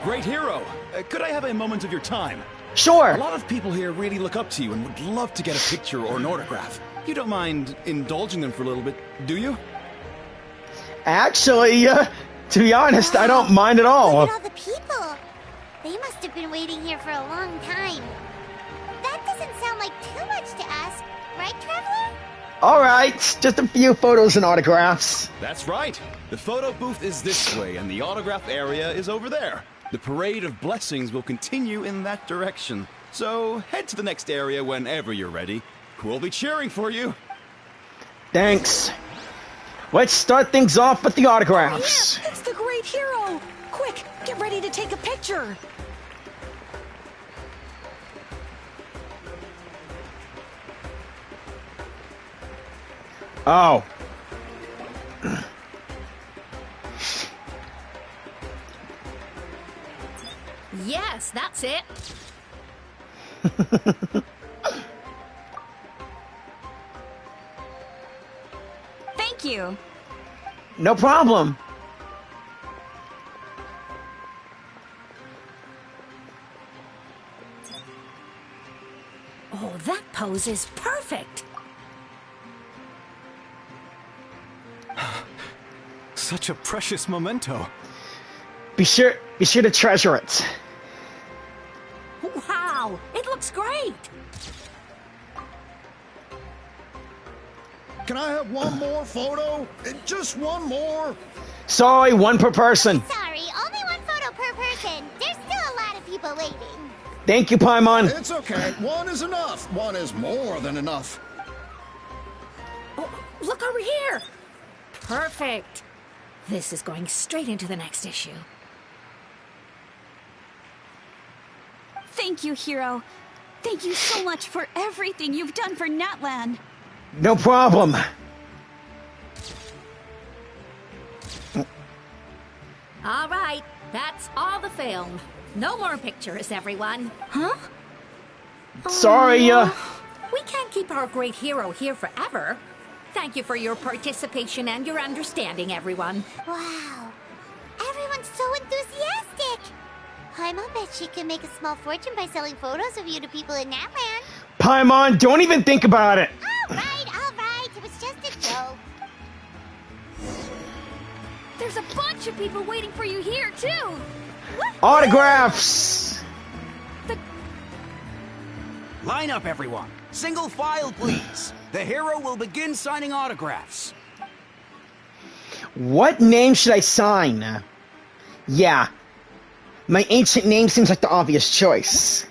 Great hero, could I have a moment of your time? Sure. A lot of people here really look up to you and would love to get a picture or an autograph. You don't mind indulging them for a little bit, do you? Actually, to be honest, I don't mind at all. Look at all the people. They must have been waiting here for a long time. That doesn't sound like too much to ask, right, Traveler? Alright, just a few photos and autographs. That's right. The photo booth is this way, and the autograph area is over there. The Parade of Blessings will continue in that direction. So head to the next area whenever you're ready. We'll be cheering for you. Thanks. Let's start things off with the autographs. Oh, yeah, it's the great hero! Quick, get ready to take a picture. Oh. Yes, that's it. Thank you. No problem. Oh, that pose is perfect. Such a precious memento. Be sure to treasure it. Wow, it looks great. Can I have one more photo? Just one more? Sorry, one per person. Sorry, only one photo per person. There's still a lot of people waiting. Thank you, Paimon. It's okay. One is enough. One is more than enough. Oh, look over here. Perfect. This is going straight into the next issue. Thank you, Hero. Thank you so much for everything you've done for Natlan. No problem. All right, that's all the film. No more pictures, everyone. Huh? Sorry, We can't keep our great hero here forever. Thank you for your participation and your understanding, everyone. Wow. Everyone's so enthusiastic. Paimon bet she can make a small fortune by selling photos of you to people in Natlan. Paimon, don't even think about it. All right. It was just a joke. There's a bunch of people waiting for you here, too. Autographs. Line up, everyone. Single file, please. The hero will begin signing autographs. What name should I sign? Yeah. My ancient name seems like the obvious choice.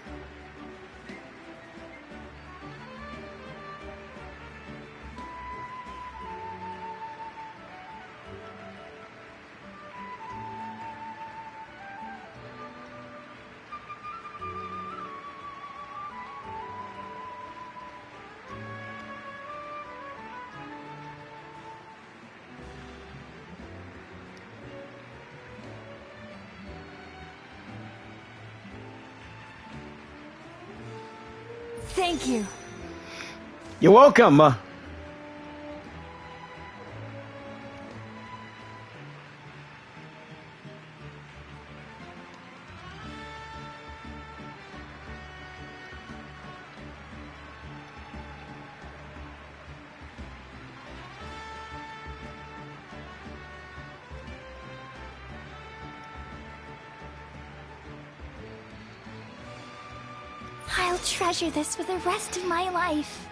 Thank you. You're welcome. I'll treasure this for the rest of my life.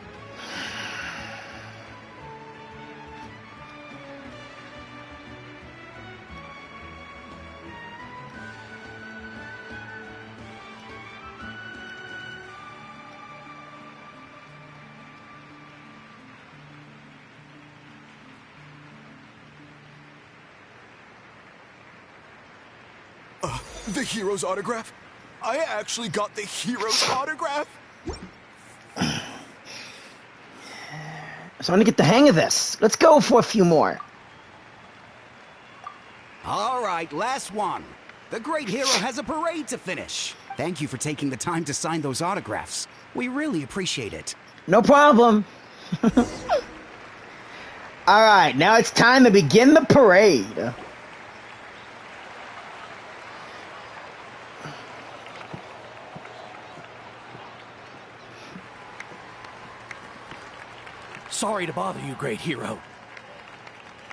The hero's autograph? I actually got the hero's autograph? So I'm gonna get the hang of this. Let's go for a few more. All right, last one. The great hero has a parade to finish. Thank you for taking the time to sign those autographs. We really appreciate it. No problem. Alright, now it's time to begin the parade. Sorry to bother you, great hero.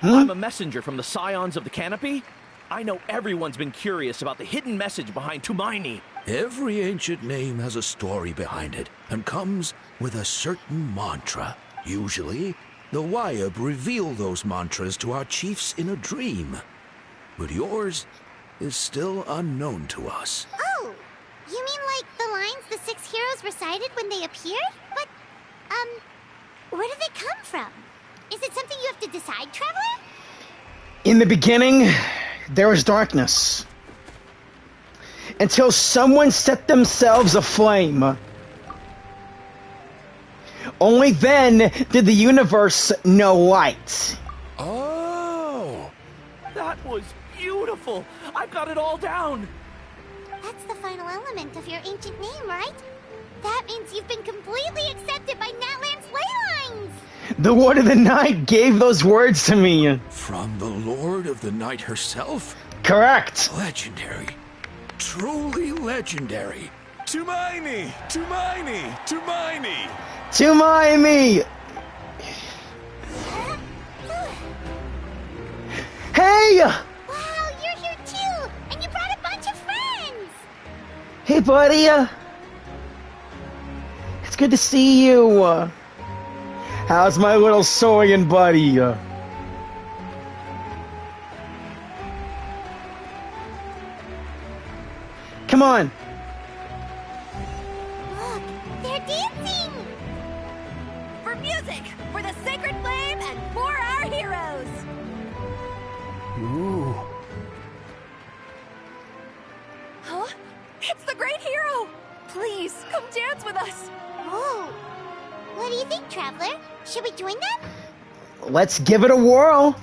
I'm a messenger from the Scions of the Canopy. I know everyone's been curious about the hidden message behind Tumaini. Every ancient name has a story behind it, and comes with a certain mantra. Usually, the Wayab reveal those mantras to our chiefs in a dream. But yours is still unknown to us. Oh, you mean like the lines the 6 heroes recited when they appeared? But, where do they come from? Is it something you have to decide, Traveler? In the beginning, there was darkness. Until someone set themselves aflame. Only then did the universe know light. Oh! That was beautiful! I've got it all down! That's the final element of your ancient name, right? That means you've been completely accepted by Natlan's ley lines! The Lord of the Night gave those words to me. From the Lord of the Night herself? Correct. Legendary. Truly legendary. Tumaini! Tumaini! Tumaini! Tumaini! Hey! Wow, you're here too! And you brought a bunch of friends! Hey, buddy. It's good to see you. How's my little Sorian buddy? Come on. Look, they're dancing! For music, for the sacred flame, and for our heroes! Ooh. Huh? It's the great hero! Please, come dance with us! Oh. What do you think, Traveler? Should we join them? Let's give it a whirl.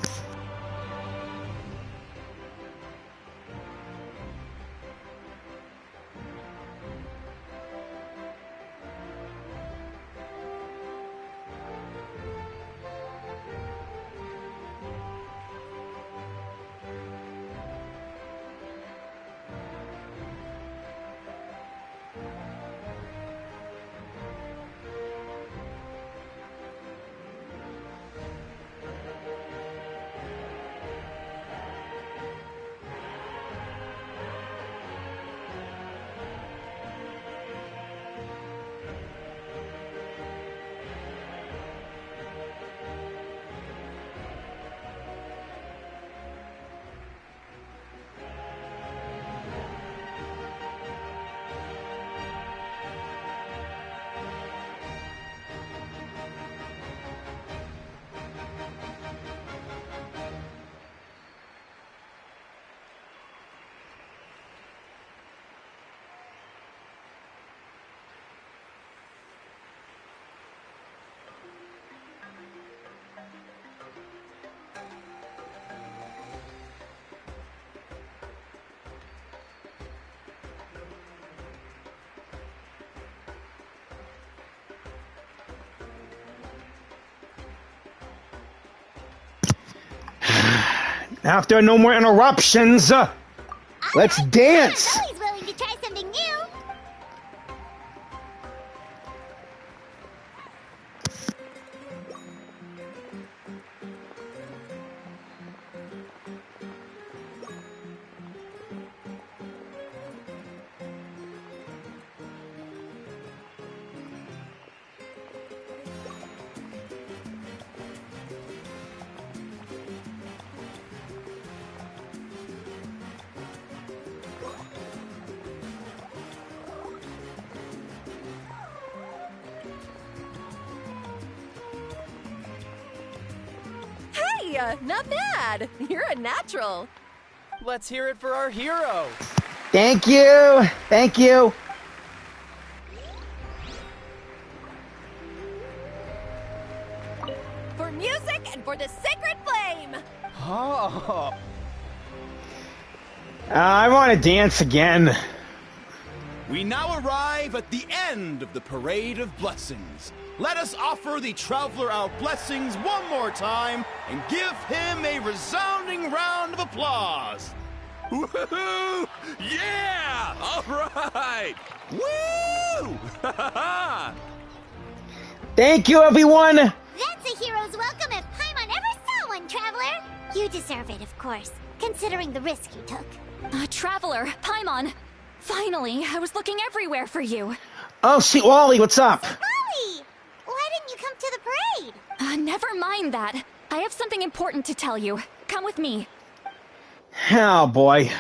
Now, if there are no more interruptions, let's dance! I'm always willing to try something new! Not bad. You're a natural. Let's hear it for our hero. Thank you. Thank you. For music and for the sacred flame. Oh. I want to dance again. We now arrive at the end of the Parade of Blessings. Let us offer the Traveler our blessings one more time and give him a resounding round of applause. Woohoo! Yeah! All right! Woo! Thank you, everyone. That's a You deserve it, of course, considering the risk you took. Traveler, Paimon! Finally, I was looking everywhere for you. Oh, Sweet Wally, what's up? Molly! Why didn't you come to the parade? Never mind that. I have something important to tell you. Come with me. Oh, boy.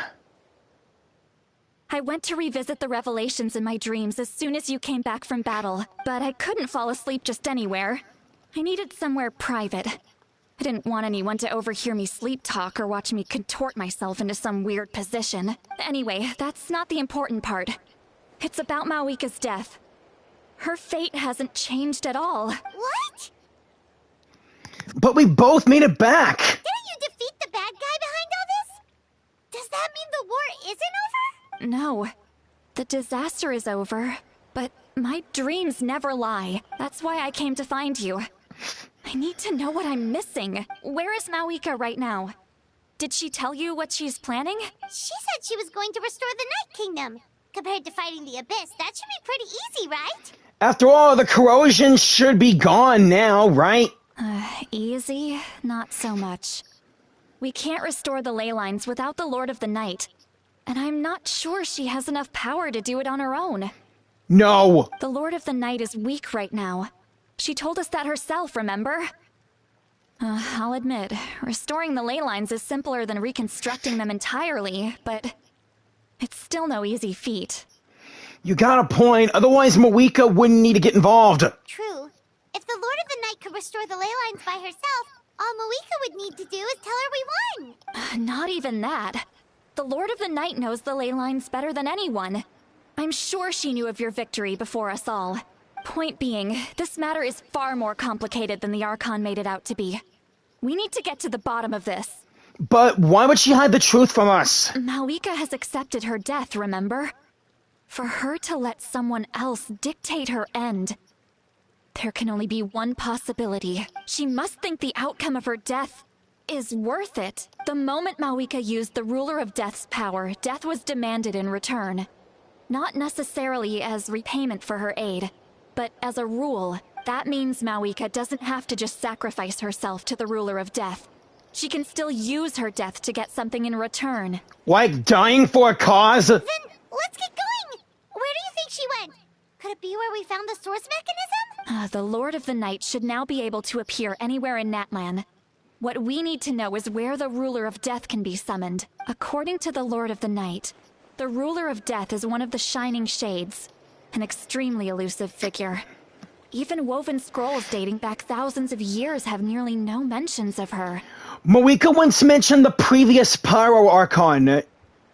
I went to revisit the revelations in my dreams as soon as you came back from battle, but I couldn't fall asleep just anywhere. I needed somewhere private. I didn't want anyone to overhear me sleep talk or watch me contort myself into some weird position. Anyway, that's not the important part. It's about Mawika's death. Her fate hasn't changed at all. What? But we both made it back! Didn't you defeat the bad guy behind all this? Does that mean the war isn't over? No. The disaster is over, but my dreams never lie. That's why I came to find you. I need to know what I'm missing. Where is Mavuika right now? Did she tell you what she's planning? She said she was going to restore the Night Kingdom. Compared to fighting the Abyss, that should be pretty easy, right? After all, the corrosion should be gone now, right? Easy? Not so much. We can't restore the ley lines without the Lord of the Night. And I'm not sure she has enough power to do it on her own. No! The Lord of the Night is weak right now. She told us that herself, remember? I'll admit, restoring the ley lines is simpler than reconstructing them entirely, but it's still no easy feat. You got a point, otherwise Mavuika wouldn't need to get involved. True. If the Lord of the Night could restore the ley lines by herself, all Mavuika would need to do is tell her we won. Not even that. The Lord of the Night knows the ley lines better than anyone. I'm sure she knew of your victory before us all. Point being, this matter is far more complicated than the Archon made it out to be. We need to get to the bottom of this. But why would she hide the truth from us? Mavuika has accepted her death, remember? For her to let someone else dictate her end, there can only be one possibility. She must think the outcome of her death is worth it. The moment Mavuika used the Ruler of Death's power, death was demanded in return. Not necessarily as repayment for her aid, but as a rule. That means Mavuika doesn't have to just sacrifice herself to the Ruler of Death. She can still use her death to get something in return. Like dying for a cause? Then let's get going! Where do you think she went? Could it be where we found the source mechanism? The Lord of the Night should now be able to appear anywhere in Natlan. What we need to know is where the Ruler of Death can be summoned. According to the Lord of the Night, the Ruler of Death is one of the Shining Shades, an extremely elusive figure. Even woven scrolls dating back thousands of years have nearly no mentions of her. Mavuika once mentioned the previous Pyro Archon.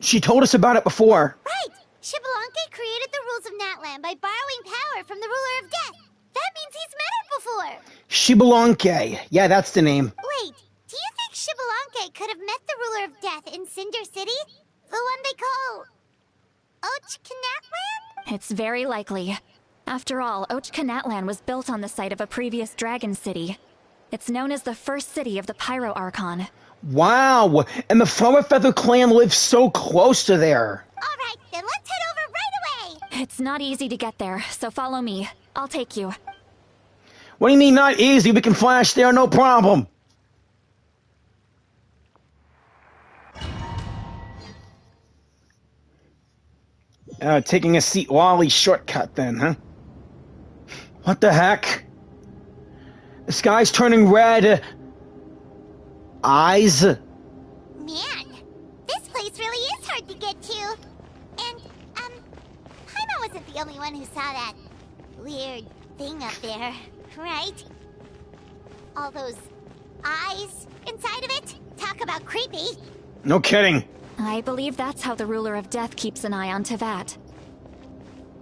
She told us about it before. Right! Xbalanque created the rules of Natlan by borrowing power from the Ruler of Death. That means he's met her before. Xbalanque. Yeah, that's the name. Wait, do you think Xbalanque could have met the Ruler of Death in Cinder City? The one they call Natlan? It's very likely. After all, Natlan was built on the site of a previous dragon city. It's known as the first city of the Pyro Archon. Wow! And the Flower Feather clan lives so close to there. Alright, then let's head over right away! It's not easy to get there, so follow me. I'll take you. What do you mean not easy? We can flash there, no problem. Taking a Seat Wally shortcut then, huh? What the heck? The sky's turning red. Eyes? Man, this place really is hard to get to. And, Paimon wasn't the only one who saw that weird thing up there, right? All those eyes inside of it? Talk about creepy. No kidding. I believe that's how the Ruler of Death keeps an eye on Teyvat.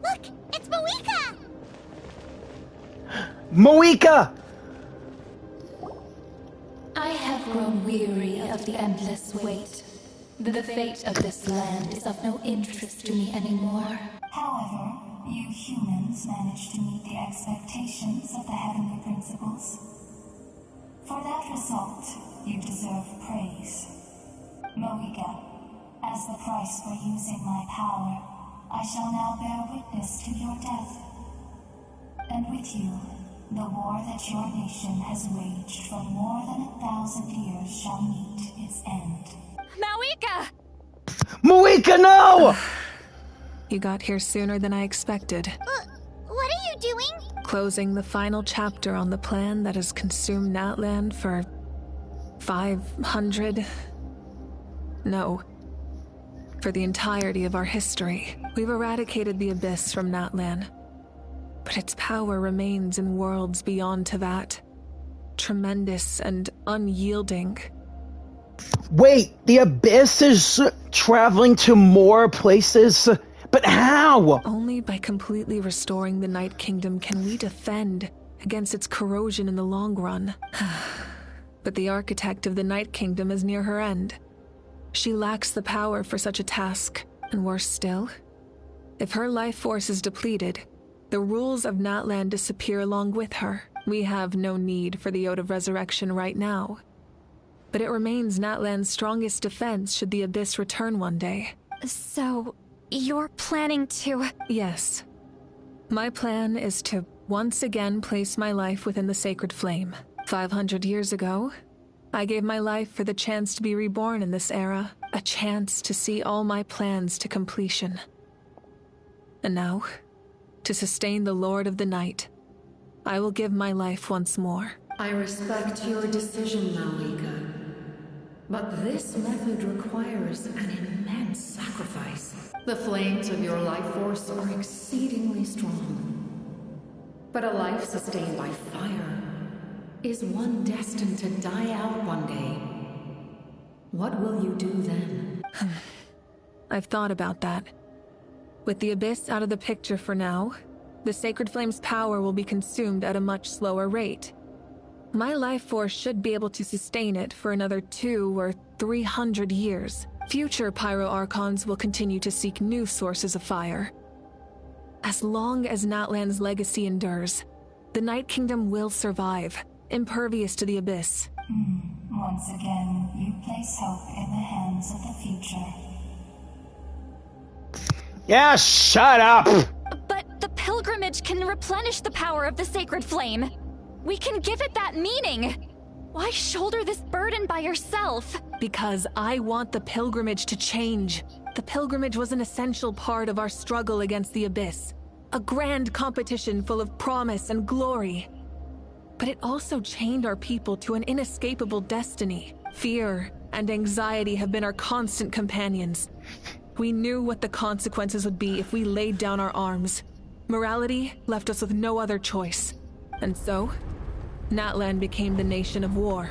Look, it's Mavuika! Mavuika! I have grown weary of the endless wait. The fate of this land is of no interest to me anymore. However, you humans managed to meet the expectations of the heavenly principles. For that result, you deserve praise. Mavuika, as the price for using my power, I shall now bear witness to your death. And with you, The war that your nation has waged for more than 1,000 years shall meet its end. Mavuika! Mavuika, no! You got here sooner than I expected. What are you doing? Closing the final chapter on the plan that has consumed Natlan for 500... No. For the entirety of our history. We've eradicated the Abyss from Natlan. But its power remains in worlds beyond to that. Tremendous and unyielding. Wait, the Abyss is traveling to more places? But how? Only by completely restoring the Night Kingdom can we defend against its corrosion in the long run. But the architect of the Night Kingdom is near her end. She lacks the power for such a task, and worse still, if her life force is depleted, the rules of Natlan disappear along with her. We have no need for the Ode of Resurrection right now. But it remains Natlan's strongest defense should the Abyss return one day. So, you're planning to... Yes. My plan is to once again place my life within the sacred flame. 500 years ago, I gave my life for the chance to be reborn in this era, a chance to see all my plans to completion. And now, to sustain the Lord of the Night, I will give my life once more. I respect your decision, Mavuika. But this method requires an immense sacrifice. The flames of your life force are exceedingly strong. But a life sustained by fire is one destined to die out one day. What will you do then? I've thought about that. With the Abyss out of the picture for now, the Sacred Flame's power will be consumed at a much slower rate. My life force should be able to sustain it for another 200 or 300 years. Future Pyro Archons will continue to seek new sources of fire. As long as Natlan's legacy endures, the Night Kingdom will survive, impervious to the Abyss. Once again, you place hope in the hands of the future. Yeah, shut up! But the pilgrimage can replenish the power of the sacred flame. We can give it that meaning. Why shoulder this burden by yourself? Because I want the pilgrimage to change. The pilgrimage was an essential part of our struggle against the Abyss. A grand competition full of promise and glory. But it also chained our people to an inescapable destiny. Fear and anxiety have been our constant companions. We knew what the consequences would be if we laid down our arms. Morality left us with no other choice. And so, Natlan became the nation of war.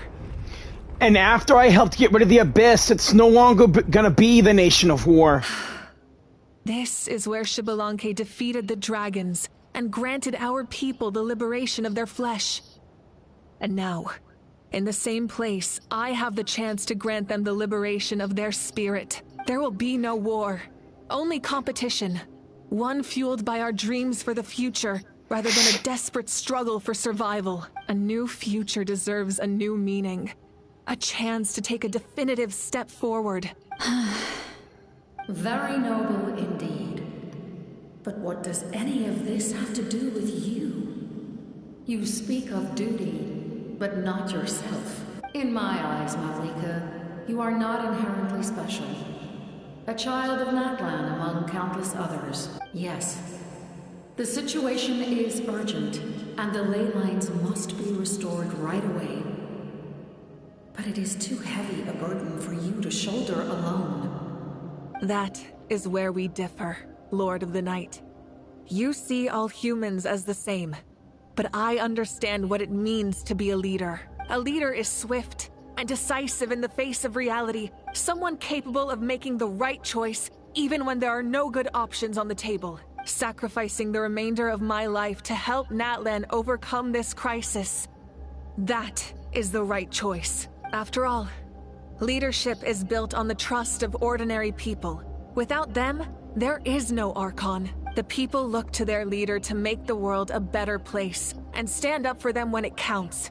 And after I helped get rid of the Abyss, it's no longer gonna be the nation of war. This is where Xbalanque defeated the dragons and granted our people the liberation of their flesh. And now, in the same place, I have the chance to grant them the liberation of their spirit. There will be no war, only competition. One fueled by our dreams for the future, rather than a desperate struggle for survival. A new future deserves a new meaning. A chance to take a definitive step forward. Very noble indeed. But what does any of this have to do with you? You speak of duty, but not yourself. In my eyes, Mavuika, you are not inherently special. A child of Natlan among countless others. Yes. The situation is urgent, and the ley lines must be restored right away. But it is too heavy a burden for you to shoulder alone. That is where we differ, Lord of the Night. You see all humans as the same, but I understand what it means to be a leader. A leader is swift and decisive in the face of reality, someone capable of making the right choice even when there are no good options on the table. Sacrificing the remainder of my life to help Natlan overcome this crisis. That is the right choice. After all, leadership is built on the trust of ordinary people. Without them, there is no Archon. The people look to their leader to make the world a better place and stand up for them when it counts.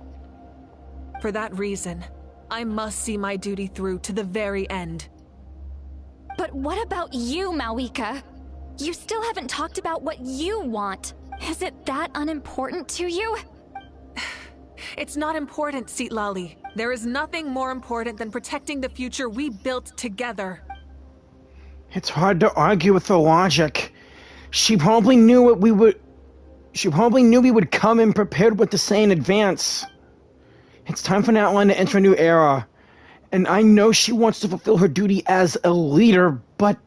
For that reason, I must see my duty through to the very end. But what about you, Mavuika? You still haven't talked about what you want. Is it that unimportant to you? It's not important, Citlali. There is nothing more important than protecting the future we built together. It's hard to argue with the logic. She probably knew we would come in prepared with to say in advance. It's time for Natlan to enter a new era. And I know she wants to fulfill her duty as a leader, but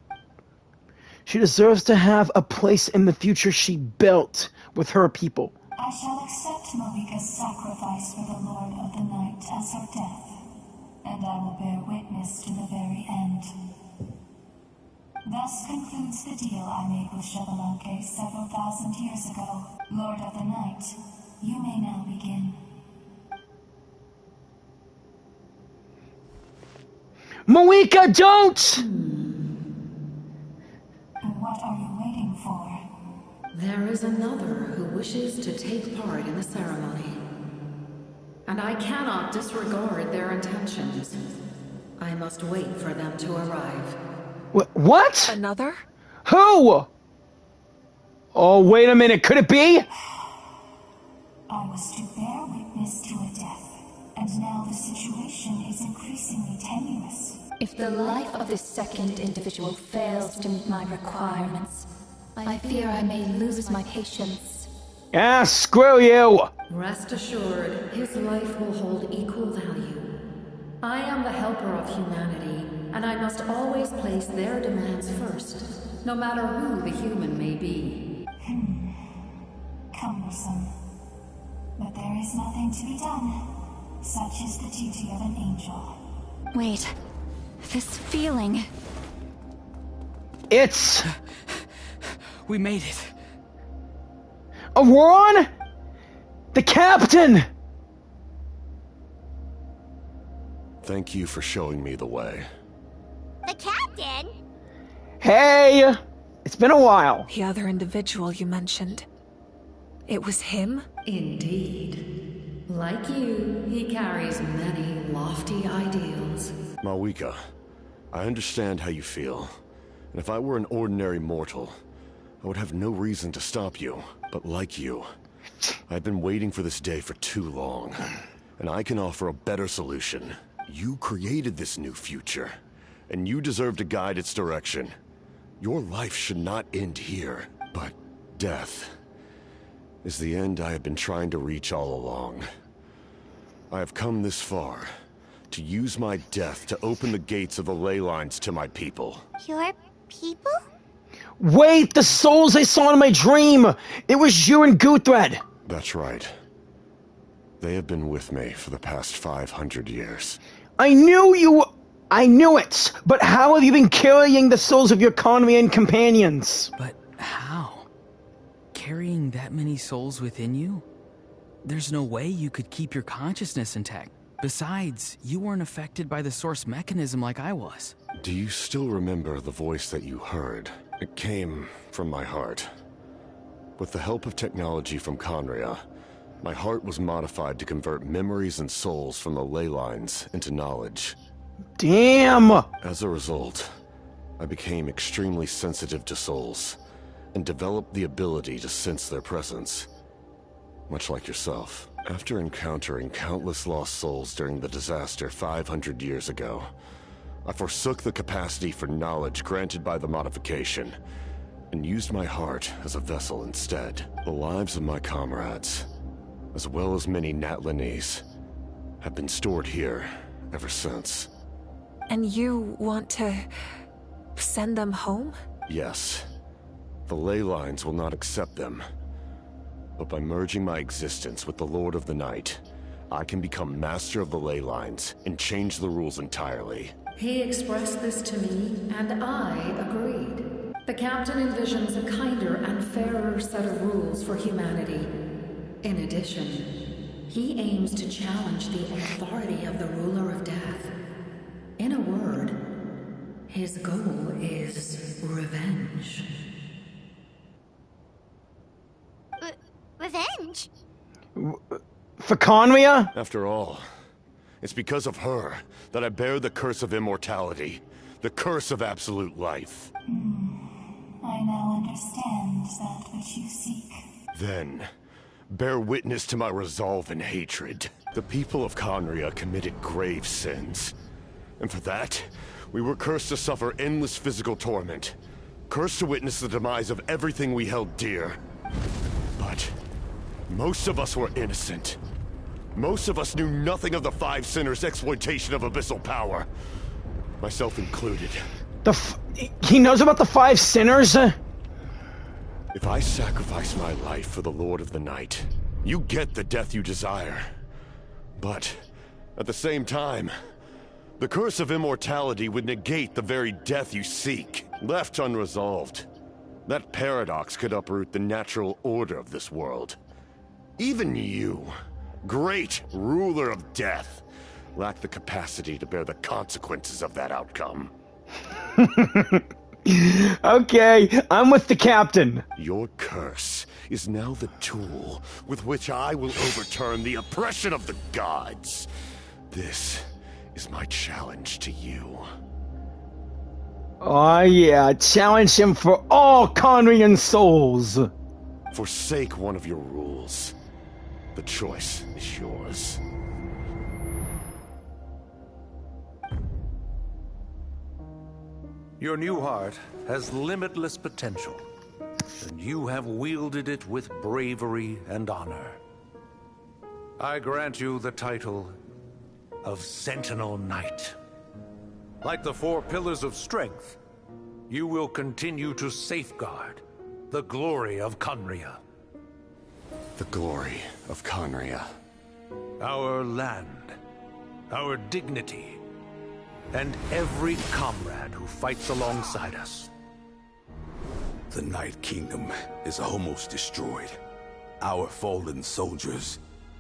she deserves to have a place in the future she built with her people. I shall accept Mavuika's sacrifice for the Lord of the Night as her death, and I will bear witness to the very end. Thus concludes the deal I made with Xbalanque several thousand years ago. Lord of the Night, you may now begin. Mavuika, don't! What are you waiting for? There is another who wishes to take part in the ceremony. And I cannot disregard their intentions. I must wait for them to arrive. What? Another? Who? Oh, wait a minute. Could it be? I was to bear witness to a death, and now the situation is increasingly tenuous. If the life of this second individual fails to meet my requirements, I fear I may lose my patience. Ah, screw you! Rest assured, his life will hold equal value. I am the helper of humanity, and I must always place their demands first, no matter who the human may be. Cumbersome. But there is nothing to be done. Such is the duty of an angel. Wait. This feeling... It's... We made it. Auron? The captain! Thank you for showing me the way. The captain? Hey! It's been a while. The other individual you mentioned. It was him? Indeed. Like you, he carries many lofty ideals. Mavuika, I understand how you feel. And if I were an ordinary mortal, I would have no reason to stop you. But like you, I've been waiting for this day for too long. And I can offer a better solution. You created this new future, and you deserve to guide its direction. Your life should not end here, but death is the end I have been trying to reach all along. I have come this far to use my death to open the gates of the ley lines to my people. Your people? Wait, the souls I saw in my dream! It was Jyran 2.0. That's right. They have been with me for the past 500 years. I knew it! But how have you been carrying the souls of your Convian companions? But how? Carrying that many souls within you? There's no way you could keep your consciousness intact. Besides, you weren't affected by the source mechanism like I was. Do you still remember the voice that you heard? It came from my heart. With the help of technology from Conria, my heart was modified to convert memories and souls from the ley lines into knowledge. Damn! As a result, I became extremely sensitive to souls, and developed the ability to sense their presence. Much like yourself. After encountering countless lost souls during the disaster 500 years ago, I forsook the capacity for knowledge granted by the modification, and used my heart as a vessel instead. The lives of my comrades, as well as many Natlanese, have been stored here ever since. And you want to send them home? Yes. The ley lines will not accept them. But by merging my existence with the Lord of the Night, I can become master of the ley lines and change the rules entirely. He expressed this to me, and I agreed. The captain envisions a kinder and fairer set of rules for humanity. In addition, he aims to challenge the authority of the ruler of death. In a word, his goal is revenge. Revenge? For Conria? After all, it's because of her that I bear the curse of immortality, the curse of absolute life. I now understand that which you seek. Then, bear witness to my resolve and hatred. The people of Conria committed grave sins. And for that, we were cursed to suffer endless physical torment. Cursed to witness the demise of everything we held dear. But most of us were innocent. Most of us knew nothing of the Five Sinners' exploitation of abyssal power. Myself included. He knows about the Five Sinners? If I sacrifice my life for the Lord of the Night, you get the death you desire. But, at the same time, the curse of immortality would negate the very death you seek, left unresolved. That paradox could uproot the natural order of this world. Even you, great ruler of death, lack the capacity to bear the consequences of that outcome. Okay, I'm with the captain. Your curse is now the tool with which I will overturn the oppression of the gods. This is my challenge to you. Oh yeah, challenge him for all Conrian souls. Forsake one of your rules. The choice is yours. Your new heart has limitless potential, and you have wielded it with bravery and honor. I grant you the title of Sentinel Knight. Like the four pillars of strength, you will continue to safeguard the glory of Conria. The glory of Conria. Our land, our dignity, and every comrade who fights alongside us. The Night Kingdom is almost destroyed. Our fallen soldiers,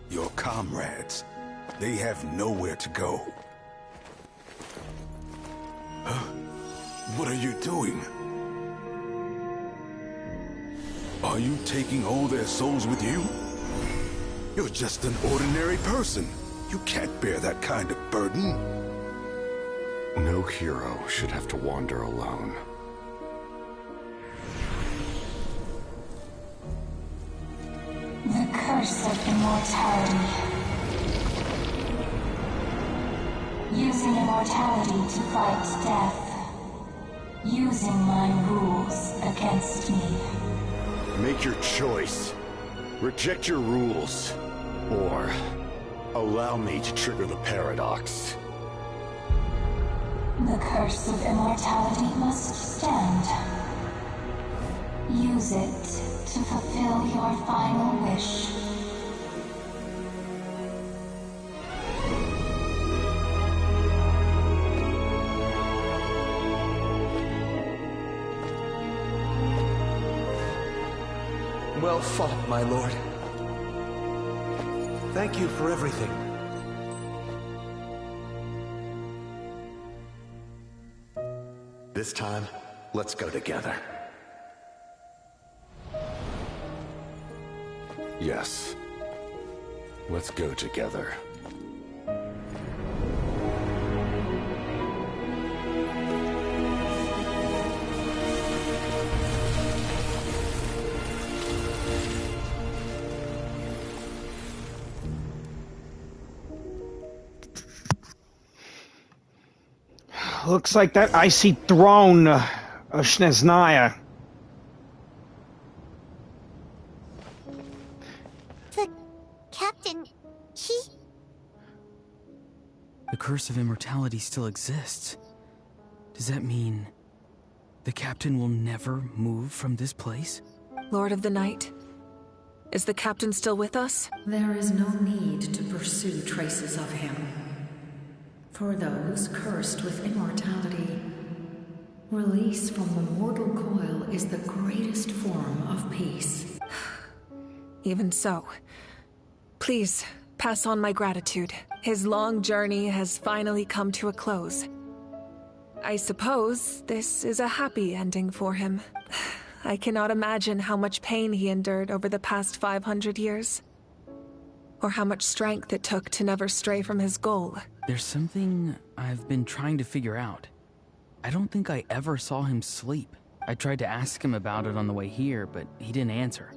your comrades, they have nowhere to go. Huh? What are you doing? Are you taking all their souls with you? You're just an ordinary person. You can't bear that kind of burden. No hero should have to wander alone. The curse of immortality. Using immortality to fight death. Using my rules against me. Make your choice. Reject your rules. Or allow me to trigger the paradox. The curse of immortality must stand. Use it to fulfill your final wish. Well fought, my lord. Thank you for everything. This time, let's go together. Yes. Let's go together. Looks like that icy throne, Shneznaya. The captain, he... The curse of immortality still exists. Does that mean the captain will never move from this place? Lord of the Night, is the captain still with us? There is no need to pursue traces of him. For those cursed with immortality, release from the mortal coil is the greatest form of peace. Even so, please pass on my gratitude. His long journey has finally come to a close. I suppose this is a happy ending for him. I cannot imagine how much pain he endured over the past 500 years. Or how much strength it took to never stray from his goal. There's something I've been trying to figure out. I don't think I ever saw him sleep. I tried to ask him about it on the way here, but he didn't answer.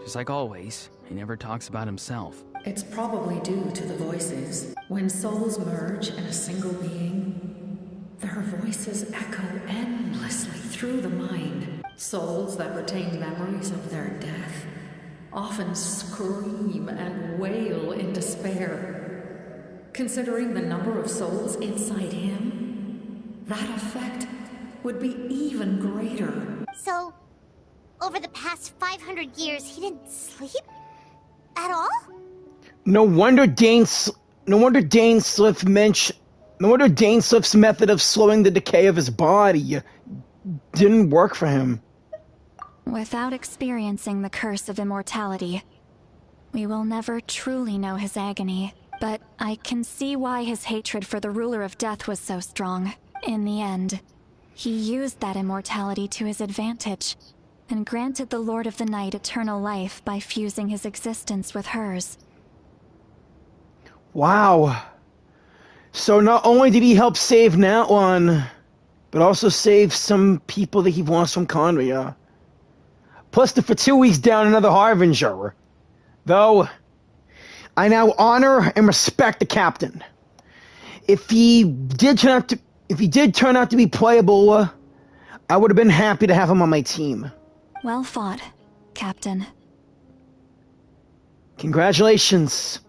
Just like always, He never talks about himself. It's probably due to the voices. When souls merge in a single being, their voices echo endlessly through the mind. Souls that retain memories of their death often scream and wail in despair. Considering the number of souls inside him, that effect would be even greater. So, over the past 500 years, he didn't sleep? At all? No wonder Dane Swift's method of slowing the decay of his body didn't work for him. Without experiencing the curse of immortality, we will never truly know his agony. But I can see why his hatred for the ruler of death was so strong. In the end, he used that immortality to his advantage, and granted the Lord of the Night eternal life by fusing his existence with hers. Wow. So not only did he help save Natlan, but also save some people that he wants from Conria. Plus for 2 weeks down another Harbinger. Though, I now honor and respect the captain. If he did turn out to be playable, I would have been happy to have him on my team. Well fought, Captain. Congratulations.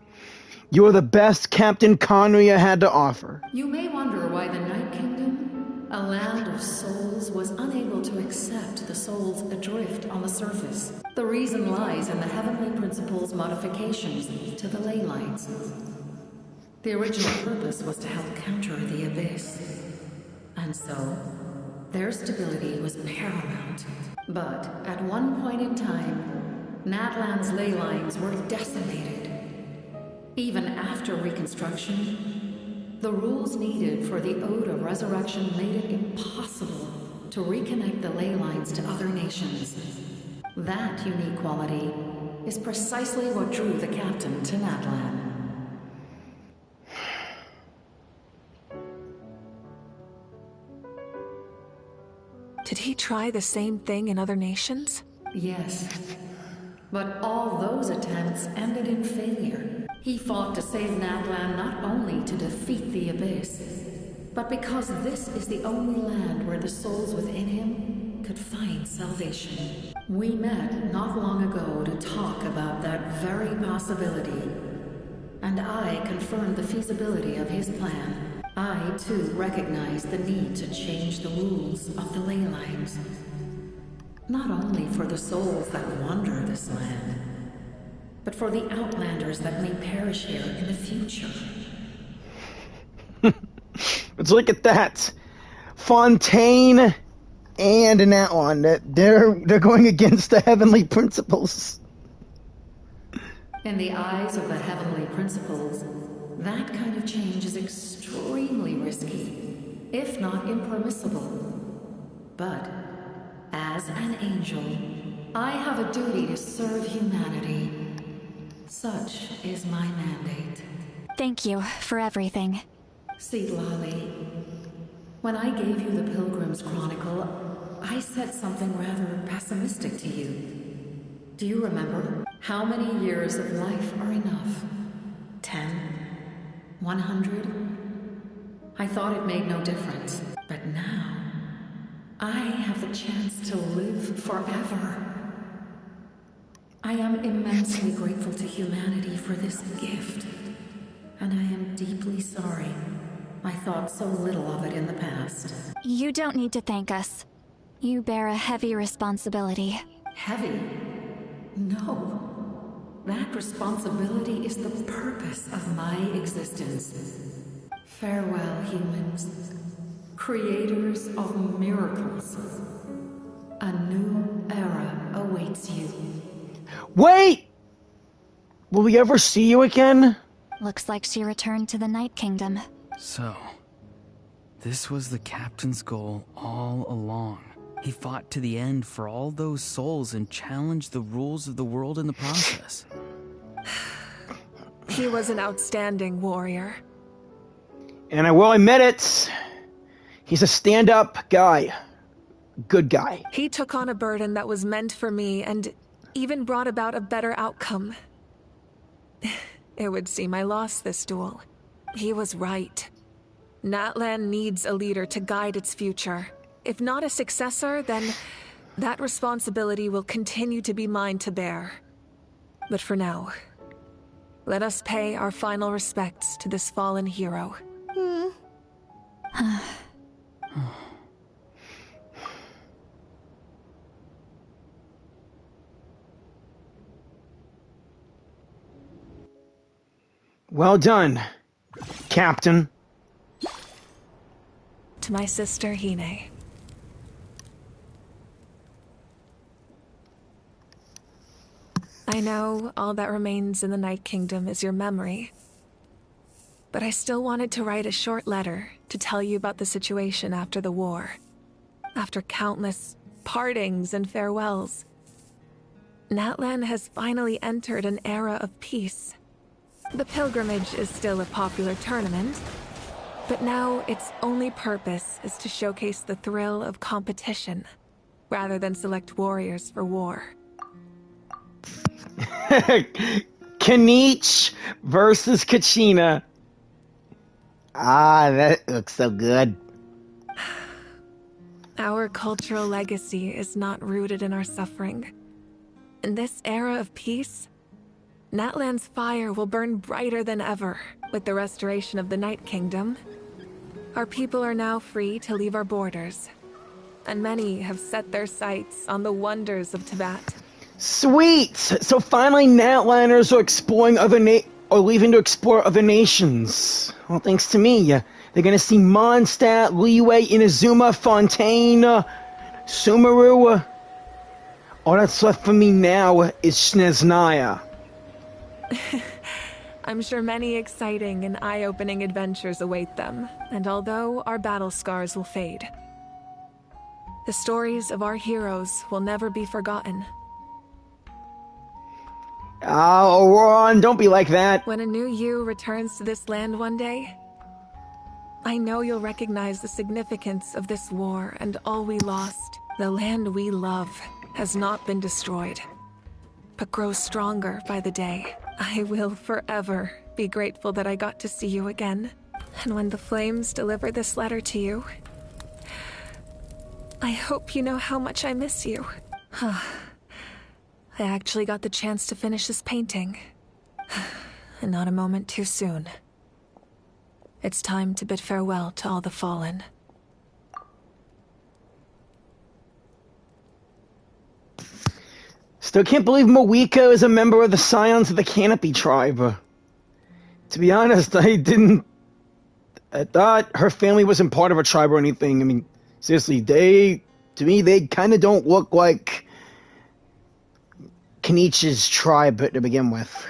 You are the best Captain Conria had to offer. You may wonder why the Night Kingdom, a land of souls, was unable to accept the souls adrift on the surface. The reason lies in the Heavenly Principle's modifications to the ley lines. The original purpose was to help counter the Abyss. And so, their stability was paramount. But at one point in time, Natlan's ley lines were decimated. Even after reconstruction, the rules needed for the Ode of Resurrection made it impossible to reconnect the ley lines to other nations. That unique quality is precisely what drew the captain to Natlan. Did he try the same thing in other nations? Yes. But all those attempts ended in failure. He fought to save Natlan not only to defeat the Abyss, but because this is the only land where the souls within him could find salvation. We met not long ago to talk about that very possibility, and I confirmed the feasibility of his plan. I, too, recognized the need to change the rules of the ley lines. Not only for the souls that wander this land, but for the outlanders that may perish here in the future. Let's look at that. Fontaine and Natlan. They're going against the heavenly principles. In the eyes of the heavenly principles, that kind of change is extremely risky, if not impermissible. But as an angel, I have a duty to serve humanity. Such is my mandate. Thank you for everything. Lali, when I gave you the Pilgrim's Chronicle, I said something rather pessimistic to you. Do you remember? How many years of life are enough? 10? 100? I thought it made no difference, but now I have the chance to live forever. I am immensely grateful to humanity for this gift, and I am deeply sorry I thought so little of it in the past. You don't need to thank us. You bear a heavy responsibility. Heavy? No. That responsibility is the purpose of my existence. Farewell, humans. Creators of miracles. A new era awaits you. Wait! Will we ever see you again? Looks like she returned to the Night Kingdom. So, this was the captain's goal all along. He fought to the end for all those souls and challenged the rules of the world in the process. He was an outstanding warrior. And I will admit it, he's a stand-up guy. Good guy. He took on a burden that was meant for me, and even brought about a better outcome. It would seem I lost this duel. He was right. Natlan needs a leader to guide its future. If not a successor, then that responsibility will continue to be mine to bear. But for now, let us pay our final respects to this fallen hero. Well done, Captain. To my sister, Hine. I know all that remains in the Night Kingdom is your memory. But I still wanted to write a short letter to tell you about the situation after the war. After countless partings and farewells, Natlan has finally entered an era of peace. The pilgrimage is still a popular tournament, but now its only purpose is to showcase the thrill of competition, rather than select warriors for war. Kanich versus Kachina. Ah, that looks so good. Our cultural legacy is not rooted in our suffering. In this era of peace, Natlan's fire will burn brighter than ever. With the restoration of the Night Kingdom, our people are now free to leave our borders, and many have set their sights on the wonders of Tibet. Sweet! So finally Natlanders are exploring or leaving to explore other nations. Well, thanks to me. They're gonna see Mondstadt, Liyue, Inazuma, Fontaine, Sumeru. All that's left for me now is Snezhnaya. I'm sure many exciting and eye-opening adventures await them, and although our battle scars will fade, the stories of our heroes will never be forgotten. Oh, Ron, don't be like that. When a new you returns to this land one day, I know you'll recognize the significance of this war and all we lost. The land we love has not been destroyed, but grows stronger by the day. I will forever be grateful that I got to see you again. And when the flames deliver this letter to you, I hope you know how much I miss you. I actually got the chance to finish this painting. And not a moment too soon. It's time to bid farewell to all the fallen. Still can't believe Mavuika is a member of the Scions of the Canopy tribe. To be honest, I thought her family wasn't part of a tribe or anything. I mean, seriously, to me, they kind of don't look like Kanich's tribe to begin with.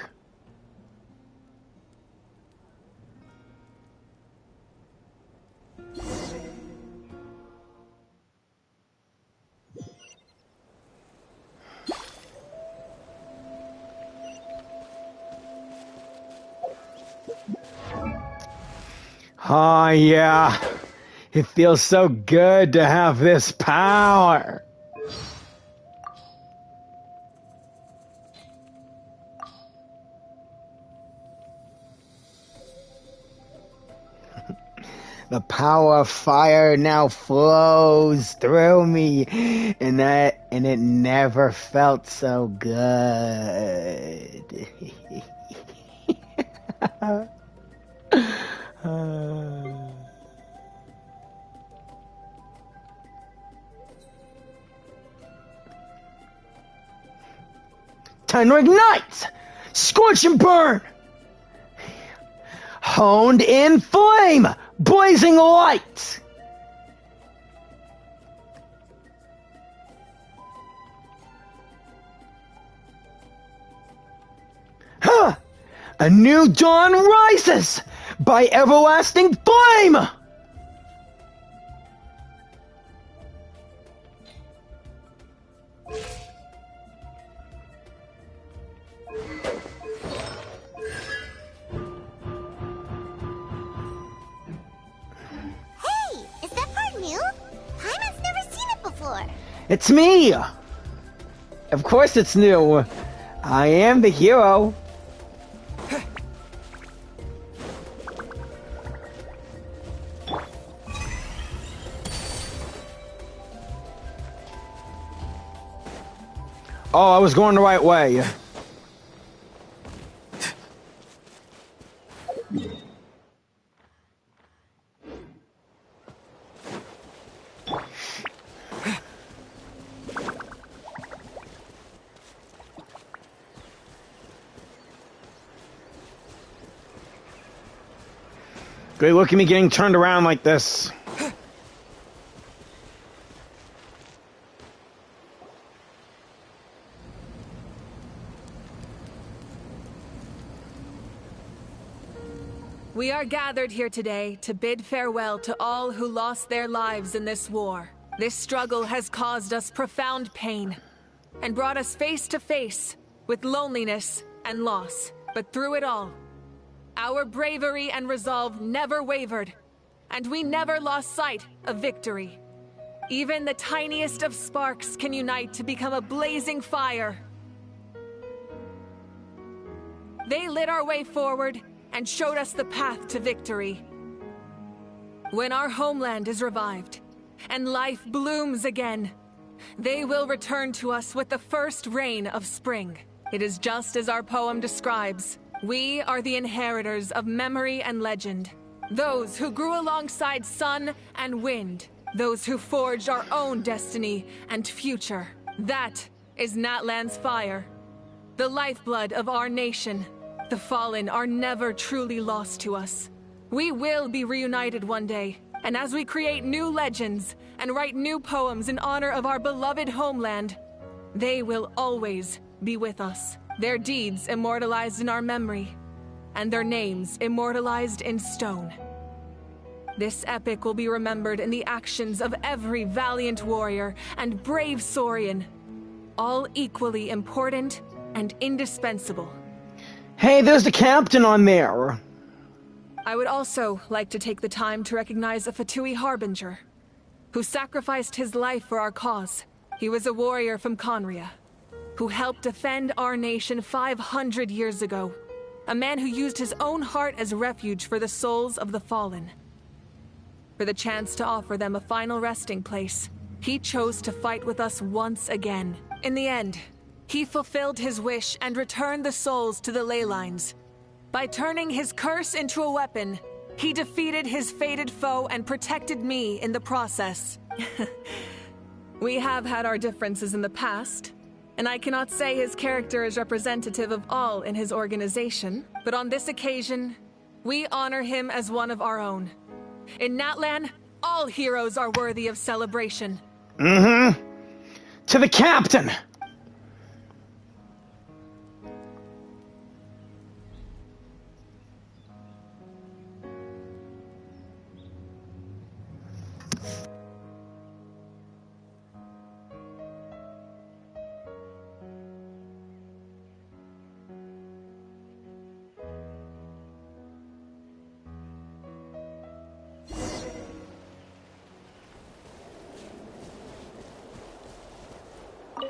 Oh, yeah. It feels so good to have this power. The power of fire now flows through me, and it never felt so good. Time to ignite! Scorch and burn! Honed in flame! Blazing light! Huh! A new dawn rises! By everlasting flame! It's me! Of course it's new. I am the hero. Oh, I was going the right way. Great, look at me getting turned around like this. We are gathered here today to bid farewell to all who lost their lives in this war. This struggle has caused us profound pain and brought us face to face with loneliness and loss. But through it all, our bravery and resolve never wavered, and we never lost sight of victory. Even the tiniest of sparks can unite to become a blazing fire. They lit our way forward and showed us the path to victory. When our homeland is revived and life blooms again, they will return to us with the first rain of spring. It is just as our poem describes. We are the inheritors of memory and legend. Those who grew alongside sun and wind. Those who forged our own destiny and future. That is Natlan's fire. The lifeblood of our nation. The fallen are never truly lost to us. We will be reunited one day, and as we create new legends and write new poems in honor of our beloved homeland, they will always be with us. Their deeds immortalized in our memory, and their names immortalized in stone. This epic will be remembered in the actions of every valiant warrior and brave Saurian, all equally important and indispensable. Hey, there's the captain on there. I would also like to take the time to recognize a Fatui Harbinger, who sacrificed his life for our cause. He was a warrior from Conria, who helped defend our nation 500 years ago. A man who used his own heart as refuge for the souls of the fallen. For the chance to offer them a final resting place, he chose to fight with us once again. In the end, he fulfilled his wish and returned the souls to the ley lines. By turning his curse into a weapon, he defeated his fated foe and protected me in the process. We have had our differences in the past, and I cannot say his character is representative of all in his organization, but on this occasion, we honor him as one of our own. In Natlan, all heroes are worthy of celebration. Mm-hmm. To the captain!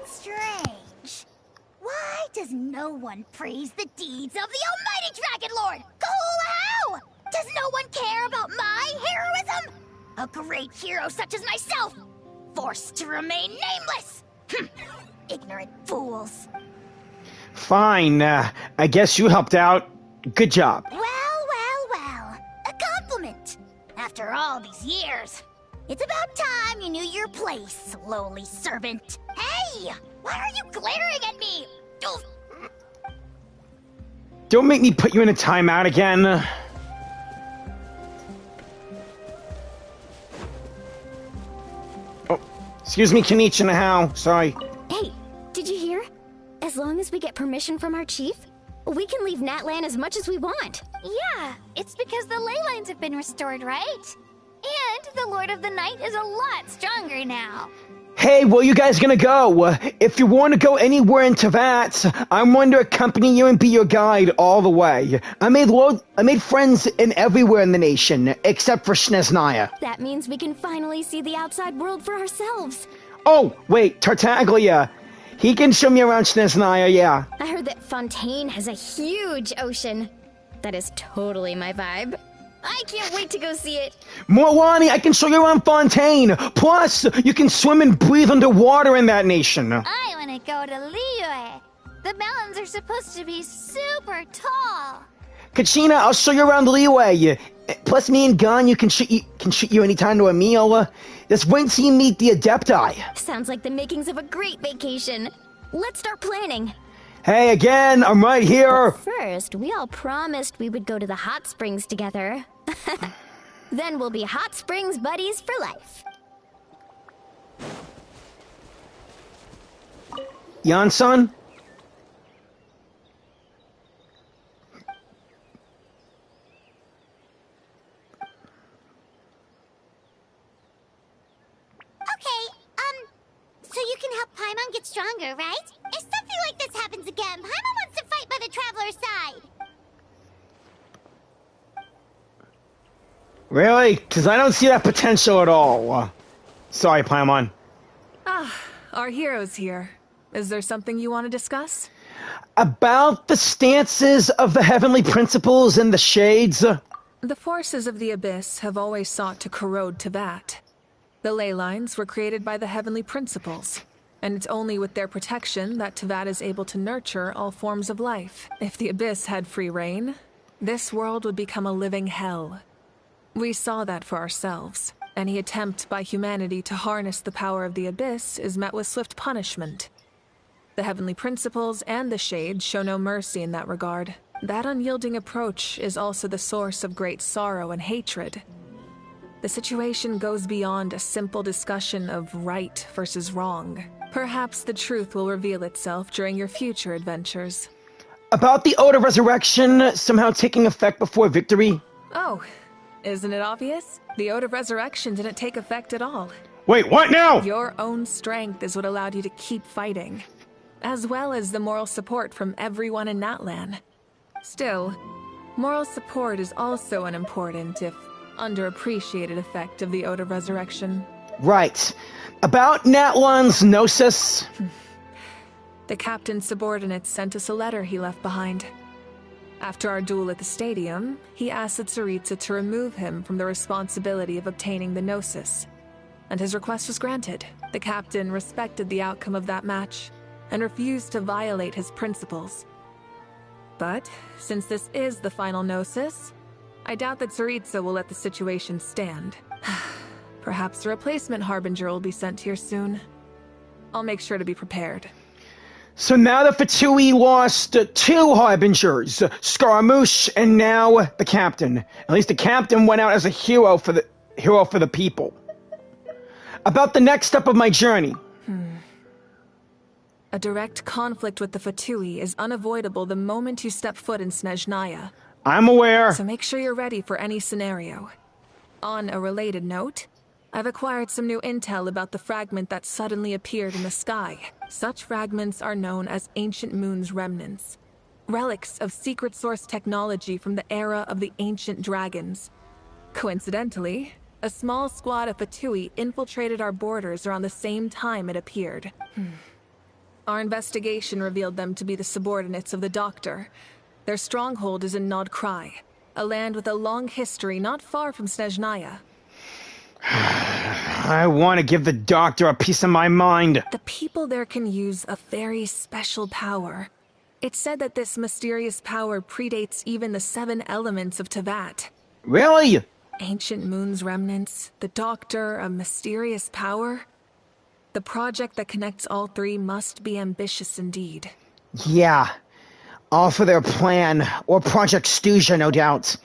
Strange. Why does no one praise the deeds of the almighty Dragon Lord? Cool how? Does no one care about my heroism? A great hero such as myself, forced to remain nameless. Ignorant fools. Fine, I guess you helped out. Good job. Well. A compliment. After all these years. It's about time you knew your place, lowly servant. Hey! Why are you glaring at me? Oof. Don't make me put you in a timeout again. Oh, excuse me, Kenichi Nahao. Sorry. Hey, did you hear? As long as we get permission from our chief, we can leave Natlan as much as we want. Yeah, it's because the ley lines have been restored, right? And the Lord of the Night is a lot stronger now. Hey, where you guys gonna go? If you want to go anywhere in Teyvat, I'm willing to accompany you and be your guide all the way. I made friends in everywhere in the nation, except for Snezhnaya. That means we can finally see the outside world for ourselves. Oh, wait, Tartaglia. He can show me around Snezhnaya, yeah. I heard that Fontaine has a huge ocean. That is totally my vibe. I can't wait to go see it. Morwani, I can show you around Fontaine. Plus, you can swim and breathe underwater in that nation. I want to go to Liyue. The mountains are supposed to be super tall. Kachina, I'll show you around Liyue. Plus, me and Ganyu can treat you anytime to a meal. Just wait till you meet the Adepti. Sounds like the makings of a great vacation. Let's start planning. Hey, again, I'm right here. But first, we all promised we would go to the hot springs together. Then we'll be hot springs buddies for life. Yan-san? So you can help Paimon get stronger, right? If something like this happens again, Paimon wants to fight by the Traveler's side. Really? Because I don't see that potential at all. Sorry, Paimon. Our hero's here. Is there something you want to discuss? About the stances of the Heavenly Principles and the Shades? The forces of the Abyss have always sought to corrode Teyvat. The ley lines were created by the Heavenly Principles, and it's only with their protection that Teyvat is able to nurture all forms of life. If the Abyss had free reign, this world would become a living hell. We saw that for ourselves. Any attempt by humanity to harness the power of the Abyss is met with swift punishment. The Heavenly Principles and the Shades show no mercy in that regard. That unyielding approach is also the source of great sorrow and hatred. The situation goes beyond a simple discussion of right versus wrong. Perhaps the truth will reveal itself during your future adventures. About the Ode of Resurrection somehow taking effect before victory? Oh, isn't it obvious? The Ode of Resurrection didn't take effect at all. Wait, what now? Your own strength is what allowed you to keep fighting, as well as the moral support from everyone in Natlan. Still, moral support is also an important, if underappreciated effect of the Ode of Resurrection. Right. About Natlan's Gnosis? The captain's subordinates sent us a letter he left behind. After our duel at the stadium, he asked the Tsaritsa to remove him from the responsibility of obtaining the Gnosis, and his request was granted. The captain respected the outcome of that match, and refused to violate his principles. But, since this is the final Gnosis, I doubt that Tsaritsa will let the situation stand. Perhaps a replacement Harbinger will be sent here soon. I'll make sure to be prepared. So now the Fatui lost 2 Harbingers, Scaramouche and now the Captain. At least the Captain went out as a hero for the people. About the next step of my journey. A direct conflict with the Fatui is unavoidable the moment you step foot in Snezhnaya. I'm aware. So make sure you're ready for any scenario. On a related note, I've acquired some new intel about the fragment that suddenly appeared in the sky. Such fragments are known as Ancient Moon's remnants. Relics of secret source technology from the era of the ancient dragons. Coincidentally, a small squad of Fatui infiltrated our borders around the same time it appeared. Our investigation revealed them to be the subordinates of the Doctor. Their stronghold is in Nod Krai, a land with a long history not far from Snezhnaya. I want to give the Doctor a piece of my mind. The people there can use a very special power. It's said that this mysterious power predates even the 7 elements of Teyvat. Really? Ancient Moon's remnants, the Doctor, a mysterious power. The project that connects all 3 must be ambitious indeed. Yeah. All for their plan, or Project Stuja, no doubt.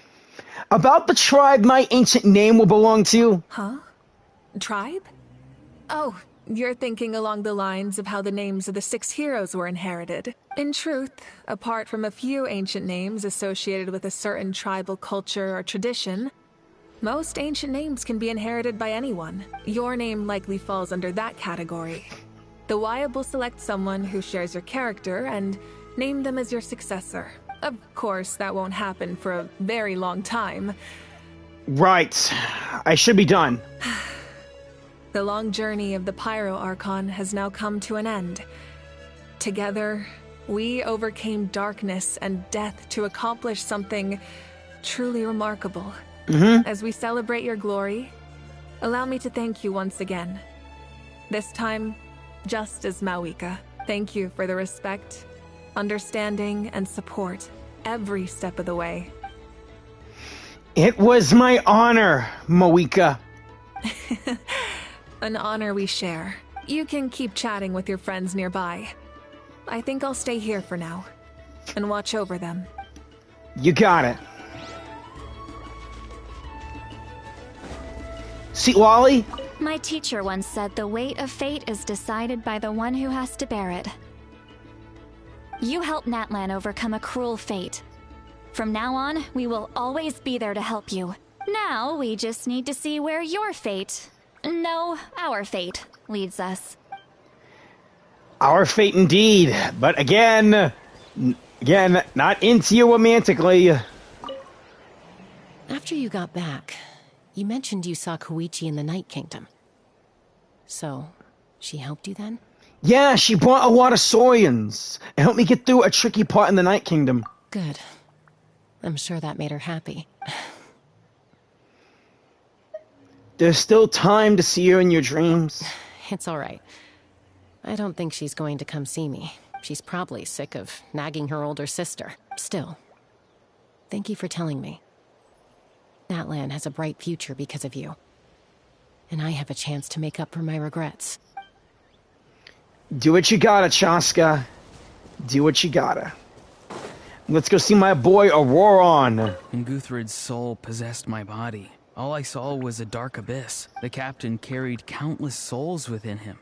About the tribe my ancient name will belong to. Huh? Tribe? Oh, you're thinking along the lines of how the names of the 6 heroes were inherited. In truth, apart from a few ancient names associated with a certain tribal culture or tradition, most ancient names can be inherited by anyone. Your name likely falls under that category. The Wayab will select someone who shares your character and name them as your successor. Of course, that won't happen for a very long time. Right. I should be done. The long journey of the Pyro Archon has now come to an end. Together, we overcame darkness and death to accomplish something truly remarkable. As we celebrate your glory, allow me to thank you once again. This time, just as Mavuika. Thank you for the respect, understanding, and support every step of the way. It was my honor, Mavuika. An honor we share. You can keep chatting with your friends nearby. I think I'll stay here for now and watch over them. You got it. See, Lolly? My teacher once said the weight of fate is decided by the one who has to bear it. You helped Natlan overcome a cruel fate. From now on, we will always be there to help you. Now, we just need to see where your fate, no, our fate, leads us. Our fate indeed, but again, not into you romantically. After you got back, you mentioned you saw Koichi in the Night Kingdom. So, she helped you then? Yeah, she brought a lot of Saurians and helped me get through a tricky part in the Night Kingdom. Good. I'm sure that made her happy. There's still time to see her in your dreams. It's all right. I don't think she's going to come see me. She's probably sick of nagging her older sister. Still, thank you for telling me. Natlan has a bright future because of you. And I have a chance to make up for my regrets. Do what you gotta, Chaska. Do what you gotta. Let's go see my boy Auroron. When Guthred's soul possessed my body, all I saw was a dark abyss. The captain carried countless souls within him.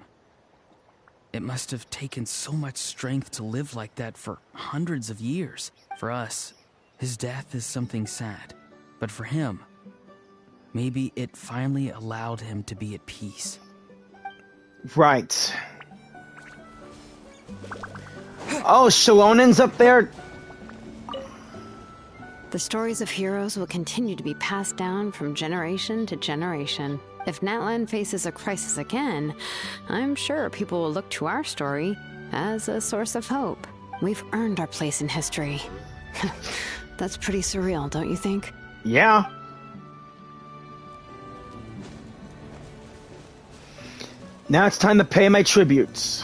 It must have taken so much strength to live like that for hundreds of years. For us, his death is something sad. But for him, maybe it finally allowed him to be at peace. Right. Oh, Shalonen's up there? The stories of heroes will continue to be passed down from generation to generation. If Natlan faces a crisis again, I'm sure people will look to our story as a source of hope. We've earned our place in history. That's pretty surreal, don't you think? Yeah. Now it's time to pay my tributes.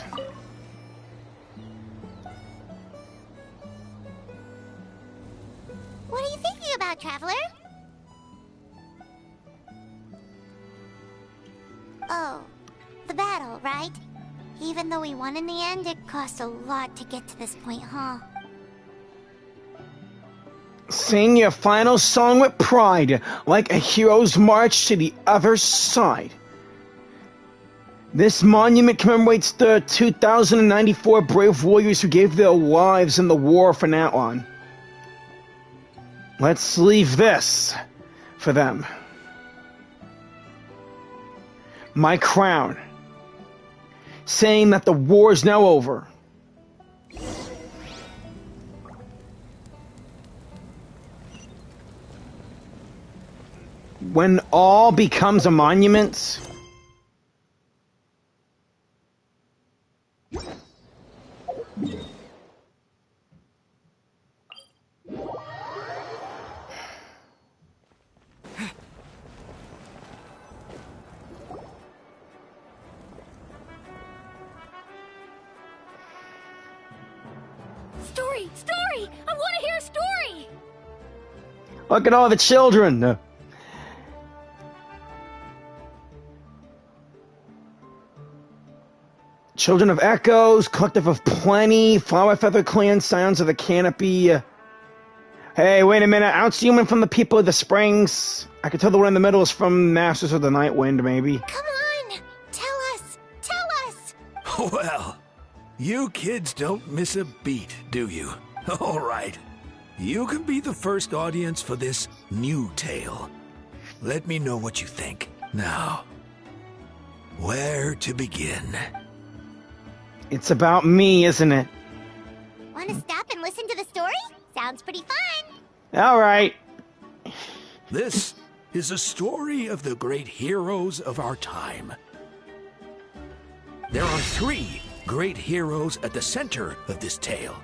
What are you thinking about, Traveler? Oh, the battle, right? Even though we won in the end, it cost a lot to get to this point, huh? Sing your final song with pride, like a hero's march to the other side. This monument commemorates the 2,094 brave warriors who gave their lives in the war for Natlan. Let's leave this for them. My crown, saying that the war is now over. When all becomes a monument, Story! I want to hear a story! look at all the children. Children of Echoes, Collective of Plenty, Flower Feather Clan, Scions of the Canopy. Hey, wait a minute. I don't see one from the People of the Springs. I can tell the one in the middle is from Masters of the Night Wind, maybe. Come on! Tell us! Tell us! Well, you kids don't miss a beat, do you? All right. You can be the first audience for this new tale. Let me know what you think. Now, where to begin? It's about me, isn't it? Want to stop and listen to the story? Sounds pretty fun. All right. This is a story of the great heroes of our time. There are 3 great heroes at the center of this tale.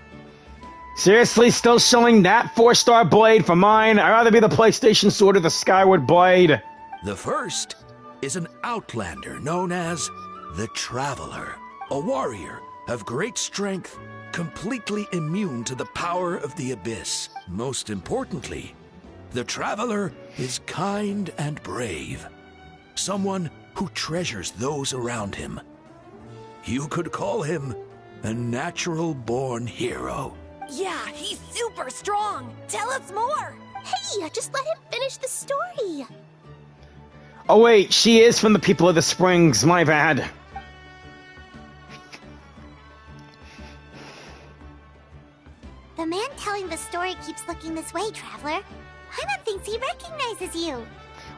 Seriously, still showing that 4-star blade for mine? I'd rather be the PlayStation Sword or the Skyward Blade. The first is an outlander known as the Traveler, a warrior of great strength, completely immune to the power of the Abyss. Most importantly, the Traveler is kind and brave, someone who treasures those around him. You could call him a natural-born hero. Yeah, he's super strong. Tell us more. Hey, just let him finish the story. Oh wait, she is from the people of the Springs, my bad. The man telling the story keeps looking this way, Traveler. Paimon thinks he recognizes you.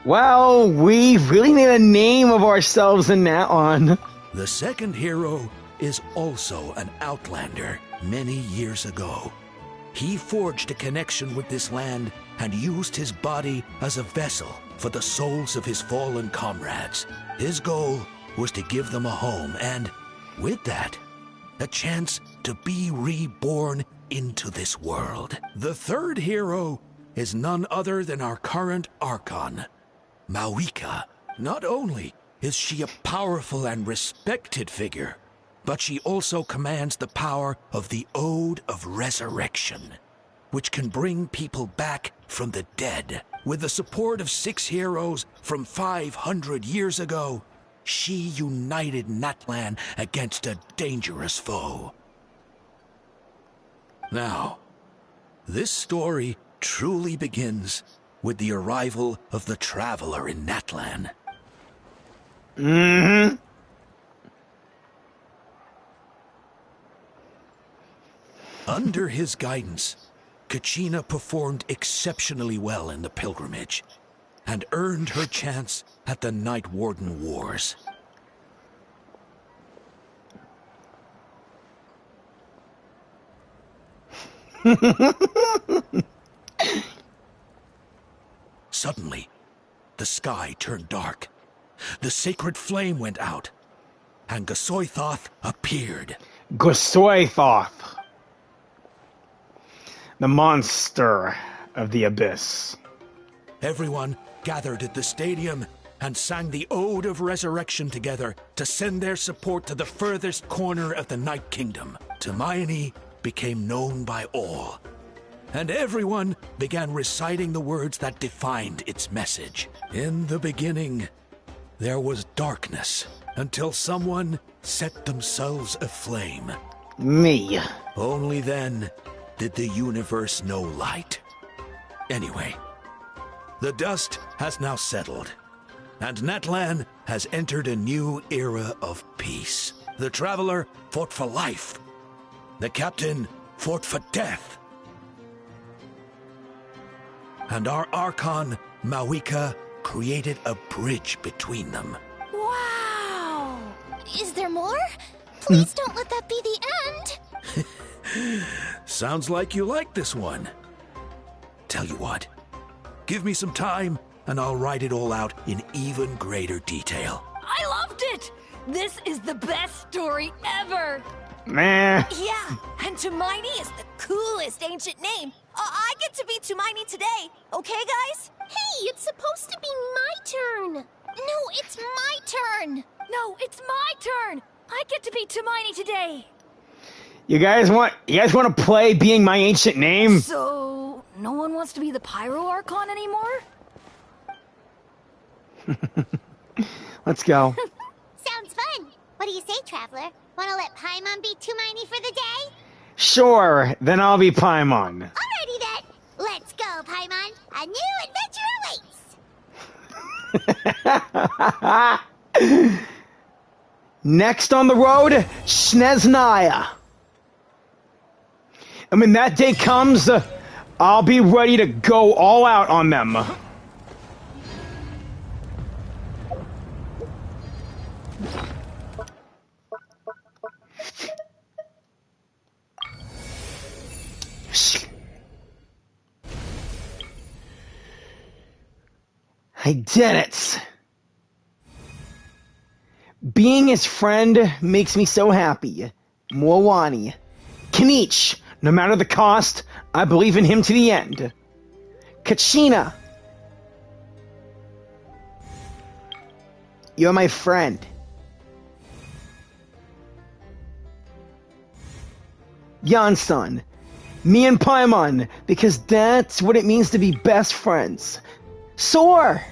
Well, we really need a name of ourselves in that one. The second hero is also an outlander many years ago. He forged a connection with this land and used his body as a vessel for the souls of his fallen comrades. His goal was to give them a home and, with that, a chance to be reborn into this world. The third hero is none other than our current Archon, Mavuika. Not only is she a powerful and respected figure, but she also commands the power of the Ode of Resurrection, which can bring people back from the dead. With the support of 6 heroes from 500 years ago, she united Natlan against a dangerous foe. Now, this story truly begins with the arrival of the Traveler in Natlan. Mm-hmm. Under his guidance, Kachina performed exceptionally well in the pilgrimage and earned her chance at the Night Warden Wars. Suddenly, the sky turned dark. The sacred flame went out, and Gasoithoth appeared. Gasoithoth. The monster of the Abyss. Everyone gathered at the stadium and sang the Ode of Resurrection together to send their support to the furthest corner of the Night Kingdom. Hermione became known by all, and everyone began reciting the words that defined its message. In the beginning, there was darkness, until someone set themselves aflame. Me. Only then did the universe know light. Anyway, the dust has now settled, and Natlan has entered a new era of peace. The Traveler fought for life. The Captain fought for death. And our Archon, Mavuika, created a bridge between them. Wow! Is there more? Please don't let that be the end! Sounds like you like this one. Tell you what, give me some time and I'll write it all out in even greater detail. I loved it! This is the best story ever! Meh. Yeah, and Hermione is the coolest ancient name. I get to be Hermione today, okay guys? Hey, it's supposed to be my turn. No, it's my turn. No, it's my turn. I get to be Hermione today. You guys want to play being my ancient name? So, no one wants to be the Pyro Archon anymore? Let's go. Sounds fun. What do you say, Traveler? Wanna let Paimon be Hermione for the day? Sure, then I'll be Paimon. Alrighty then. Let's go, Paimon. A new adventure awaits. Next on the road, Snezhnaya. And when that day comes, I'll be ready to go all out on them. I did it! Being his friend makes me so happy. Moawani. Kanich, no matter the cost, I believe in him to the end. Kachina. You're my friend. Yansan. Me and Paimon, because that's what it means to be best friends. Soar.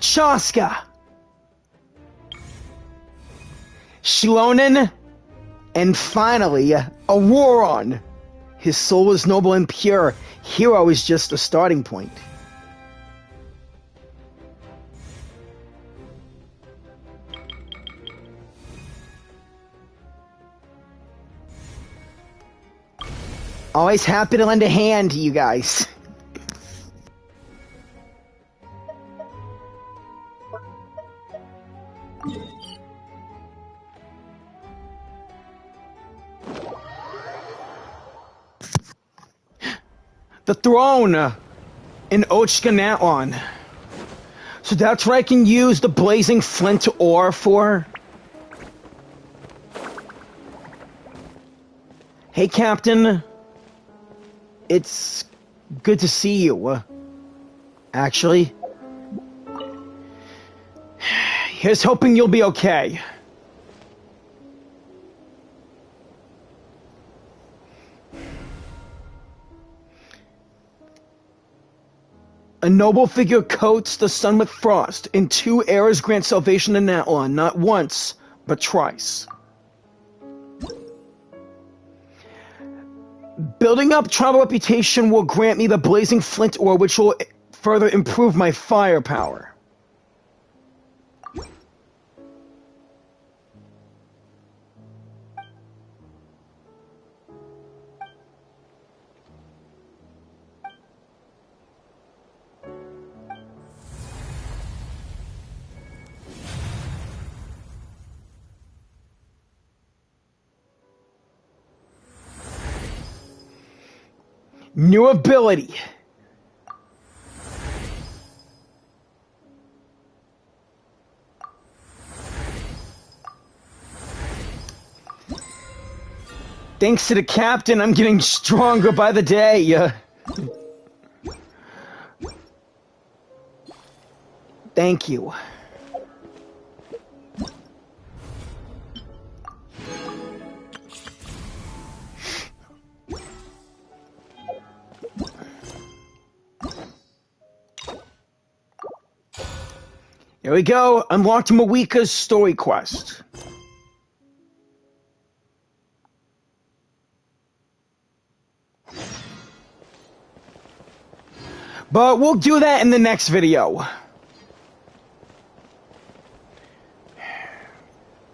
Chaska. Shilonen. And finally, Auroron. His soul is noble and pure. Hero is just a starting point. Always happy to lend a hand to you guys. The throne in Ochka Natlan. So that's what I can use the blazing flint ore for? Hey, Captain. It's good to see you. Actually. Here's hoping you'll be okay. A noble figure coats the sun with frost, and 2 eras grant salvation to Natlan, not once, but twice. Building up tribal reputation will grant me the blazing flint ore, which will further improve my firepower. New ability. Thanks to the captain, I'm getting stronger by the day. Thank you. Here we go. Unlocked Mavuika's story quest. But we'll do that in the next video.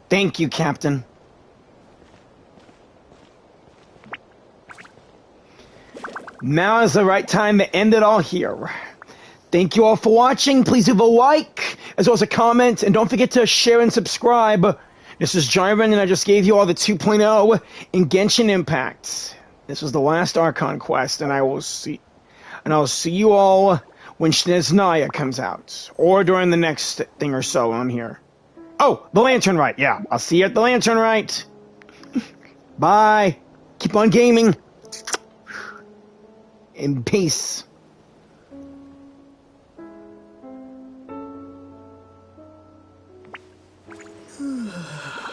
Thank you, Captain. Now is the right time to end it all here. Thank you all for watching. Please leave a like, as well as a comment, and don't forget to share and subscribe. This is Jyran, and I just gave you all the 2.0 in Genshin Impact. This was the last Archon quest, and I'll see you all when Snezhnaya comes out, or during the next thing or so on here. Oh, the Lantern Rite. Yeah, I'll see you at the Lantern Rite. Bye. Keep on gaming. And peace.